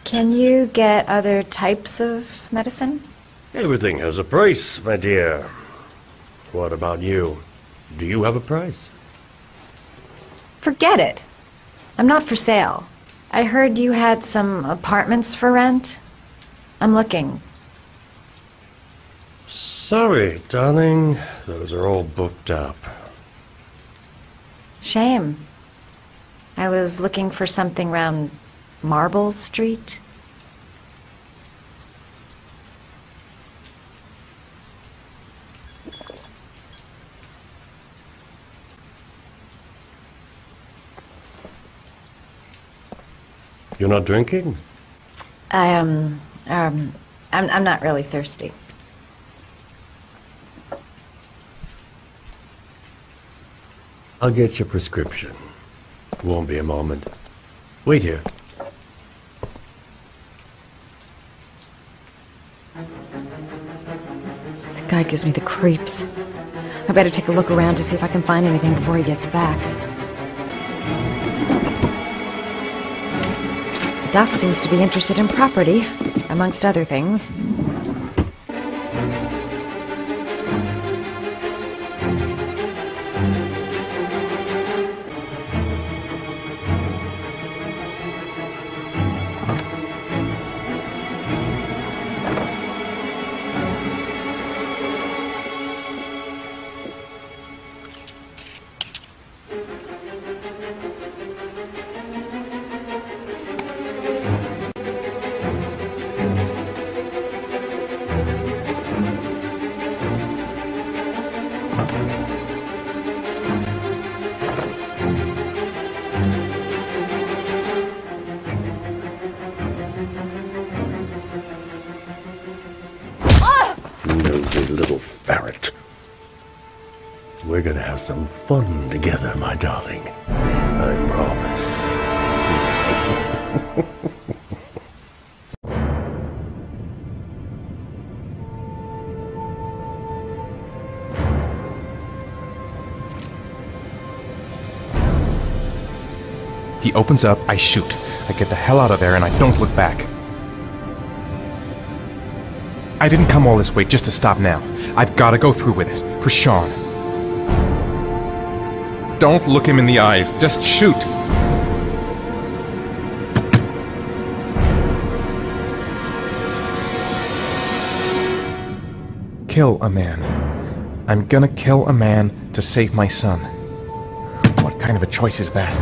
Can you get other types of medicine? Everything has a price, my dear. What about you? Do you have a price? Forget it. I'm not for sale. I heard you had some apartments for rent. I'm looking. Sorry, darling. Those are all booked up. Shame. I was looking for something around Marble Street. You're not drinking? I'm not really thirsty. I'll get your prescription. Won't be a moment. Wait here. That guy gives me the creeps. I better take a look around to see if I can find anything before he gets back. The doc seems to be interested in property, amongst other things. Little ferret. We're gonna have some fun together, my darling. I promise. He opens up, I shoot. I get the hell out of there and I don't look back. I didn't come all this way just to stop now. I've got to go through with it. For Sean. Don't look him in the eyes. Just shoot. Kill a man. I'm gonna kill a man to save my son. What kind of a choice is that?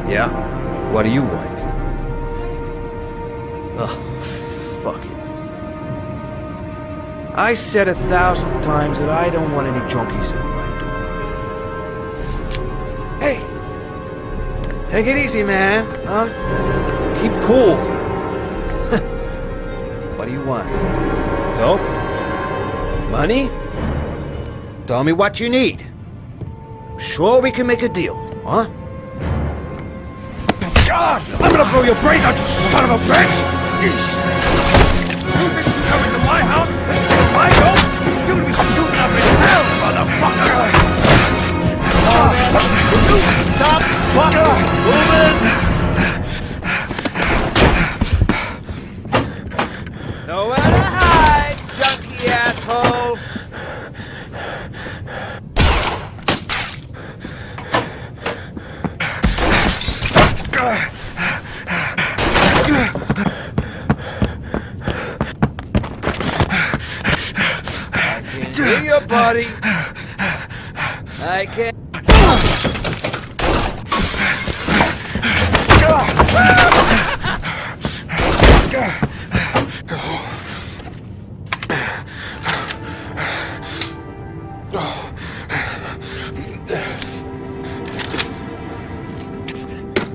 Yeah? What do you want? Oh, fuck it. I said 1,000 times that I don't want any junkies in my door. Hey! Take it easy, man, huh? Keep cool. What do you want? Dope? Money? Tell me what you need. Sure we can make a deal, huh? God! I'm gonna blow your brains out, you son of a bitch! You come into my house and steal my dope? You're gonna be shooting up in hell, motherfucker! Stop fucking moving! Nowhere to hide, junkie asshole! Hear your buddy. I can't.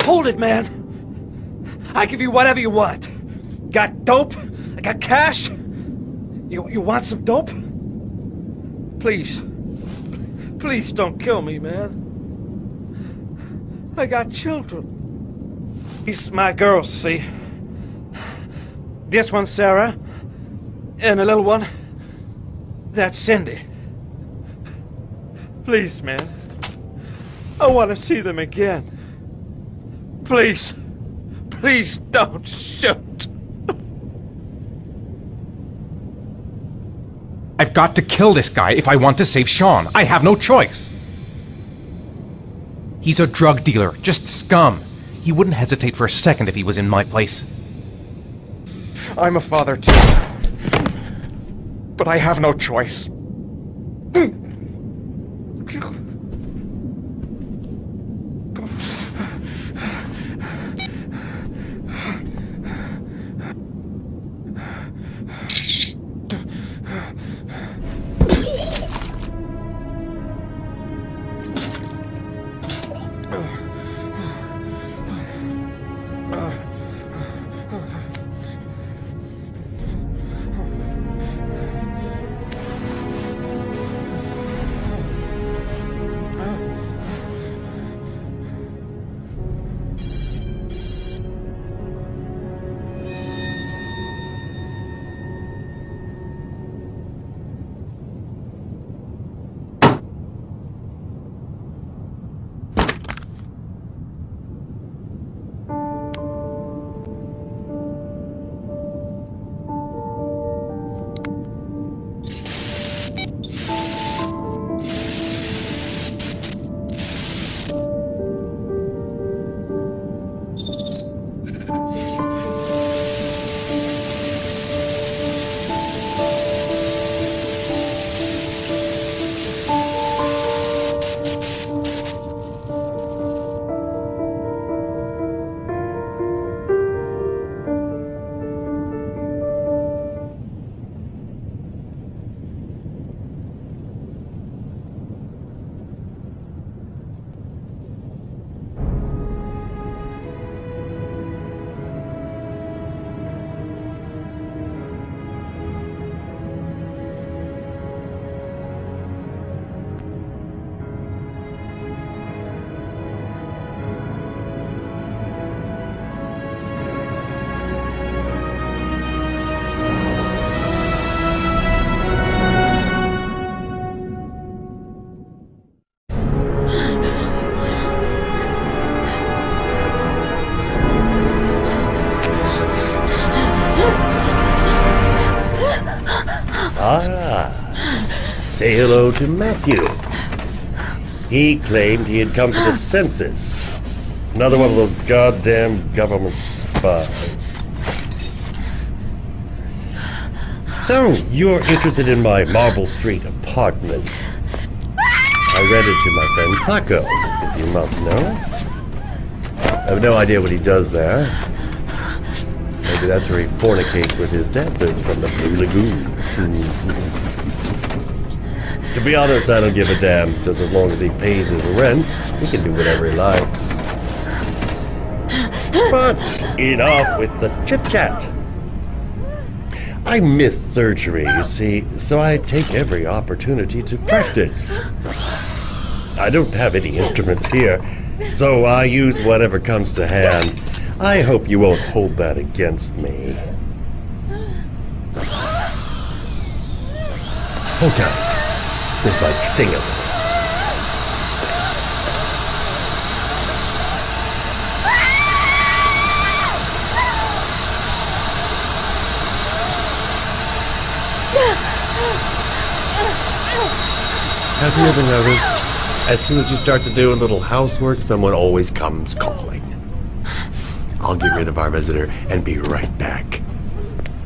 Hold it, man. I give you whatever you want. Got dope? I got cash? You want some dope? Please. Please don't kill me, man. I got children. These my girls, see? This one's Sarah, and a little one, that's Cindy. Please, man, I want to see them again. Please, please don't shoot. I've got to kill this guy if I want to save Sean. I have no choice. He's a drug dealer, just scum. He wouldn't hesitate for a second if he was in my place. I'm a father too, but I have no choice. Say hello to Matthew. He claimed he had come to the census. Another one of those goddamn government spies. So, you're interested in my Marble Street apartment. I rented to my friend Paco, you must know. I have no idea what he does there. Maybe that's where he fornicates with his dancers from the Blue Lagoon. To be honest, I don't give a damn. Just as long as he pays his rent, he can do whatever he likes. But enough with the chit-chat. I miss surgery, you see, so I take every opportunity to practice. I don't have any instruments here, so I use whatever comes to hand. I hope you won't hold that against me. Hold tight. This might sting a little. Have you ever noticed, as soon as you start to do a little housework, someone always comes calling? I'll get rid of our visitor and be right back.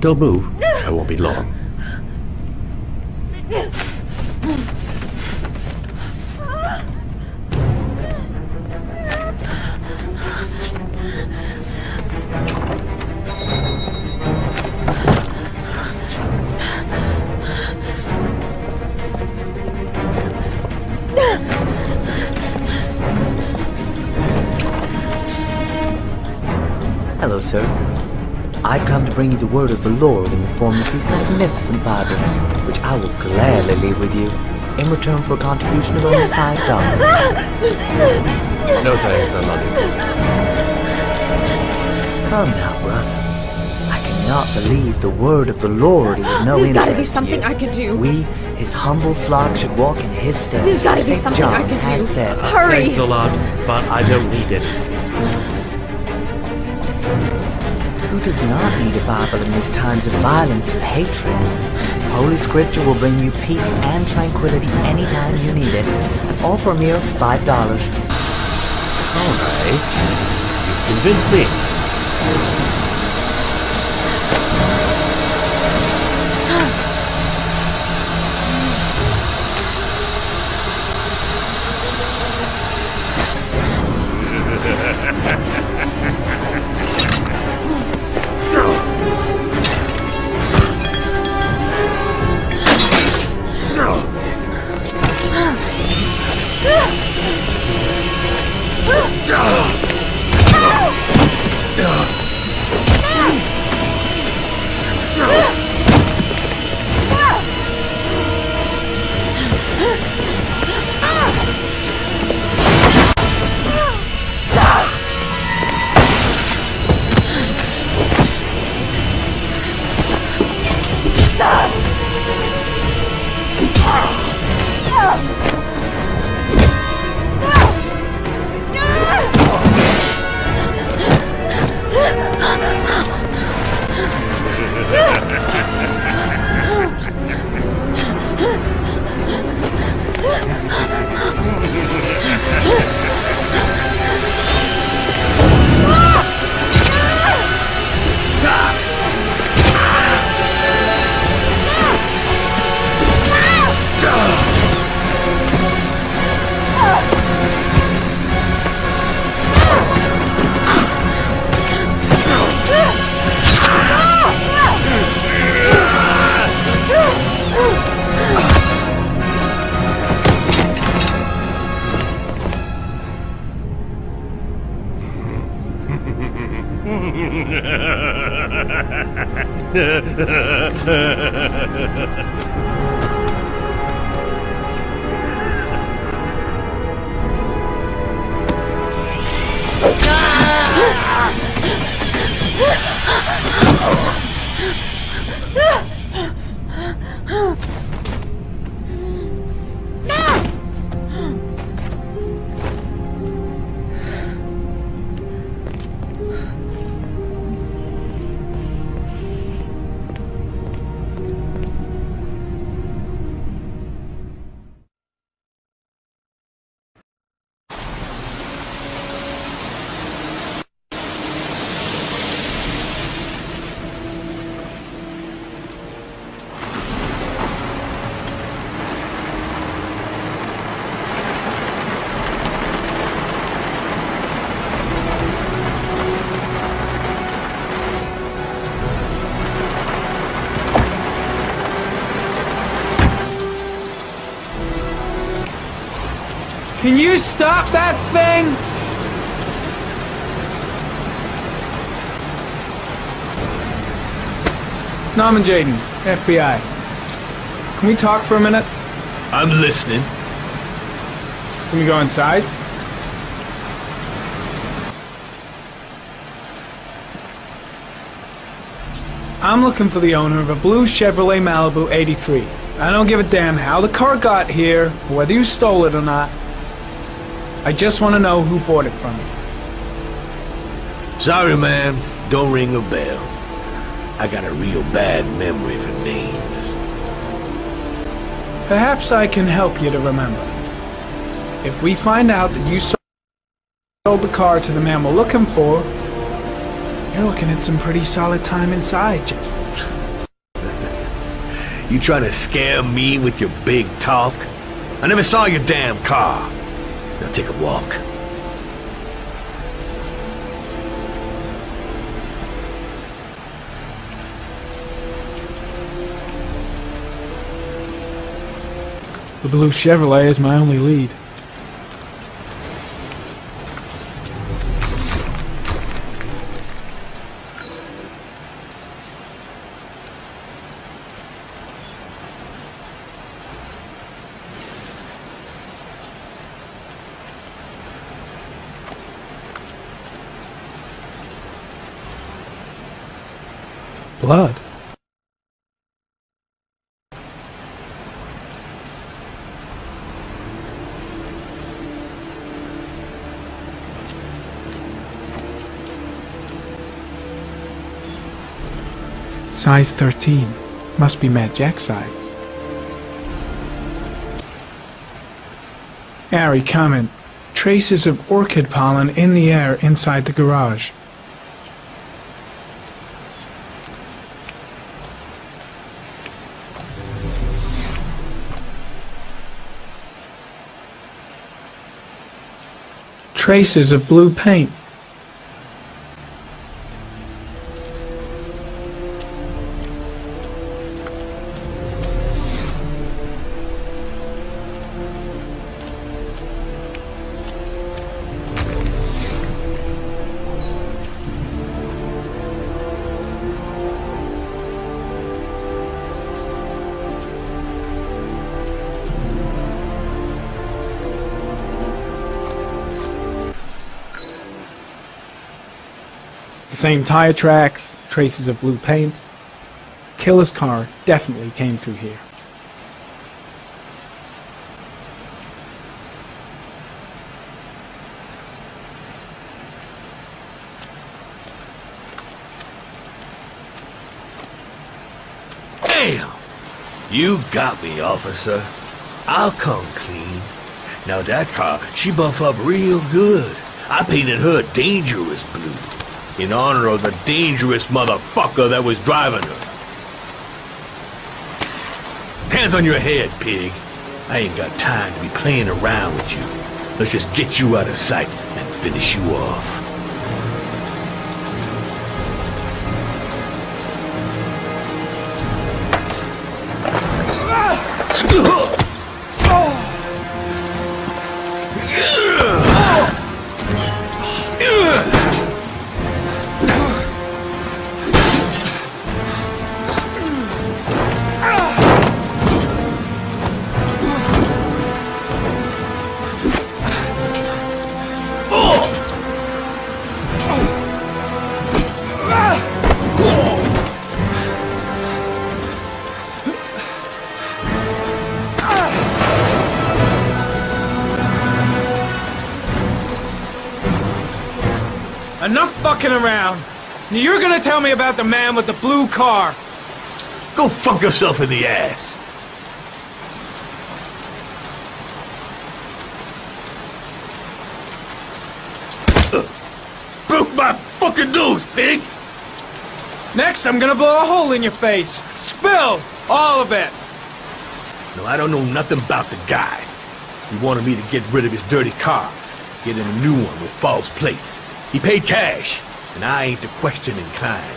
Don't move. I won't be long. Hello, sir. I've come to bring you the word of the Lord in the form of these magnificent Bibles, which I will gladly leave with you. in return for a contribution of only $5. No thanks, I love you. Come now, brother. I cannot believe the word of the Lord is of no There's interest gotta be to something you. I could do. We, his humble flock, should walk in his steps. There's gotta be St. something John I could has do. said. Hurry! Thanks a lot, but I don't need it. Who does not need a Bible in these times of violence and hatred? Holy Scripture will bring you peace and tranquility anytime you need it. All for a mere $5. All right. You've convinced me. Can you stop that thing? Norman Jaden, FBI. Can we talk for a minute? I'm listening. Can we go inside? I'm looking for the owner of a blue Chevrolet Malibu 83. I don't give a damn how the car got here, or whether you stole it or not. I just want to know who bought it from you. Sorry, man. Don't ring a bell. I got a real bad memory for names. Perhaps I can help you to remember. If we find out that you sold the car to the man we're looking for, you're looking at some pretty solid time inside, Jim. You trying to scare me with your big talk? I never saw your damn car. Now take a walk. The blue Chevrolet is my only lead. blood. Size 13. Must be Mad Jack's size. Harry, comment. Traces of orchid pollen in the air inside the garage. Traces of blue paint. The same tire tracks, traces of blue paint. Killer's car definitely came through here. Damn! You got me, officer. I'll come clean. Now that car, she buff up real good. I painted her dangerous blue, in honor of the dangerous motherfucker that was driving her. Hands on your head, pig. I ain't got time to be playing around with you. Let's just get you out of sight and finish you off. Enough fucking around! You're gonna tell me about the man with the blue car! Go fuck yourself in the ass! Broke my fucking nose, pig! Next, I'm gonna blow a hole in your face! Spill! All of it! No, I don't know nothing about the guy. He wanted me to get rid of his dirty car, get him a new one with false plates. He paid cash, and I ain't the questioning kind.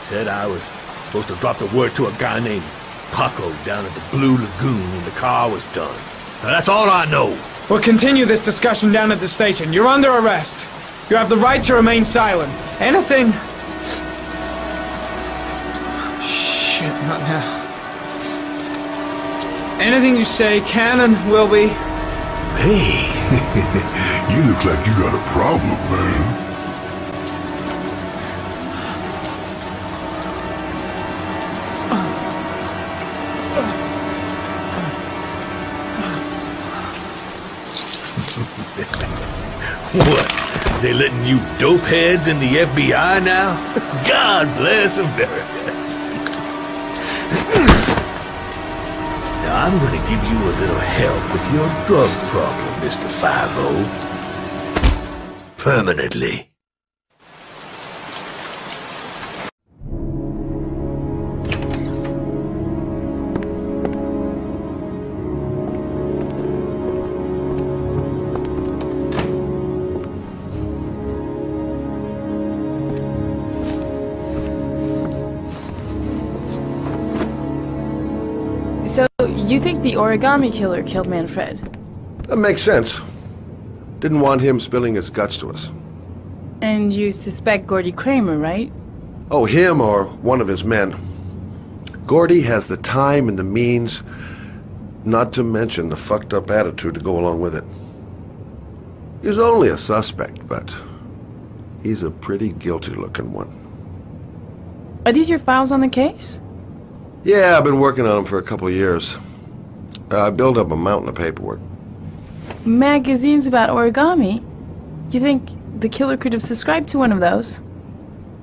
Said I was supposed to drop the word to a guy named Paco down at the Blue Lagoon when the car was done. Now that's all I know. We'll continue this discussion down at the station. You're under arrest. You have the right to remain silent. Anything... Shit, not now. Anything you say can and will be... Hey, you look like you got a problem, man. What? They letting you dope heads in the FBI now? God bless America. Now I'm gonna give you a little help with your drug problem, Mr. 5-0. Permanently. So, you think the origami killer killed Manfred? That makes sense. Didn't want him spilling his guts to us. And you suspect Gordy Kramer, right? Oh, him or one of his men. Gordy has the time and the means, not to mention the fucked up attitude to go along with it. He's only a suspect, but he's a pretty guilty looking one. Are these your files on the case? Yeah, I've been working on them for a couple of years. I built up a mountain of paperwork. Magazines about origami? You think the killer could have subscribed to one of those?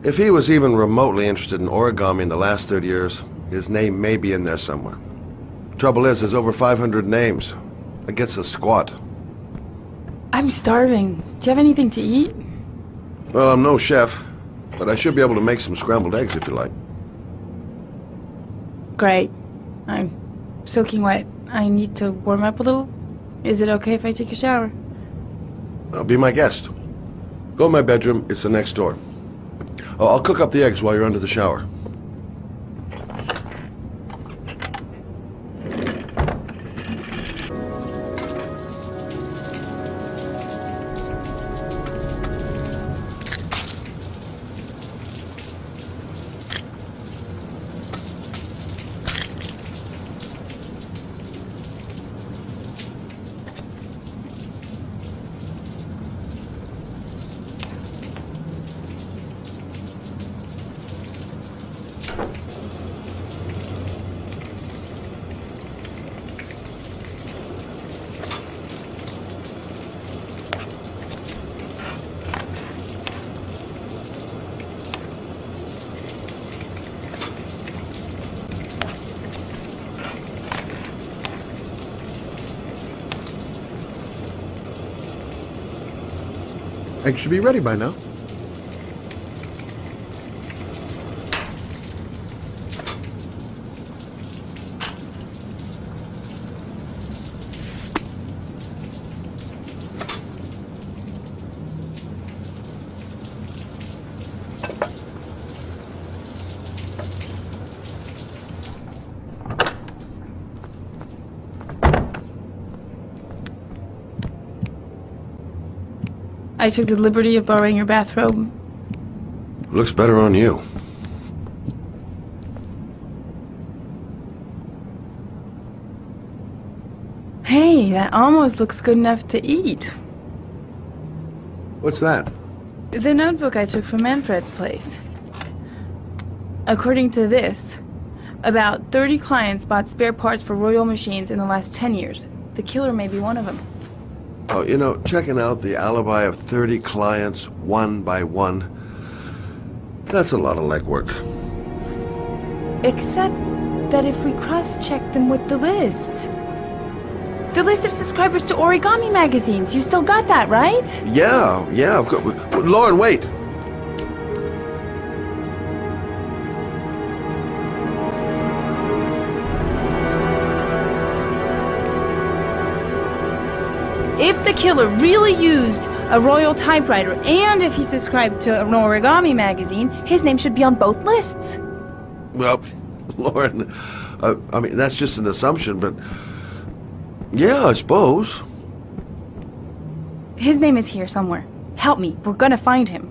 If he was even remotely interested in origami in the last 30 years, his name may be in there somewhere. Trouble is, there's over 500 names. That gets us squat. I'm starving. Do you have anything to eat? Well, I'm no chef, but I should be able to make some scrambled eggs if you like. Great. I'm soaking wet. I need to warm up a little. Is it okay if I take a shower? Well, be my guest. Go in my bedroom. It's the next door. Oh, I'll cook up the eggs while you're under the shower. Eggs should be ready by now. I took the liberty of borrowing your bathrobe. Looks better on you. Hey, that almost looks good enough to eat. What's that? The notebook I took from Manfred's place. According to this, about 30 clients bought spare parts for Royal machines in the last 10 years. The killer may be one of them. Oh, you know, checking out the alibi of 30 clients one by one, that's a lot of legwork. Except that if we cross-check them with the list. The list of subscribers to origami magazines. You still got that, right? Yeah, of course. Lauren, wait. If the killer really used a royal typewriter and if he subscribed to an origami magazine, his name should be on both lists. Well, Lauren, I mean, that's just an assumption, but yeah, I suppose. His name is here somewhere. Help me, we're gonna find him.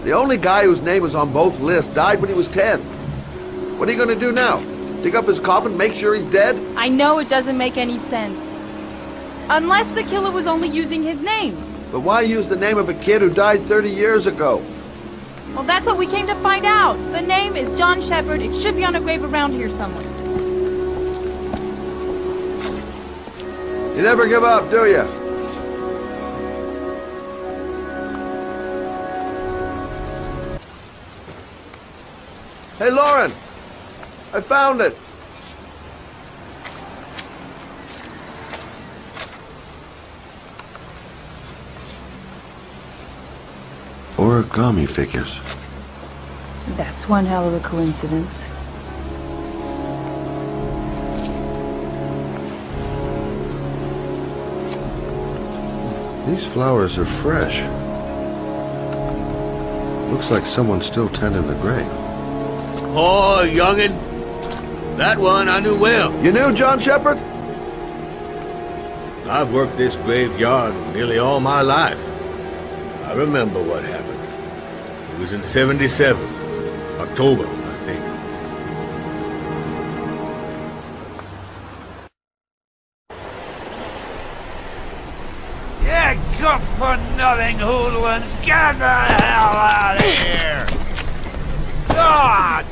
The only guy whose name was on both lists died when he was 10. What are you going to do now? Dig up his coffin, make sure he's dead? I know it doesn't make any sense. Unless the killer was only using his name. But why use the name of a kid who died 30 years ago? Well, that's what we came to find out. The name is John Shepard. It should be on a grave around here somewhere. You never give up, do you? Hey, Lauren! I found it! Origami figures. That's one hell of a coincidence. These flowers are fresh. Looks like someone's still tending the grave. Oh, youngin'. That one I knew well. You knew John Shepard? I've worked this graveyard nearly all my life. I remember what happened. It was in 77. October, I think. Yeah, good-for-nothing hoodlums, get the hell out of here! God!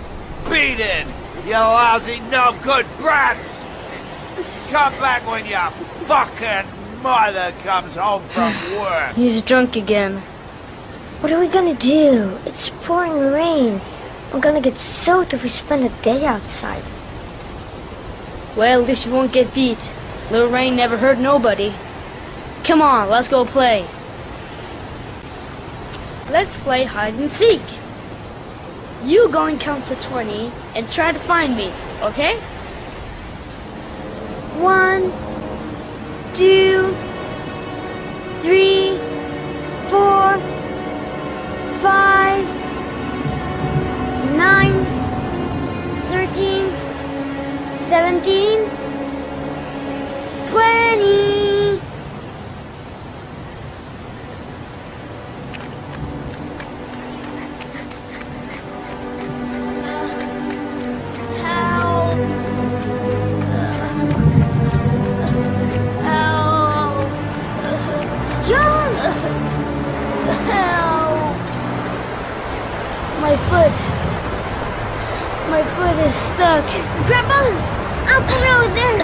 Beat it! You lousy, no-good brats! Come back when your fucking mother comes home from work! He's drunk again. What are we gonna do? It's pouring rain. I'm gonna get soaked if we spend a day outside. Well, at least you won't get beat. Little rain never hurt nobody. Come on, let's go play. Let's play hide and seek. You go and count to 20 and try to find me, okay? 1, 2, 3, 4, 5, 9, 13, 17, 20. My foot is stuck. Grandpa, I'll put it over there.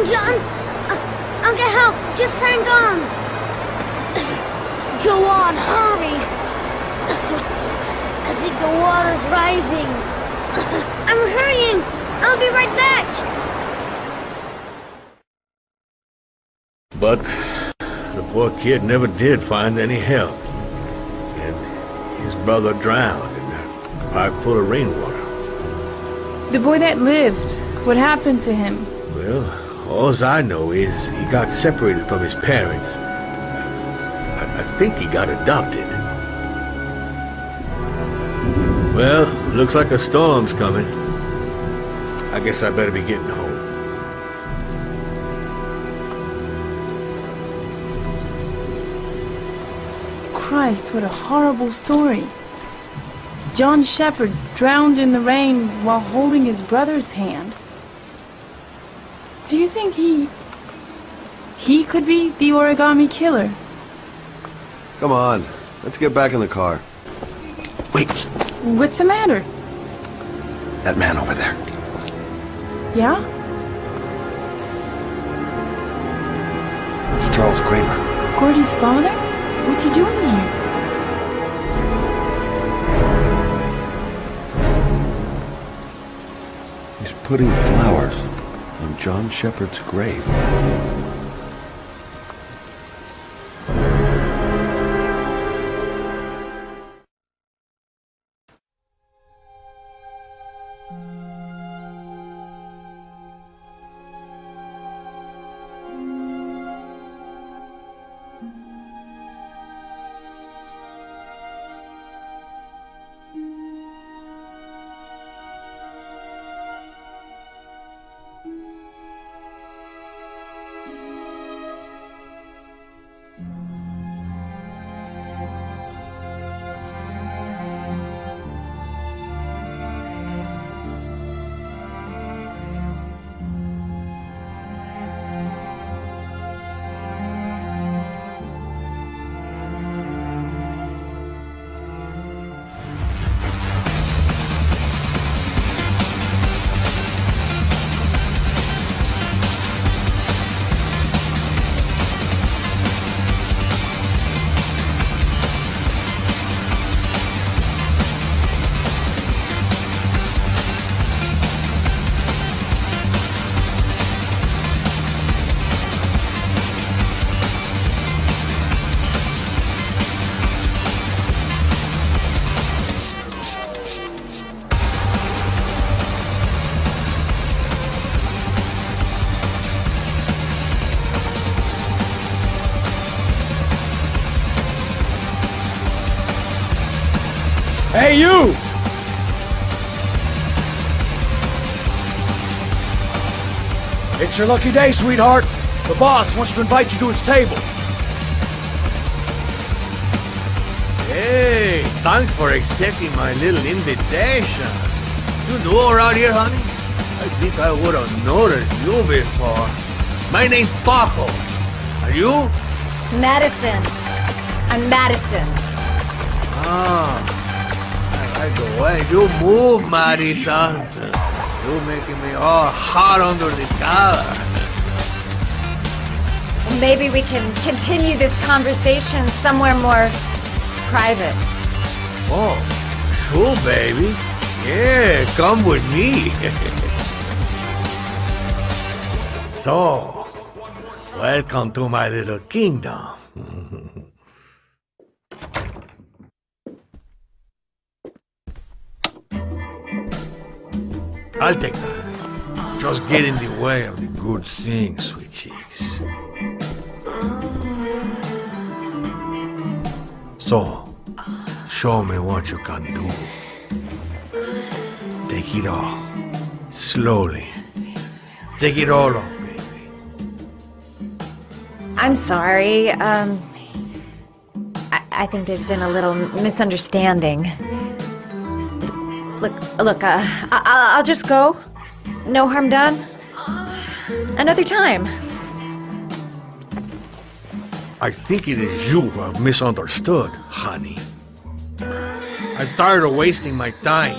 John! I'll get help. Just hang on. Go on, hurry. I think the water's rising. I'm hurrying. I'll be right back. But the poor kid never did find any help. And his brother drowned in that pipe full of rainwater. The boy that lived, what happened to him? Well, all I know is he got separated from his parents. I think he got adopted. Well, looks like a storm's coming. I guess I better be getting home. Christ, what a horrible story. John Shepherd drowned in the rain while holding his brother's hand. Do you think he could be the origami killer? Come on, let's get back in the car. Wait. What's the matter? That man over there. Yeah? It's Charles Kramer. Gordy's father? What's he doing here? He's putting flowers on John Shepherd's grave. Hey, you! It's your lucky day, sweetheart. The boss wants to invite you to his table. Hey, thanks for accepting my little invitation. You new around here, honey? I think I would have noticed you before. My name's Paco. Are you? Madison. I'm Madison. Ah, I like the way you move, Madison. You're making me all hot under the collar. Maybe we can continue this conversation somewhere more private. Oh, sure, baby. Yeah, come with me. So, welcome to my little kingdom. I'll take that. Just get in the way of the good things, sweet cheeks. So, show me what you can do. Take it all. Slowly. Take it all off, baby. I'm sorry. I think there's been a little misunderstanding. Look, I'll just go. No harm done. Another time. I think it is you who have misunderstood, honey. I'm tired of wasting my time.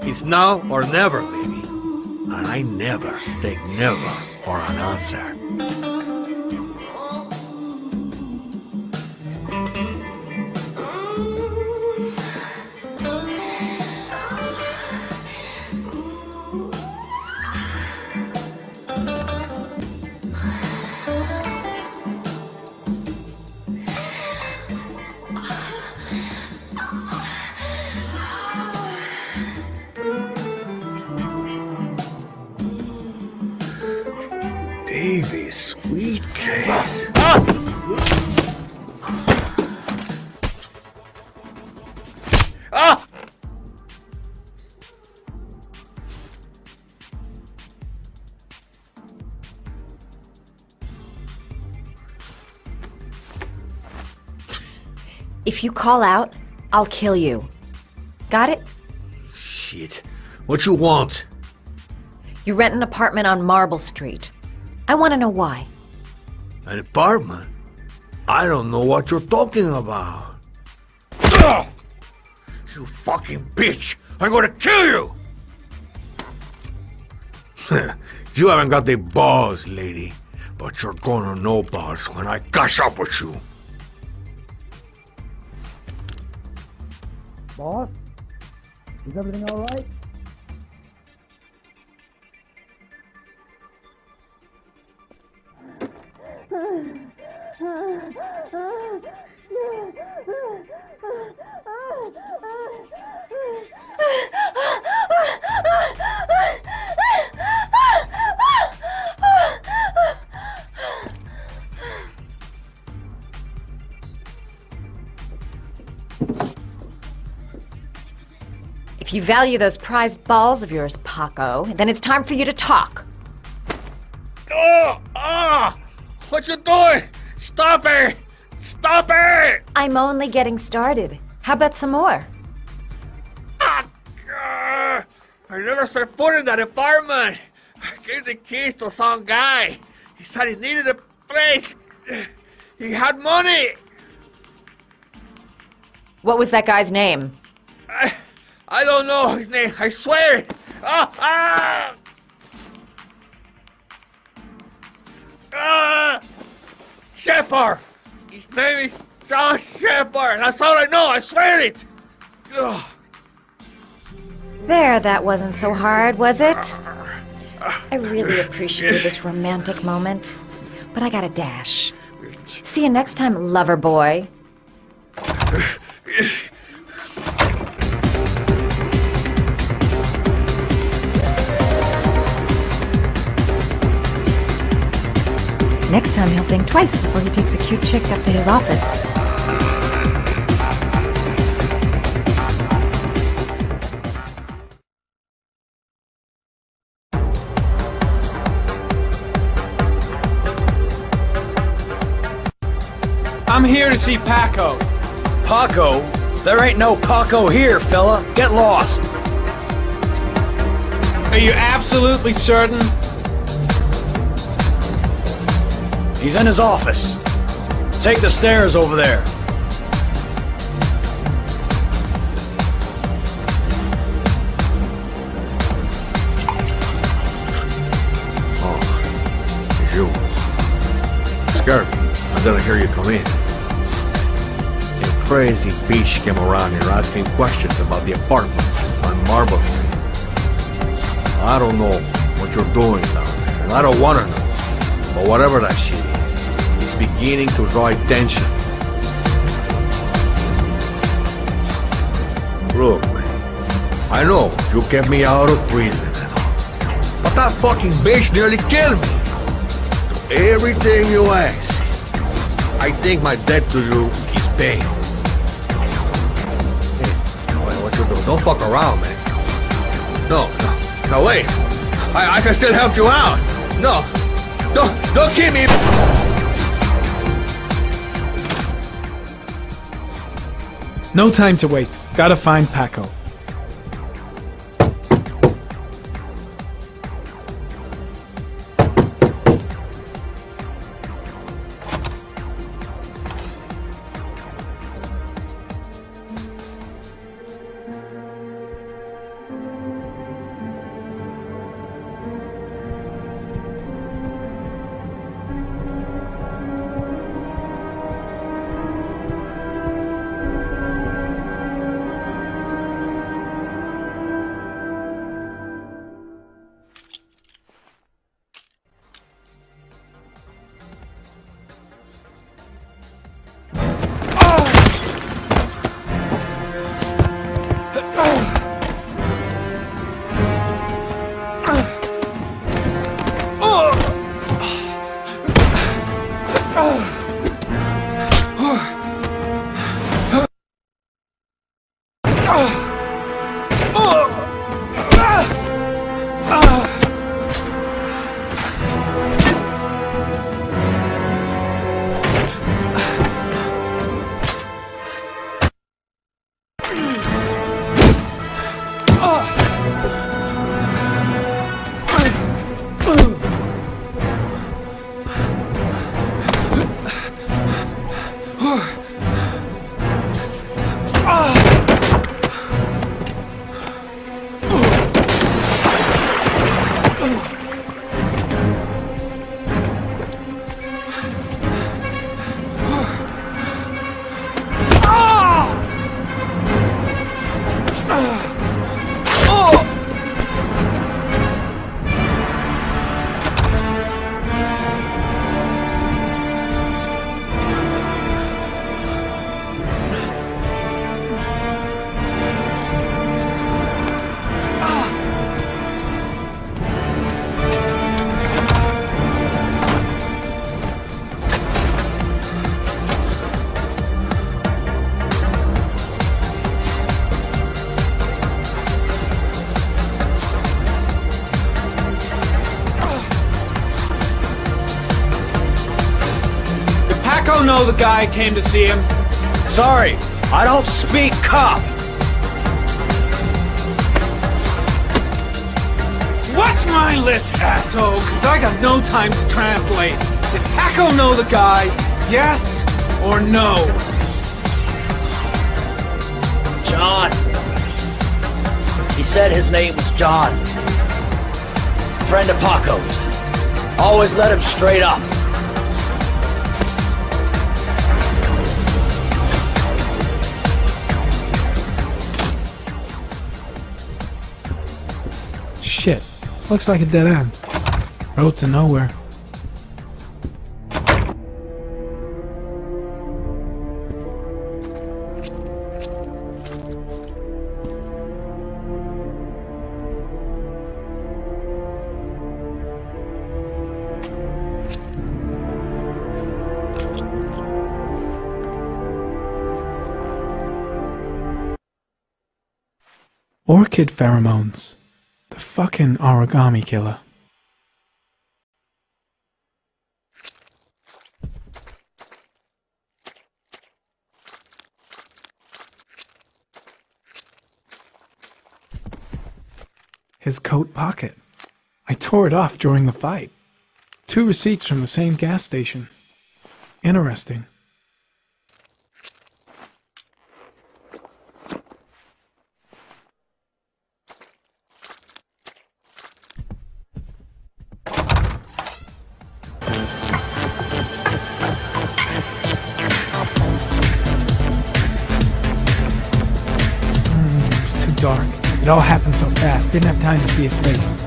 It's now or never, baby. And I never take never for an answer. If you call out, I'll kill you. Got it? Shit. What you want? You rent an apartment on Marble Street. I want to know why. An apartment? I don't know what you're talking about. Ugh! You fucking bitch! I'm gonna kill you! You haven't got the balls, lady. But you're gonna know balls when I catch up with you. Boss? Is everything all right? If you value those prized balls of yours, Paco, then it's time for you to talk. Oh! Ah! What you doing? Stop it! Stop it! I'm only getting started. How about some more? I never set foot in that apartment. I gave the keys to some guy. He said he needed a place. He had money. What was that guy's name? I don't know his name. I swear it. Shepard. His name is John Shepard. That's all I know. I swear it. Ugh. There, that wasn't so hard, was it? I really appreciated this romantic moment, but I gotta dash. See you next time, lover boy. Next time he'll think twice before he takes a cute chick up to his office. I'm here to see Paco. Paco? There ain't no Paco here, fella. Get lost. Are you absolutely certain? He's in his office. Take the stairs over there. Oh, it's you. Scared me. I didn't hear you come in. A crazy bitch came around here asking questions about the apartment on Marble Street. I don't know what you're doing down there, and I don't want to know. But whatever that shit is, it's beginning to draw attention. Look, man, I know you kept me out of prison and all, but that fucking bitch nearly killed me. So everything you ask, I think my debt to you is paid. Hey, what you do? Don't fuck around, man. No, wait. I can still help you out. No, don't kill me. No time to waste. Gotta find Paco. Know the guy came to see him? Sorry, I don't speak cop. Watch my lips, asshole, cause I got no time to translate. Did Paco know the guy? Yes or no? John. He said his name was John. Friend of Paco's. Always let him straight up. Shit. Looks like a dead end. Road to nowhere. Orchid pheromones. The fucking origami killer. His coat pocket. I tore it off during the fight. 2 receipts from the same gas station. Interesting. Dark. It all happened so fast. Didn't have time to see his face.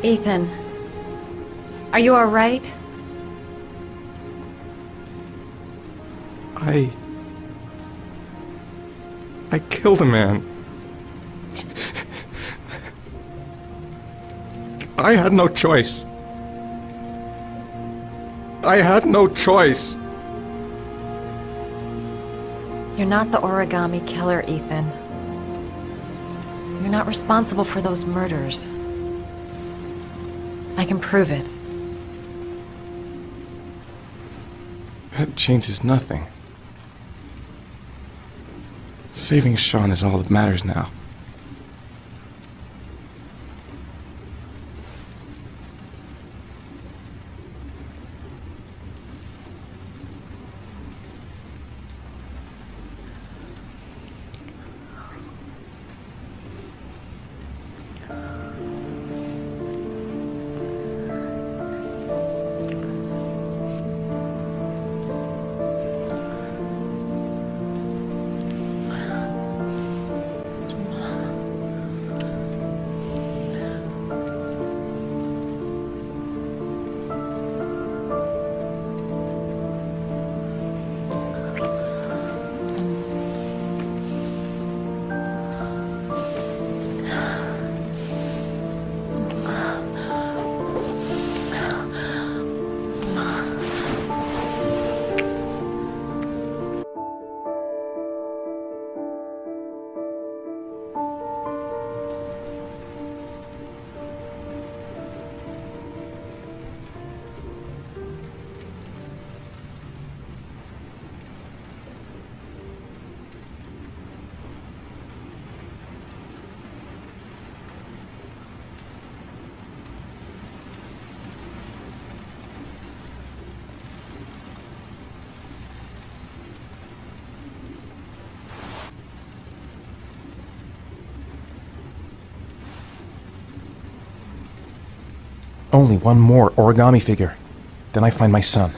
Ethan, are you all right? I killed a man. I had no choice. I had no choice. You're not the origami killer, Ethan. You're not responsible for those murders. I can prove it. That changes nothing. Saving Sean is all that matters now. Only one more origami figure. Then I find my son.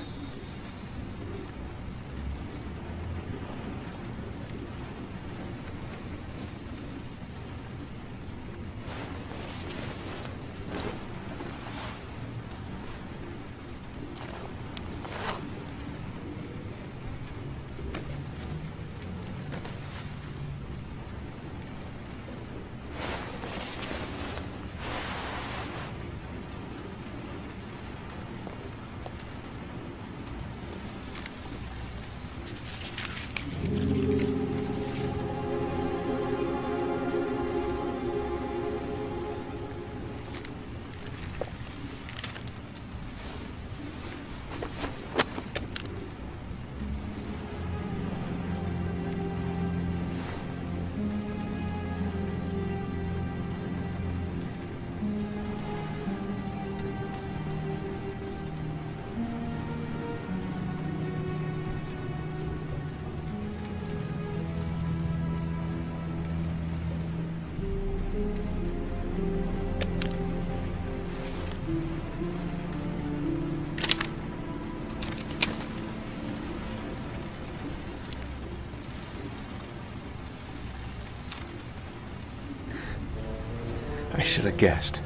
I should have guessed.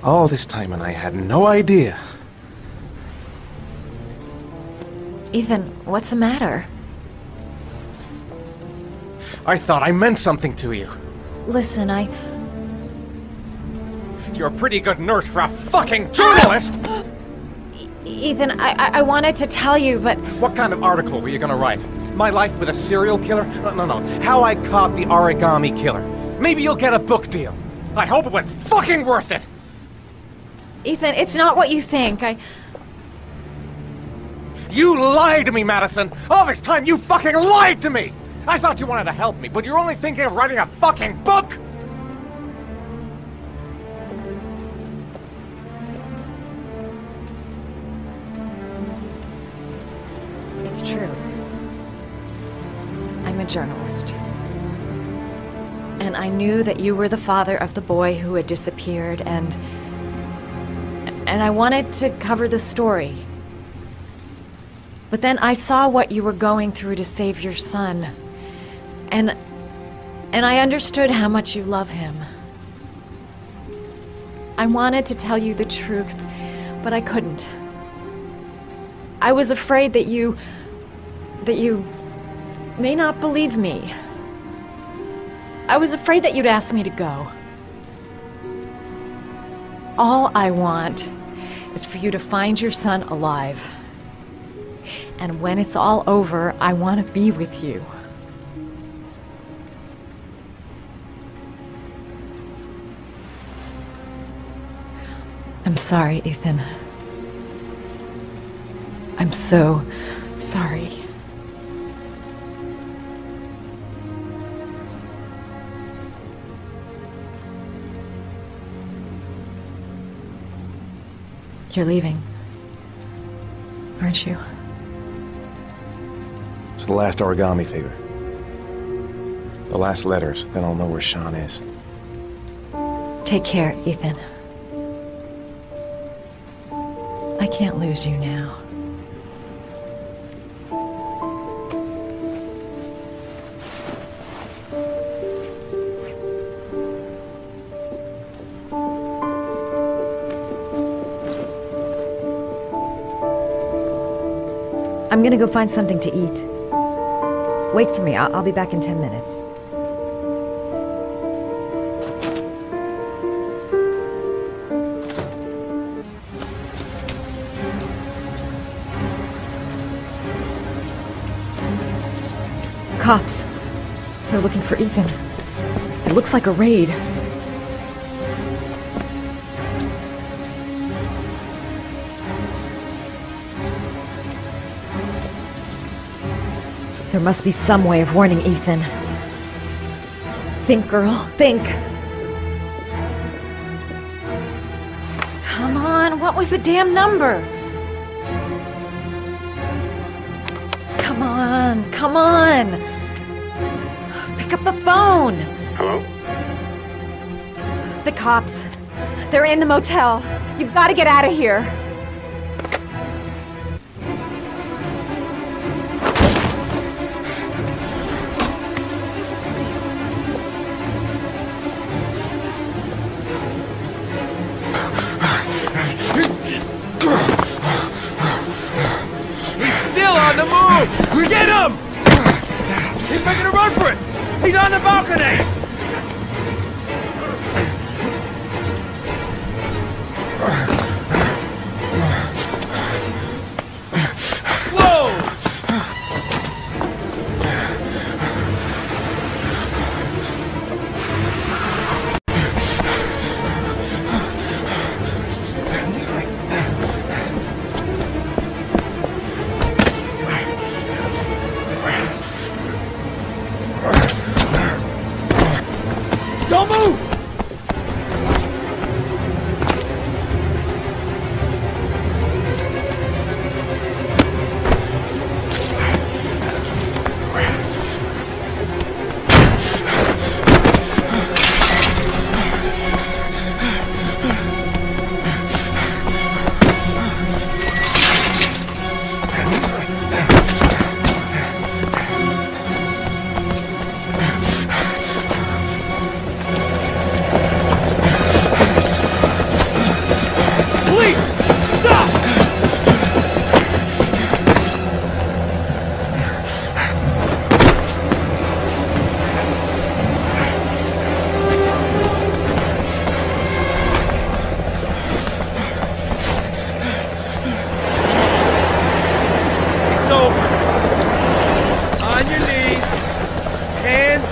All this time and I had no idea. Ethan, what's the matter? I thought I meant something to you. Listen, You're a pretty good nurse for a fucking journalist! Ethan, I wanted to tell you, but... What kind of article were you gonna write? My life with a serial killer? No. How I caught the origami killer. Maybe you'll get a book deal. I hope it was fucking worth it! Ethan, it's not what you think. You lied to me, Madison! All this time you fucking lied to me! I thought you wanted to help me, but you're only thinking of writing a fucking book! It's true. I'm a journalist. And I knew that you were the father of the boy who had disappeared, and I wanted to cover the story. But then I saw what you were going through to save your son. And I understood how much you love him. I wanted to tell you the truth, but I couldn't. I was afraid that you may not believe me. I was afraid that you'd ask me to go. All I want is for you to find your son alive. And when it's all over, I want to be with you. I'm sorry, Ethan. I'm so sorry. You're leaving, aren't you? It's the last origami figure. The last letters, then I'll know where Sean is. Take care, Ethan. I can't lose you now. I'm gonna go find something to eat. Wait for me. I'll be back in 10 minutes. Cops. They're looking for Ethan. It looks like a raid. There must be some way of warning Ethan. Think, girl, think. Come on, what was the damn number? Come on, come on. Pick up the phone. Hello? The cops. They're in the motel. You've got to get out of here. He's still on the move! Get him! He's making a run for it! He's on the balcony! Don't move!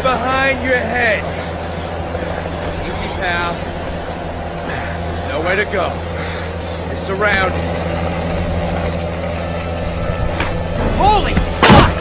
Behind your head. Easy, pal. Nowhere to go. You're surrounded. Holy fuck!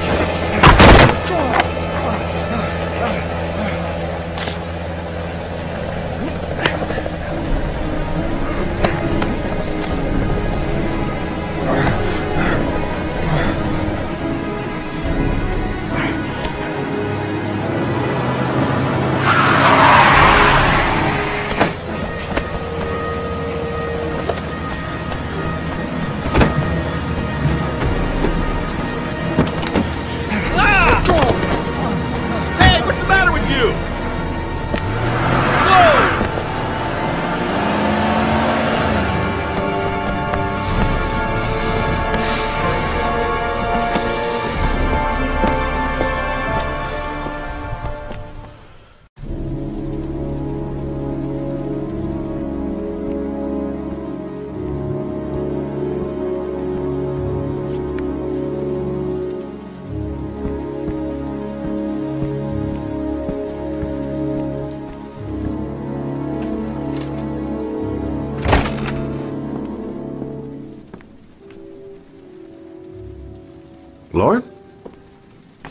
Lauren?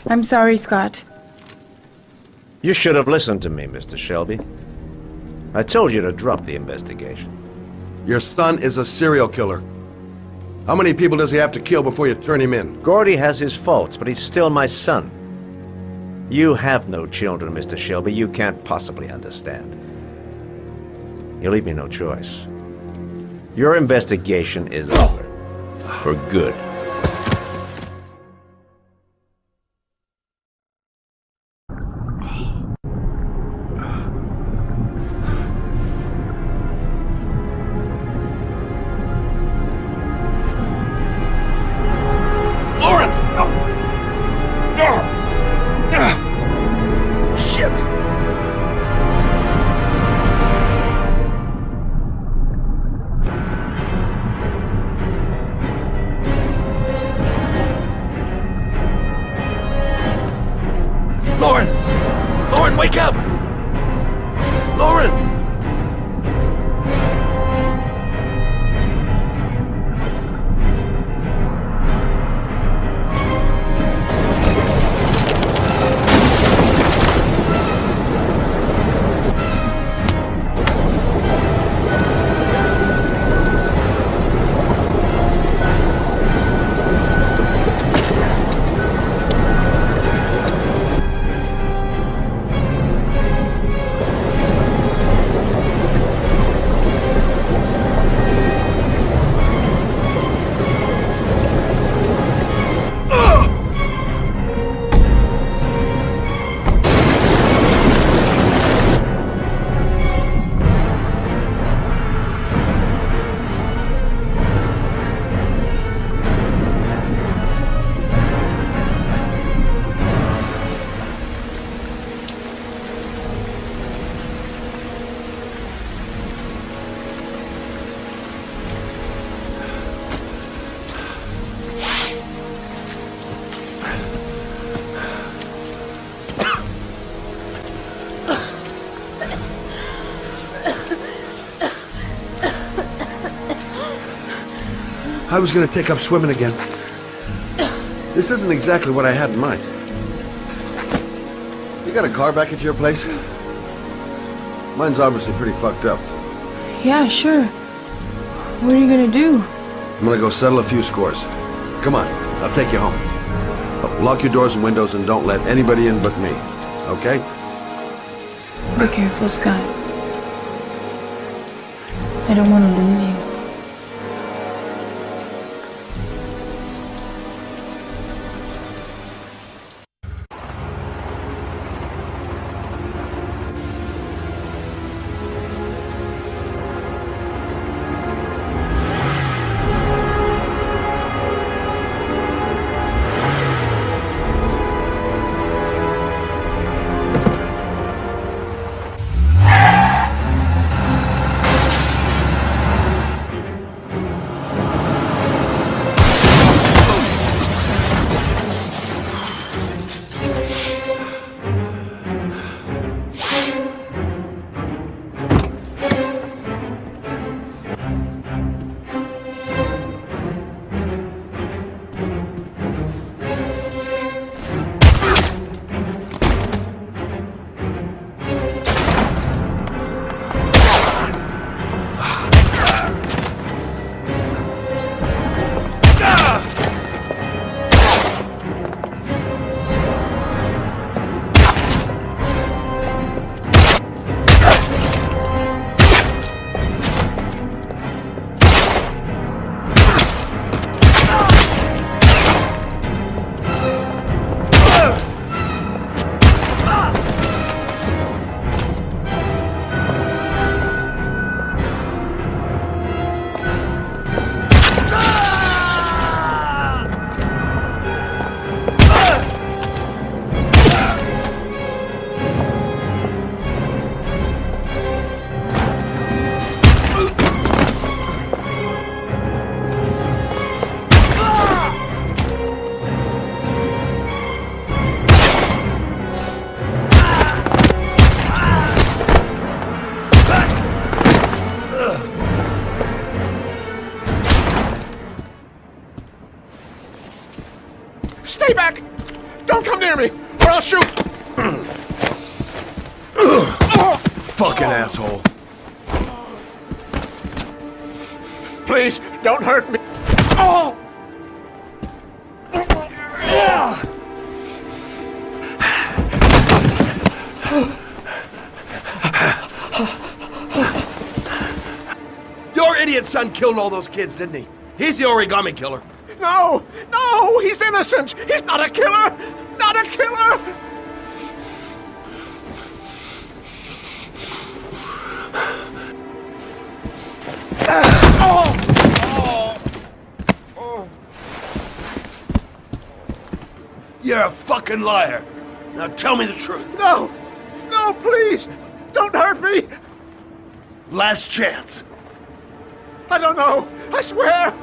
I'm sorry, Scott. You should have listened to me, Mr. Shelby. I told you to drop the investigation. Your son is a serial killer. How many people does he have to kill before you turn him in? Gordy has his faults, but he's still my son. You have no children, Mr. Shelby. You can't possibly understand. You leave me no choice. Your investigation is over. For good. Lauren, wake up! Lauren! I was gonna take up swimming again. This isn't exactly what I had in mind. You got a car back at your place? Mine's obviously pretty fucked up. Yeah, sure. What are you gonna do? I'm gonna go settle a few scores. Come on, I'll take you home. But lock your doors and windows and don't let anybody in but me. Okay? Be careful, Scott. I don't want to lose you. Stay back! Don't come near me, or I'll shoot! Fucking asshole. Please, don't hurt me. Oh! Your idiot son killed all those kids, didn't he? He's the origami killer. No! No! He's innocent! He's not a killer! Not a killer! You're a fucking liar. Now tell me the truth. No! No, please! Don't hurt me! Last chance. I don't know! I swear!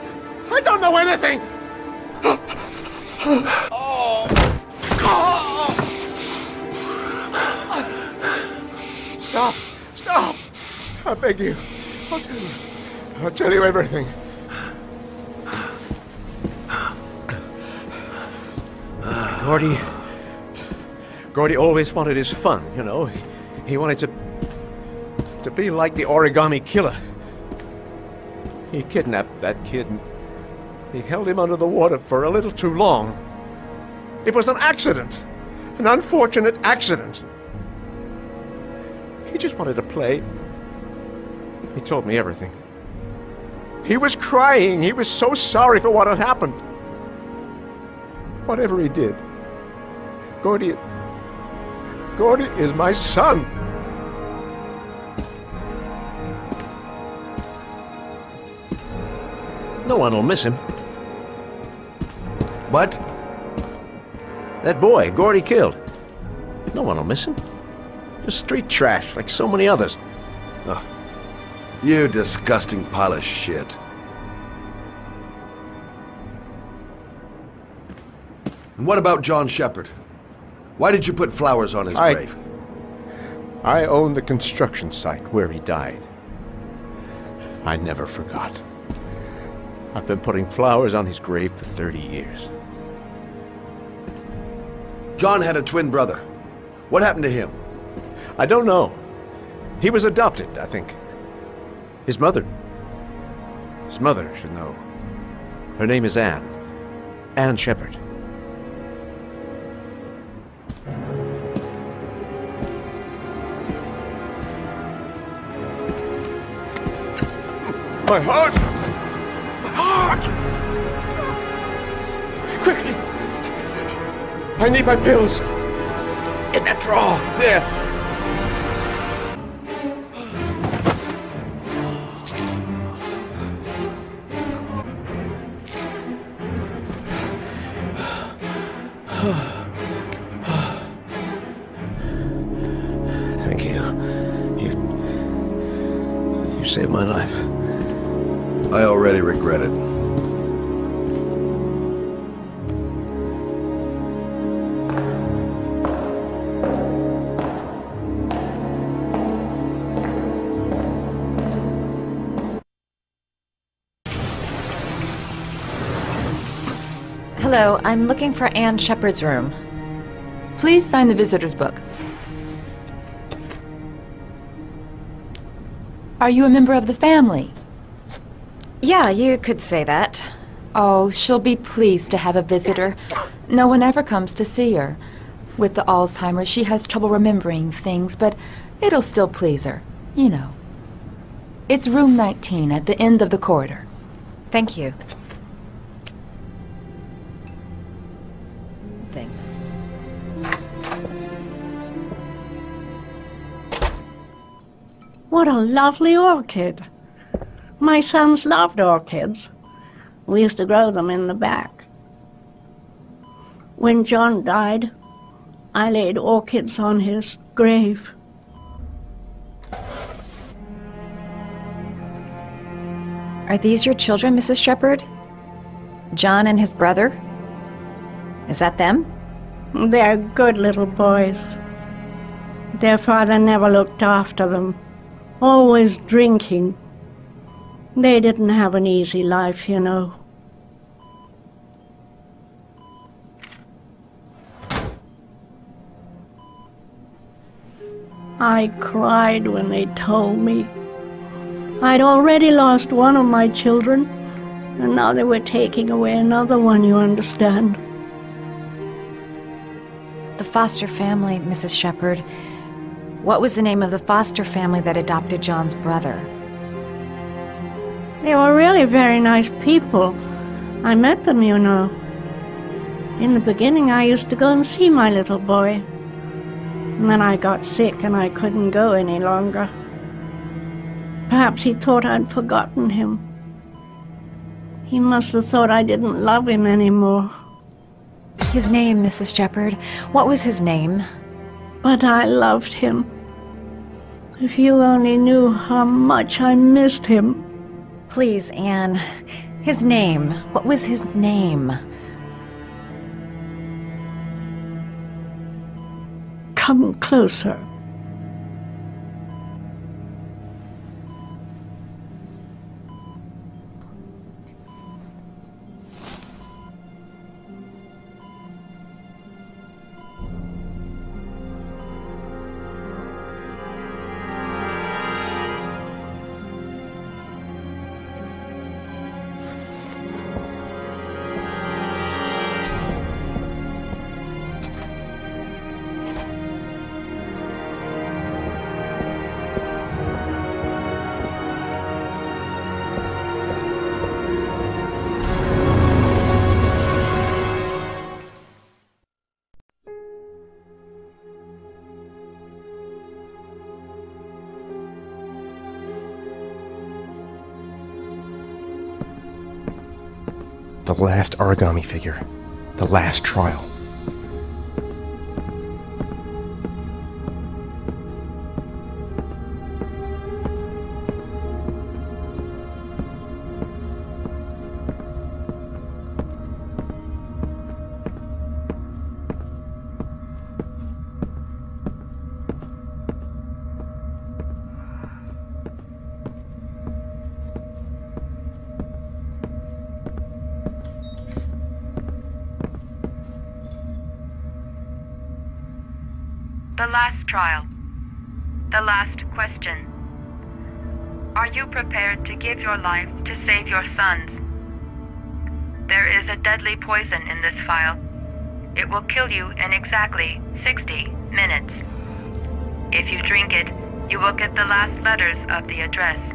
I don't know anything! Stop! Stop! I beg you. I'll tell you. I'll tell you everything. Gordy always wanted his fun, you know. He wanted to be like the origami killer. He kidnapped that kid and he held him under the water for a little too long. It was an accident. An unfortunate accident. He just wanted to play. He told me everything. He was crying. He was so sorry for what had happened. Whatever he did, Gordy is my son. No one will miss him. What? That boy, Gordy killed. No one will miss him. Just street trash, like so many others. Oh, you disgusting pile of shit. And what about John Shepard? Why did you put flowers on his grave? I own the construction site where he died. I never forgot. I've been putting flowers on his grave for 30 years. John had a twin brother. What happened to him? I don't know. He was adopted, I think. His mother should know. Her name is Anne. Anne Shepard. My heart! My heart! Quickly! I need my pills! In that drawer! There! Thank you. You saved my life. I already regret it. Hello, I'm looking for Anne Shepard's room. Please sign the visitor's book. Are you a member of the family? Yeah, you could say that. Oh, she'll be pleased to have a visitor. No one ever comes to see her. With the Alzheimer's, she has trouble remembering things, but it'll still please her. You know. It's room 19 at the end of the corridor. Thank you. What a lovely orchid. My sons loved orchids. We used to grow them in the back. When John died, I laid orchids on his grave. Are these your children, Mrs. Shepard? John and his brother? Is that them? They're good little boys. Their father never looked after them. Always drinking. They didn't have an easy life, you know. I cried when they told me. I'd already lost one of my children, and now they were taking away another one, you understand. The foster family, Mrs. Shepard. What was the name of the foster family that adopted John's brother? They were really very nice people. I met them, you know. In the beginning, I used to go and see my little boy. And then I got sick and I couldn't go any longer. Perhaps he thought I'd forgotten him. He must have thought I didn't love him anymore. His name, Mrs. Shepard. What was his name? But I loved him. If you only knew how much I missed him. Please, Anne. His name. What was his name? Come closer. The last origami figure. The last trial. The last trial. The last question. Are you prepared to give your life to save your sons? There is a deadly poison in this file. It will kill you in exactly 60 minutes. If you drink it, you will get the last letters of the address.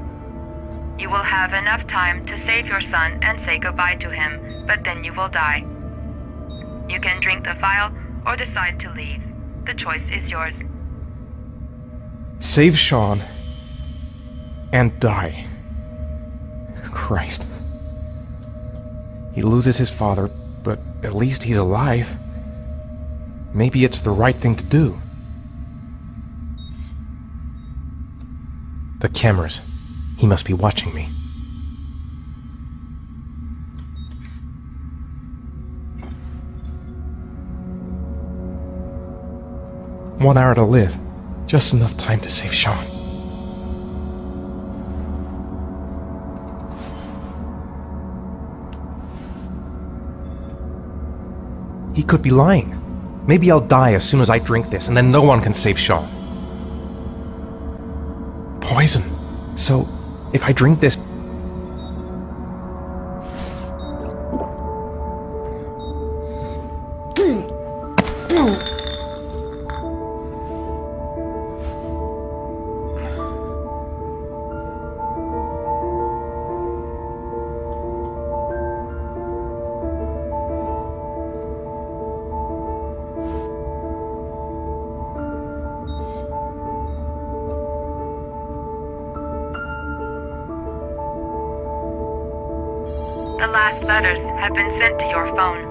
You will have enough time to save your son and say goodbye to him, but then you will die. You can drink the file or decide to leave. The choice is yours. Save Sean and die. Christ. He loses his father, but at least he's alive. Maybe it's the right thing to do. The cameras. He must be watching me. One hour to live. Just enough time to save Sean. He could be lying. Maybe I'll die as soon as I drink this, and then no one can save Sean. Poison. So, if I drink this... The last letters have been sent to your phone.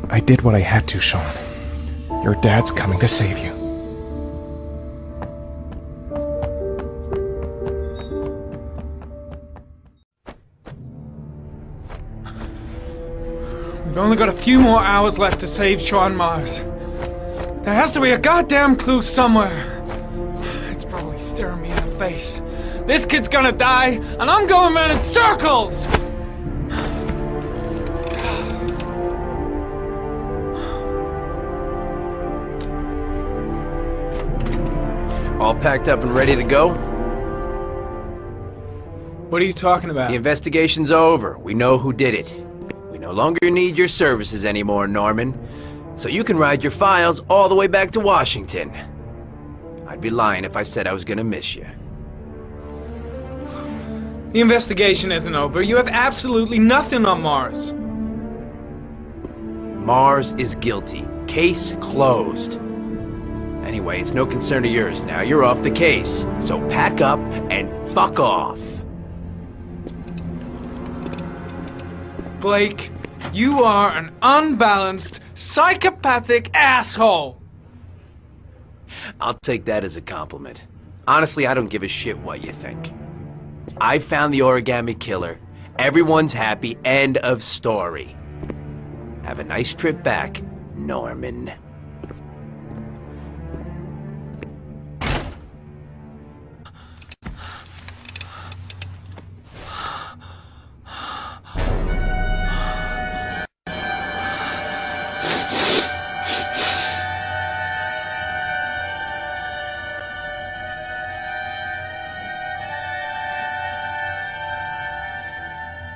I did what I had to, Sean. Your dad's coming to save you. We've only got a few more hours left to save Sean Mars. There has to be a goddamn clue somewhere. It's probably staring me in the face. This kid's gonna die, and I'm going around in circles! All packed up and ready to go? What are you talking about? The investigation's over. We know who did it. We no longer need your services anymore, Norman. So you can ride your files all the way back to Washington. I'd be lying if I said I was gonna miss you. The investigation isn't over. You have absolutely nothing on Mars. Mars is guilty. Case closed. Anyway, it's no concern of yours now. You're off the case. So pack up and fuck off. Blake, you are an unbalanced, psychopathic asshole! I'll take that as a compliment. Honestly, I don't give a shit what you think. I found the origami killer. Everyone's happy. End of story. Have a nice trip back, Norman.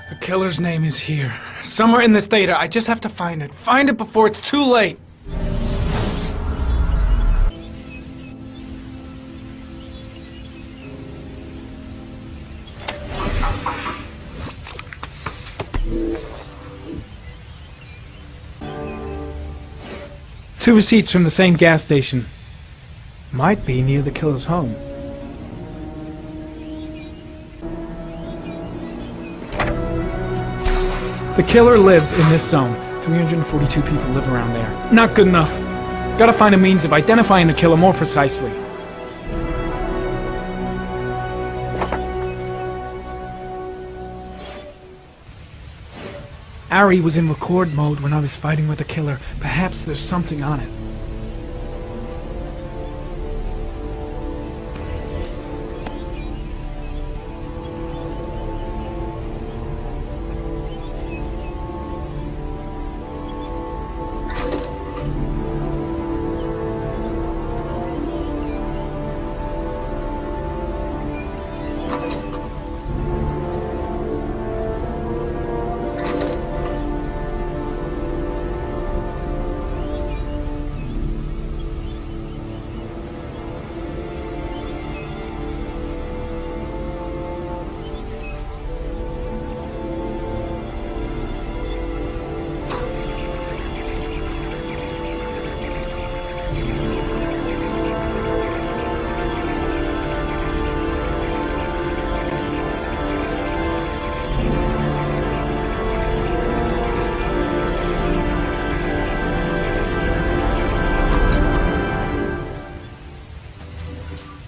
The killer's name is here. Somewhere in this data. I just have to find it. Find it before it's too late. Two receipts from the same gas station. Might be near the killer's home. The killer lives in this zone. 342 people live around there. Not good enough. Gotta find a means of identifying the killer more precisely. Ari was in record mode when I was fighting with the killer. Perhaps there's something on it.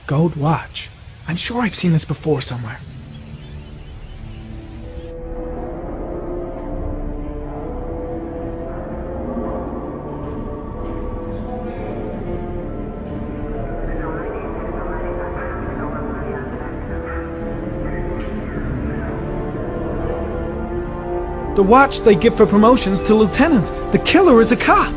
Gold watch. I'm sure I've seen this before somewhere. The watch they give for promotions to lieutenant. The killer is a cop.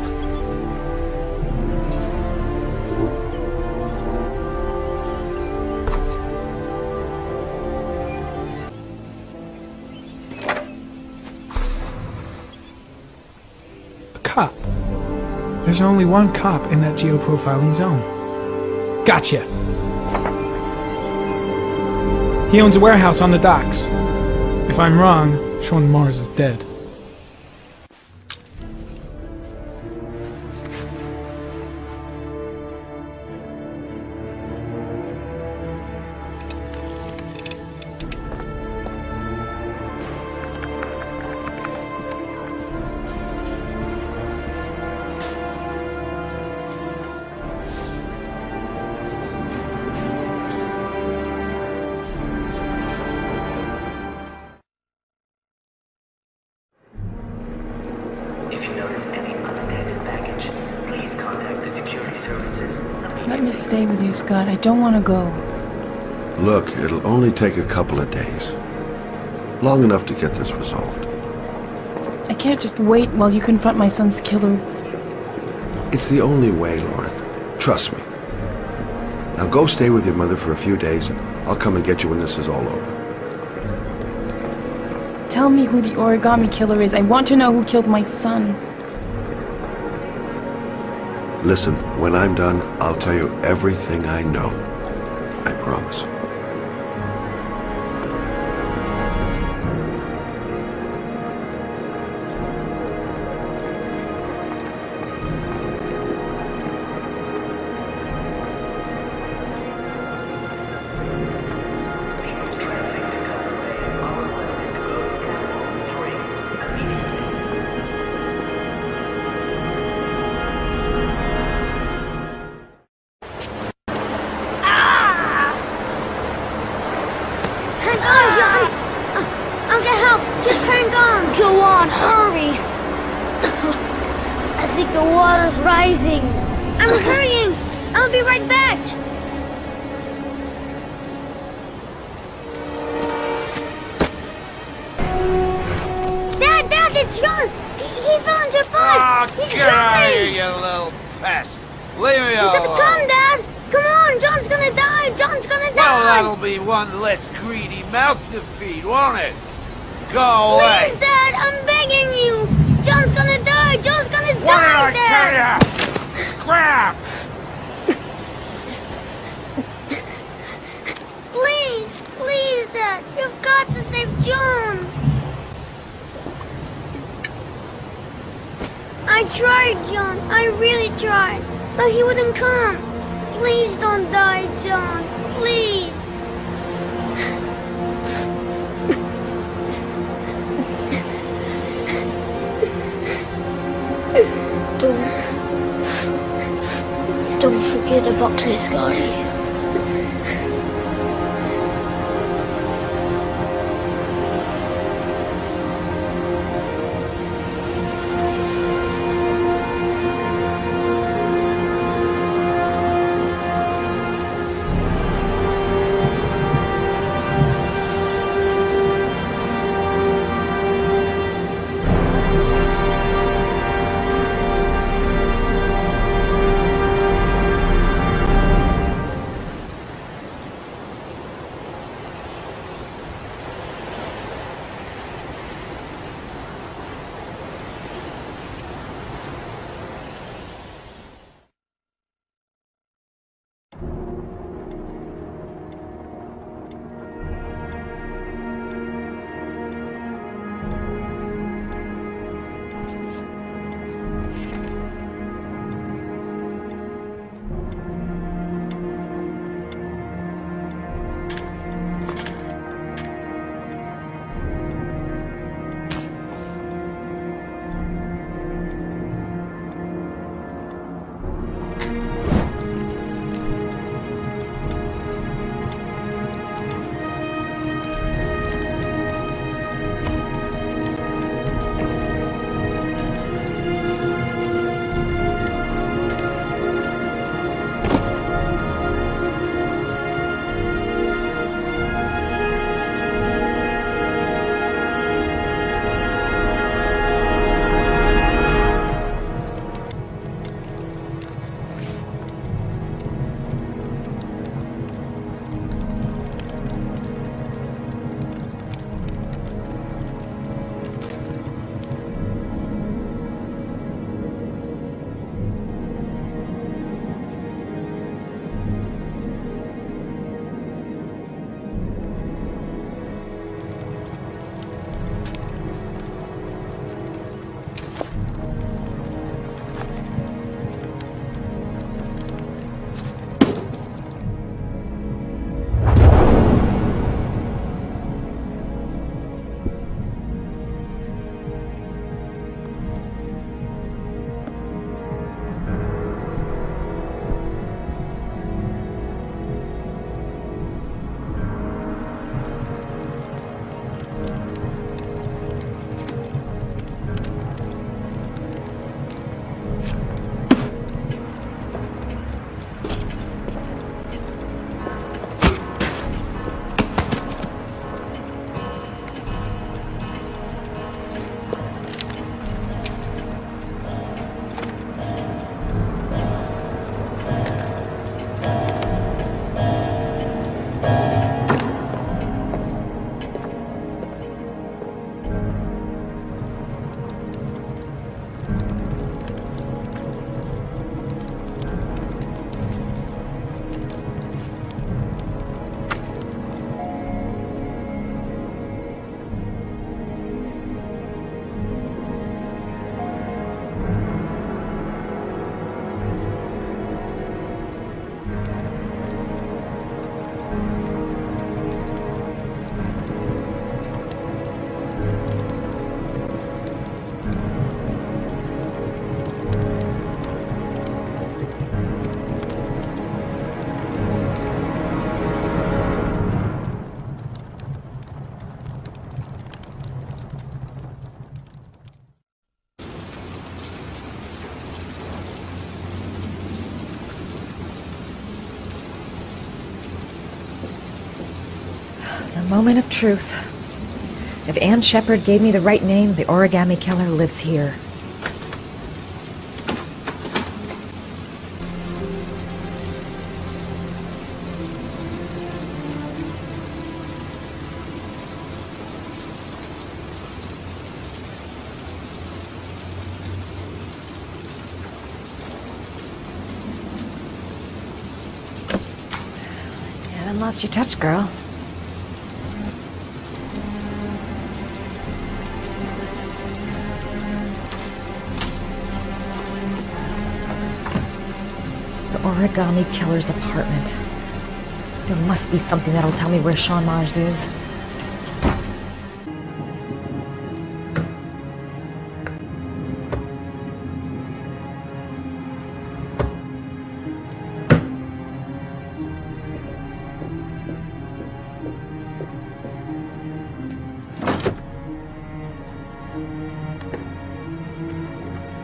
Cop. There's only one cop in that geoprofiling zone. Gotcha. He owns a warehouse on the docks. If I'm wrong, Sean Mars is dead. Let me stay with you, Scott. I don't want to go. Look, it'll only take a couple of days. Long enough to get this resolved. I can't just wait while you confront my son's killer. It's the only way, Lauren. Trust me. Now go stay with your mother for a few days. I'll come and get you when this is all over. Tell me who the origami killer is. I want to know who killed my son. Listen, when I'm done, I'll tell you everything I know. I promise. Don't forget about this, Scotty. The moment of truth. If Ann Shepard gave me the right name, the origami killer lives here. Yeah, then lost your touch, girl. Origami killer's apartment. There must be something that'll tell me where Sean Mars is.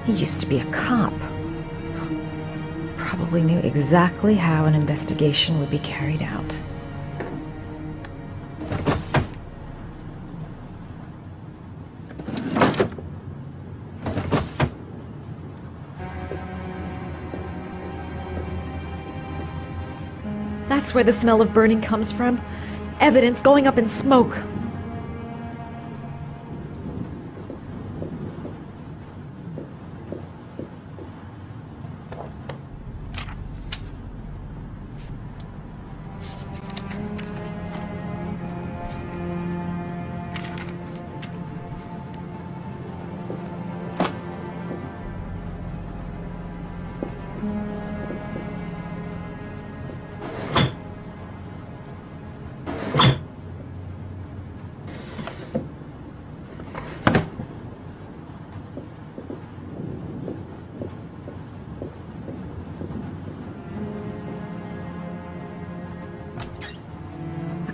He used to be a cop. Probably knew exactly how an investigation would be carried out. That's where the smell of burning comes from. Evidence going up in smoke.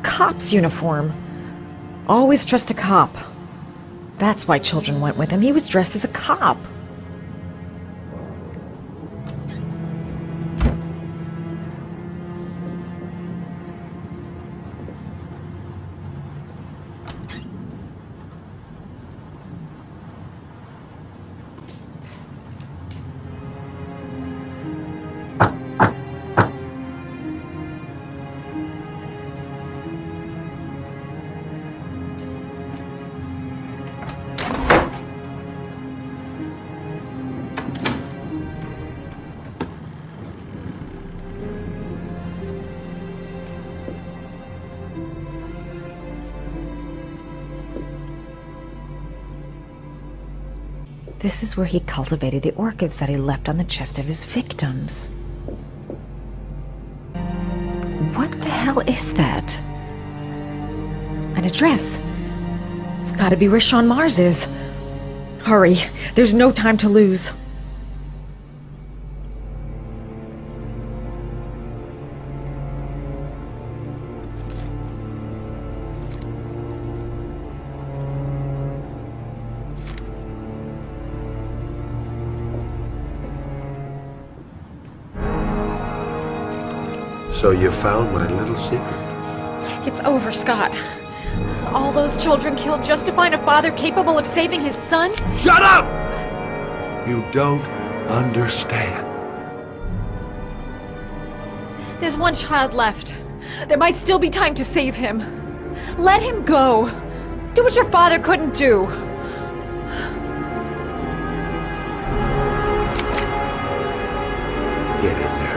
Cop's uniform. Always trust a cop. That's why children went with him. He was dressed as a cop. This is where he cultivated the orchids that he left on the chest of his victims. What the hell is that? An address. It's gotta be where Sean Mars is. Hurry, there's no time to lose. So you found my little secret. It's over, Scott. All those children killed just to find a father capable of saving his son? Shut up! You don't understand. There's one child left. There might still be time to save him. Let him go. Do what your father couldn't do. Get in there.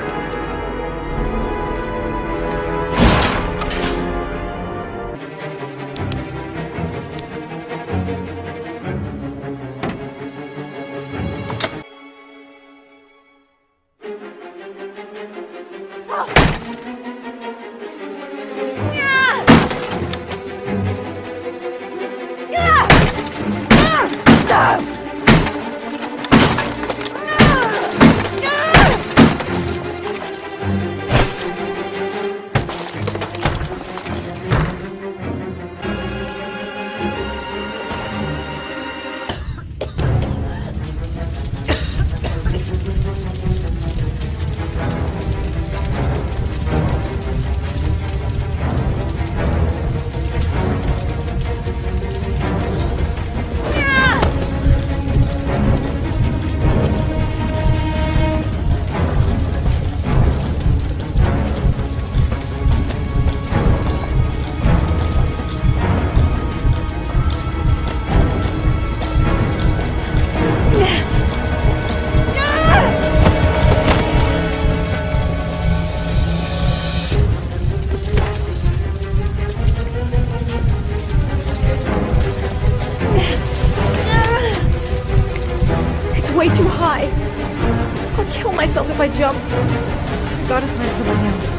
kill myself if I jump. I gotta find someone else.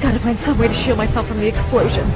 Gotta find some way to shield myself from the explosion.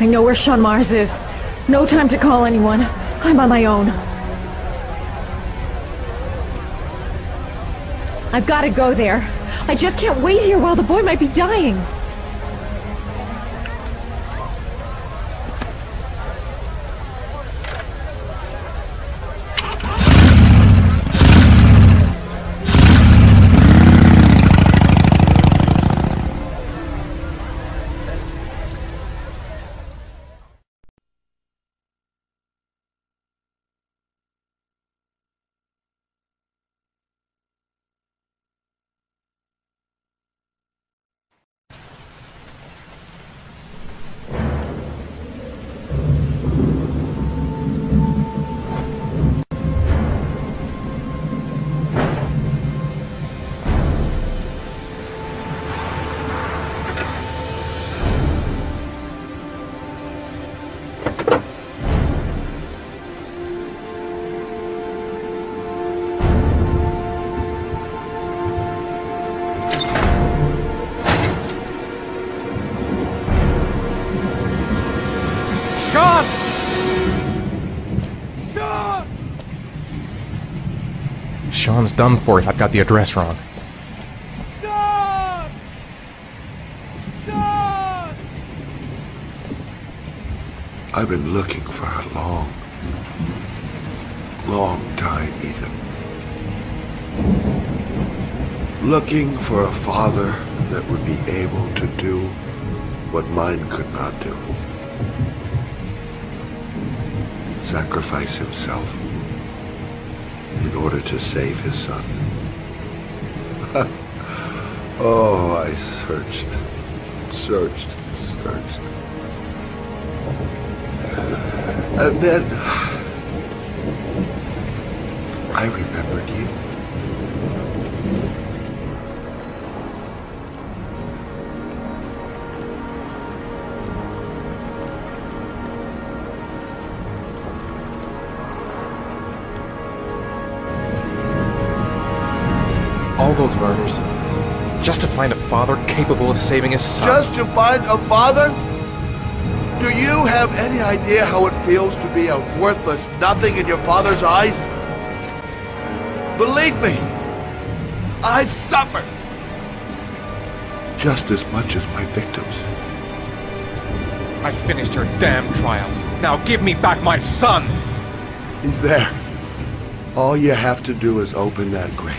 I know where Sean Mars is. No time to call anyone. I'm on my own. I've got to go there. I just can't wait here while the boy might be dying. Sean's done for if I've got the address wrong. Sean! Sean! I've been looking for a long, long time, Ethan. Looking for a father that would be able to do what mine could not do. Sacrifice himself in order to save his son. Oh, I searched. And then I remembered you. all those murders, just to find a father capable of saving his son. Just to find a father? Do you have any idea how it feels to be a worthless nothing in your father's eyes? Believe me, I've suffered just as much as my victims. I finished your damn trials. Now give me back my son! He's there. All you have to do is open that grate.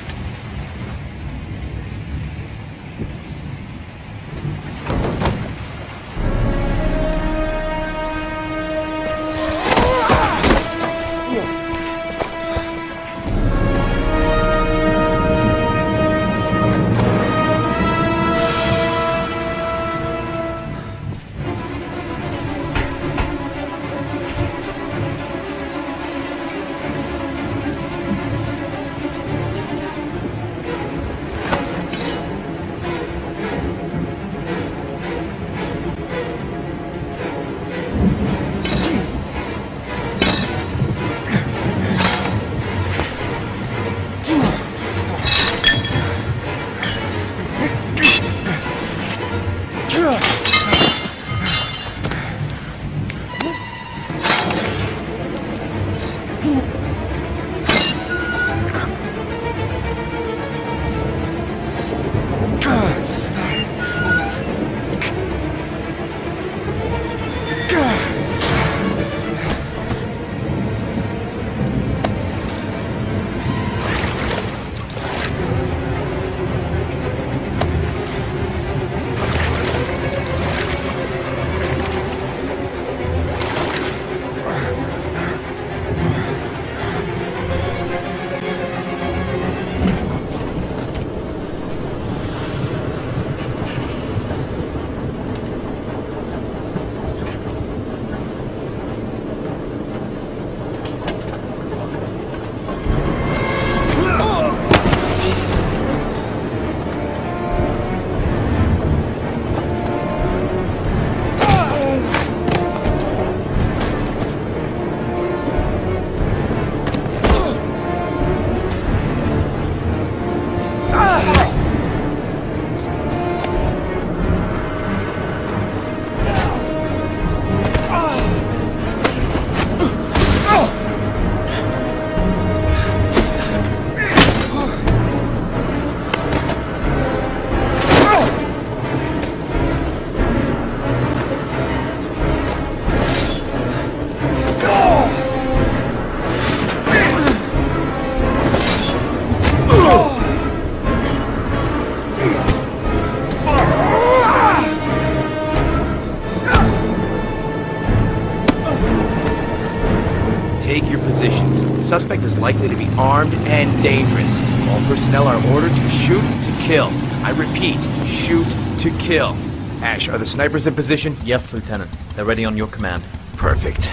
Suspect is likely to be armed and dangerous. All personnel are ordered to shoot to kill. I repeat, shoot to kill. Ash, are the snipers in position? Yes, Lieutenant. They're ready on your command. Perfect.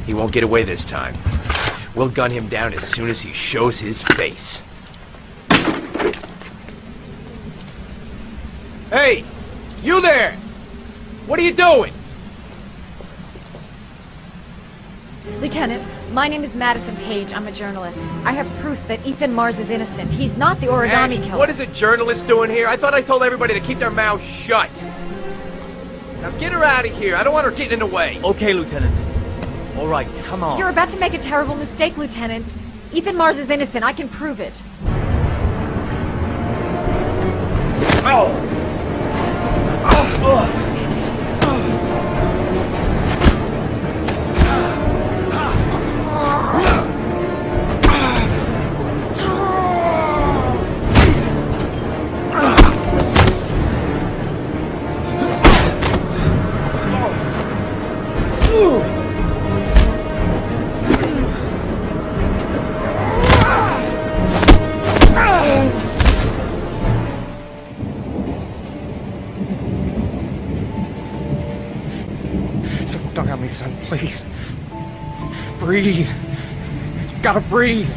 He won't get away this time. We'll gun him down as soon as he shows his face. Hey! You there! What are you doing? Lieutenant, my name is Madison Page. I'm a journalist. I have proof that Ethan Mars is innocent. He's not the origami killer. What is a journalist doing here? I thought I told everybody to keep their mouths shut. Now get her out of here. I don't want her getting in the way. Okay, Lieutenant. All right, come on. You're about to make a terrible mistake, Lieutenant. Ethan Mars is innocent. I can prove it. Oh! Don't have me, son, please. Breathe. You gotta breathe.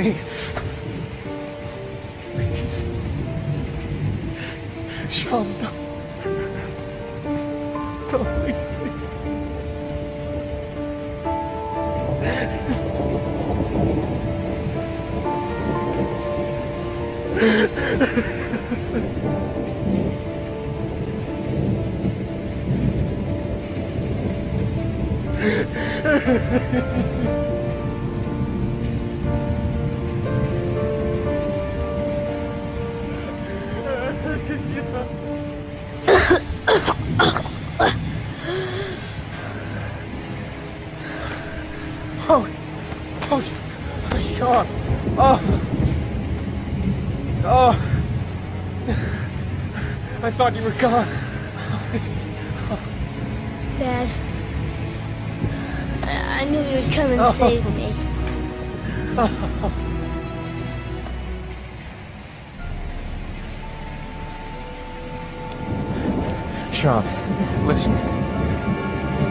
me. Please. Sean, no. Don't leave me. Sean. I thought you were gone. Dad, I knew you would come and save me. Sean, listen.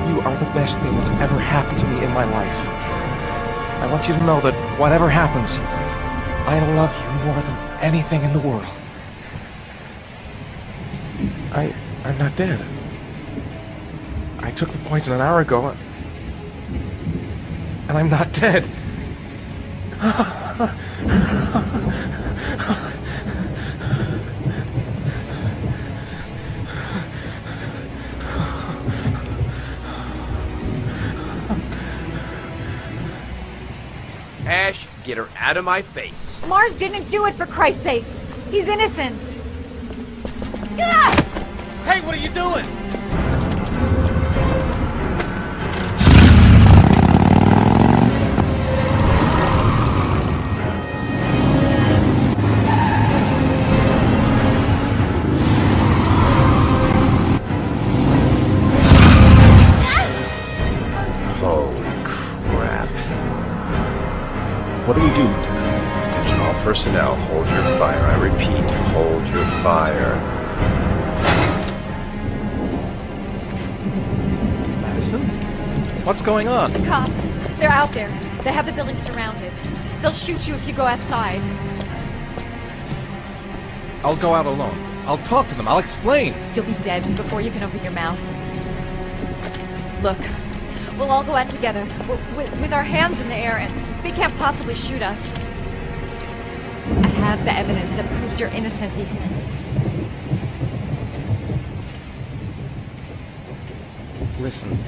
You are the best thing that's ever happened to me in my life. I want you to know that whatever happens, I love you more than anything in the world. I'm not dead. I took the poison an hour ago, and I'm not dead. Ash, get her out of my face. Mars didn't do it, for Christ's sakes. He's innocent. Hey, what are you doing? Holy crap. What do we do, Lieutenant? Attention all personnel, hold your fire. I repeat, hold your fire. What's going on? The cops. They're out there. They have the building surrounded. They'll shoot you if you go outside. I'll go out alone. I'll talk to them. I'll explain. You'll be dead before you can open your mouth. Look, we'll all go out together, with our hands in the air, and they can't possibly shoot us. I have the evidence that proves your innocence, Ethan. Listen,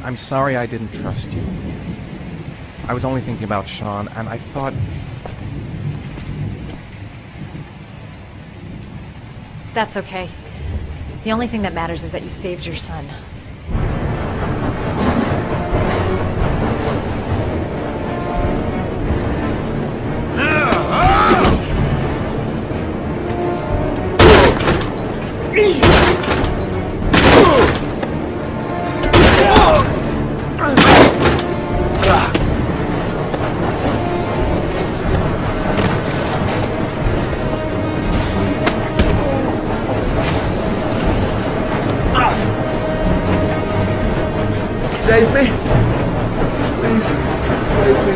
I'm sorry I didn't trust you. I was only thinking about Sean, and I thought... That's okay. The only thing that matters is that you saved your son. Save me! Please, save me.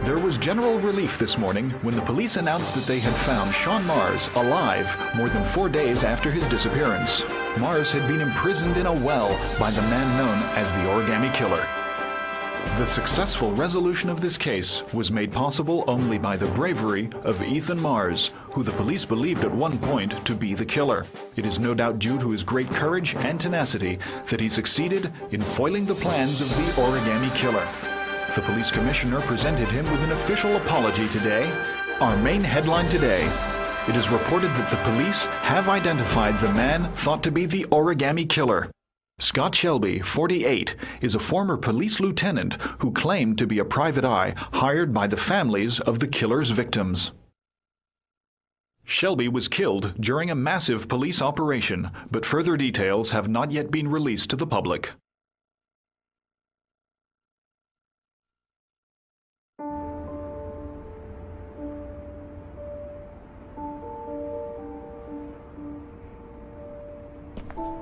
There was general relief this morning when the police announced that they had found Sean Mars alive more than 4 days after his disappearance. Mars had been imprisoned in a well by the man known as the Origami Killer. The successful resolution of this case was made possible only by the bravery of Ethan Mars, who the police believed at one point to be the killer. It is no doubt due to his great courage and tenacity that he succeeded in foiling the plans of the Origami Killer. The police commissioner presented him with an official apology today. Our main headline today: it is reported that the police have identified the man thought to be the Origami Killer. Scott Shelby, 48, is a former police lieutenant who claimed to be a private eye hired by the families of the killer's victims. Shelby was killed during a massive police operation, but further details have not yet been released to the public.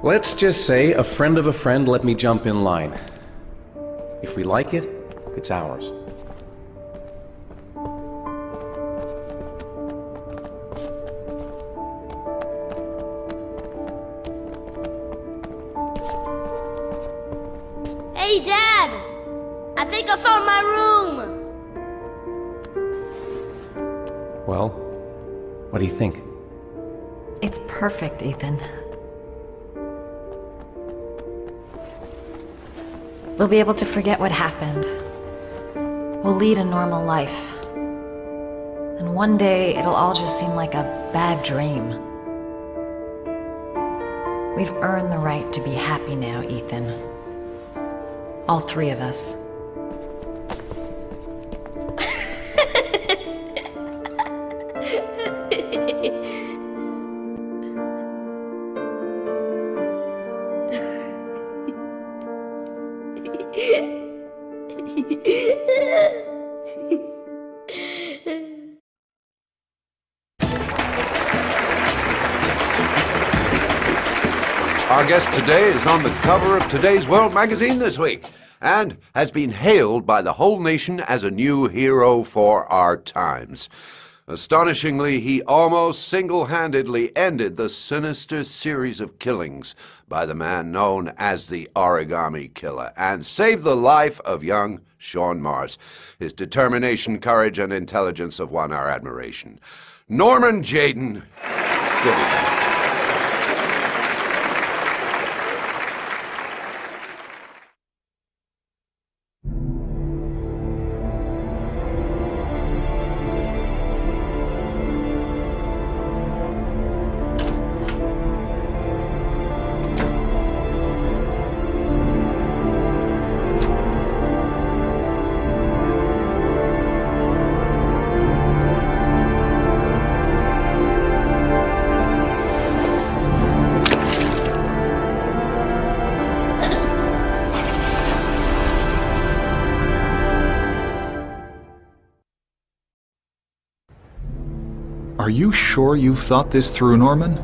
Let's just say a friend of a friend let me jump in line. If we like it, it's ours. Hey, Dad! I think I found my room! Well, what do you think? It's perfect, Ethan. We'll be able to forget what happened. We'll lead a normal life. And one day, it'll all just seem like a bad dream. We've earned the right to be happy now, Ethan. All three of us. Our guest today is on the cover of today's World magazine this week and has been hailed by the whole nation as a new hero for our times. Astonishingly, he almost single-handedly ended the sinister series of killings by the man known as the Origami Killer and saved the life of young Sean Mars. His determination, courage, and intelligence have won our admiration. Norman Jayden, good evening. Are you sure you've thought this through, Norman?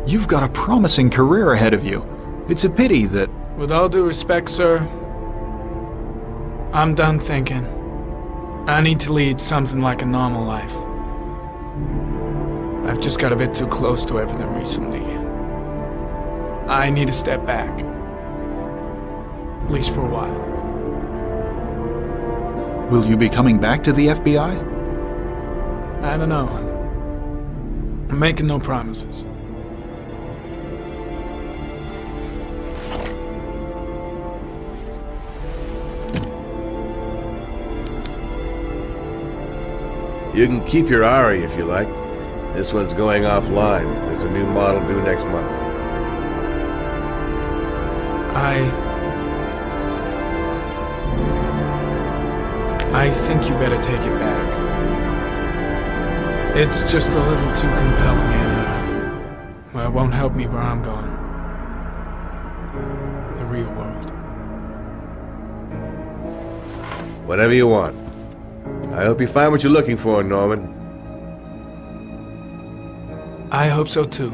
You've got a promising career ahead of you. It's a pity that... With all due respect, sir, I'm done thinking. I need to lead something like a normal life. I've just got a bit too close to everything recently. I need to step back. At least for a while. Will you be coming back to the FBI? I don't know. I'm making no promises. You can keep your Ari if you like. This one's going offline. There's a new model due next month. I think you better take it back. It's just a little too compelling and, well, it won't help me where I'm going. The real world. Whatever you want. I hope you find what you're looking for, Norman. I hope so too.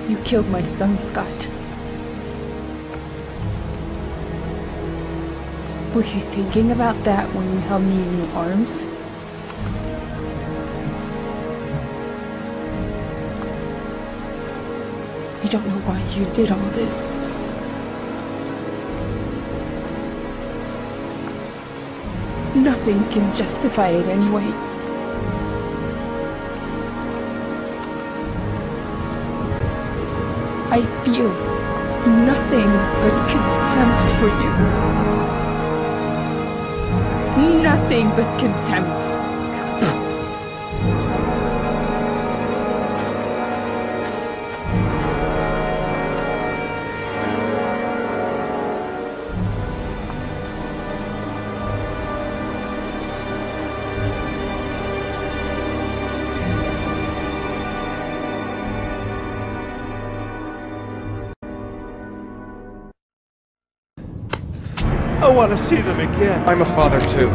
You killed my son, Scott. Were you thinking about that when you held me in your arms? I don't know why you did all this. Nothing can justify it anyway. I feel nothing but contempt for you. Nothing but contempt. I want to see them again. I'm a father too.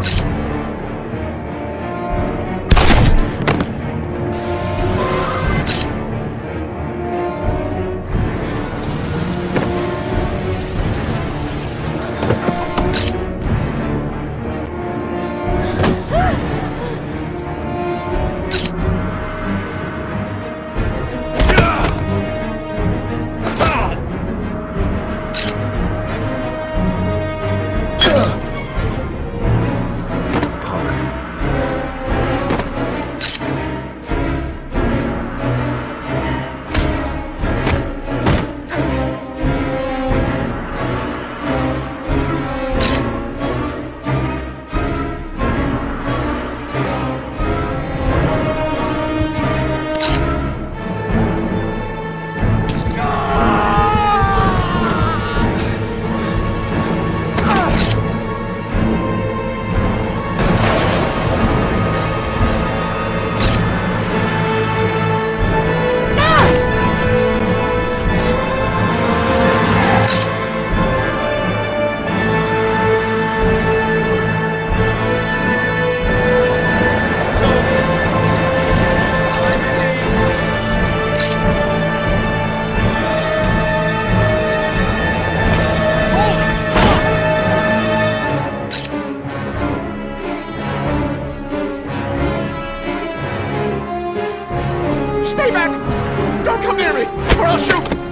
Stay back! Don't come near me, or I'll shoot!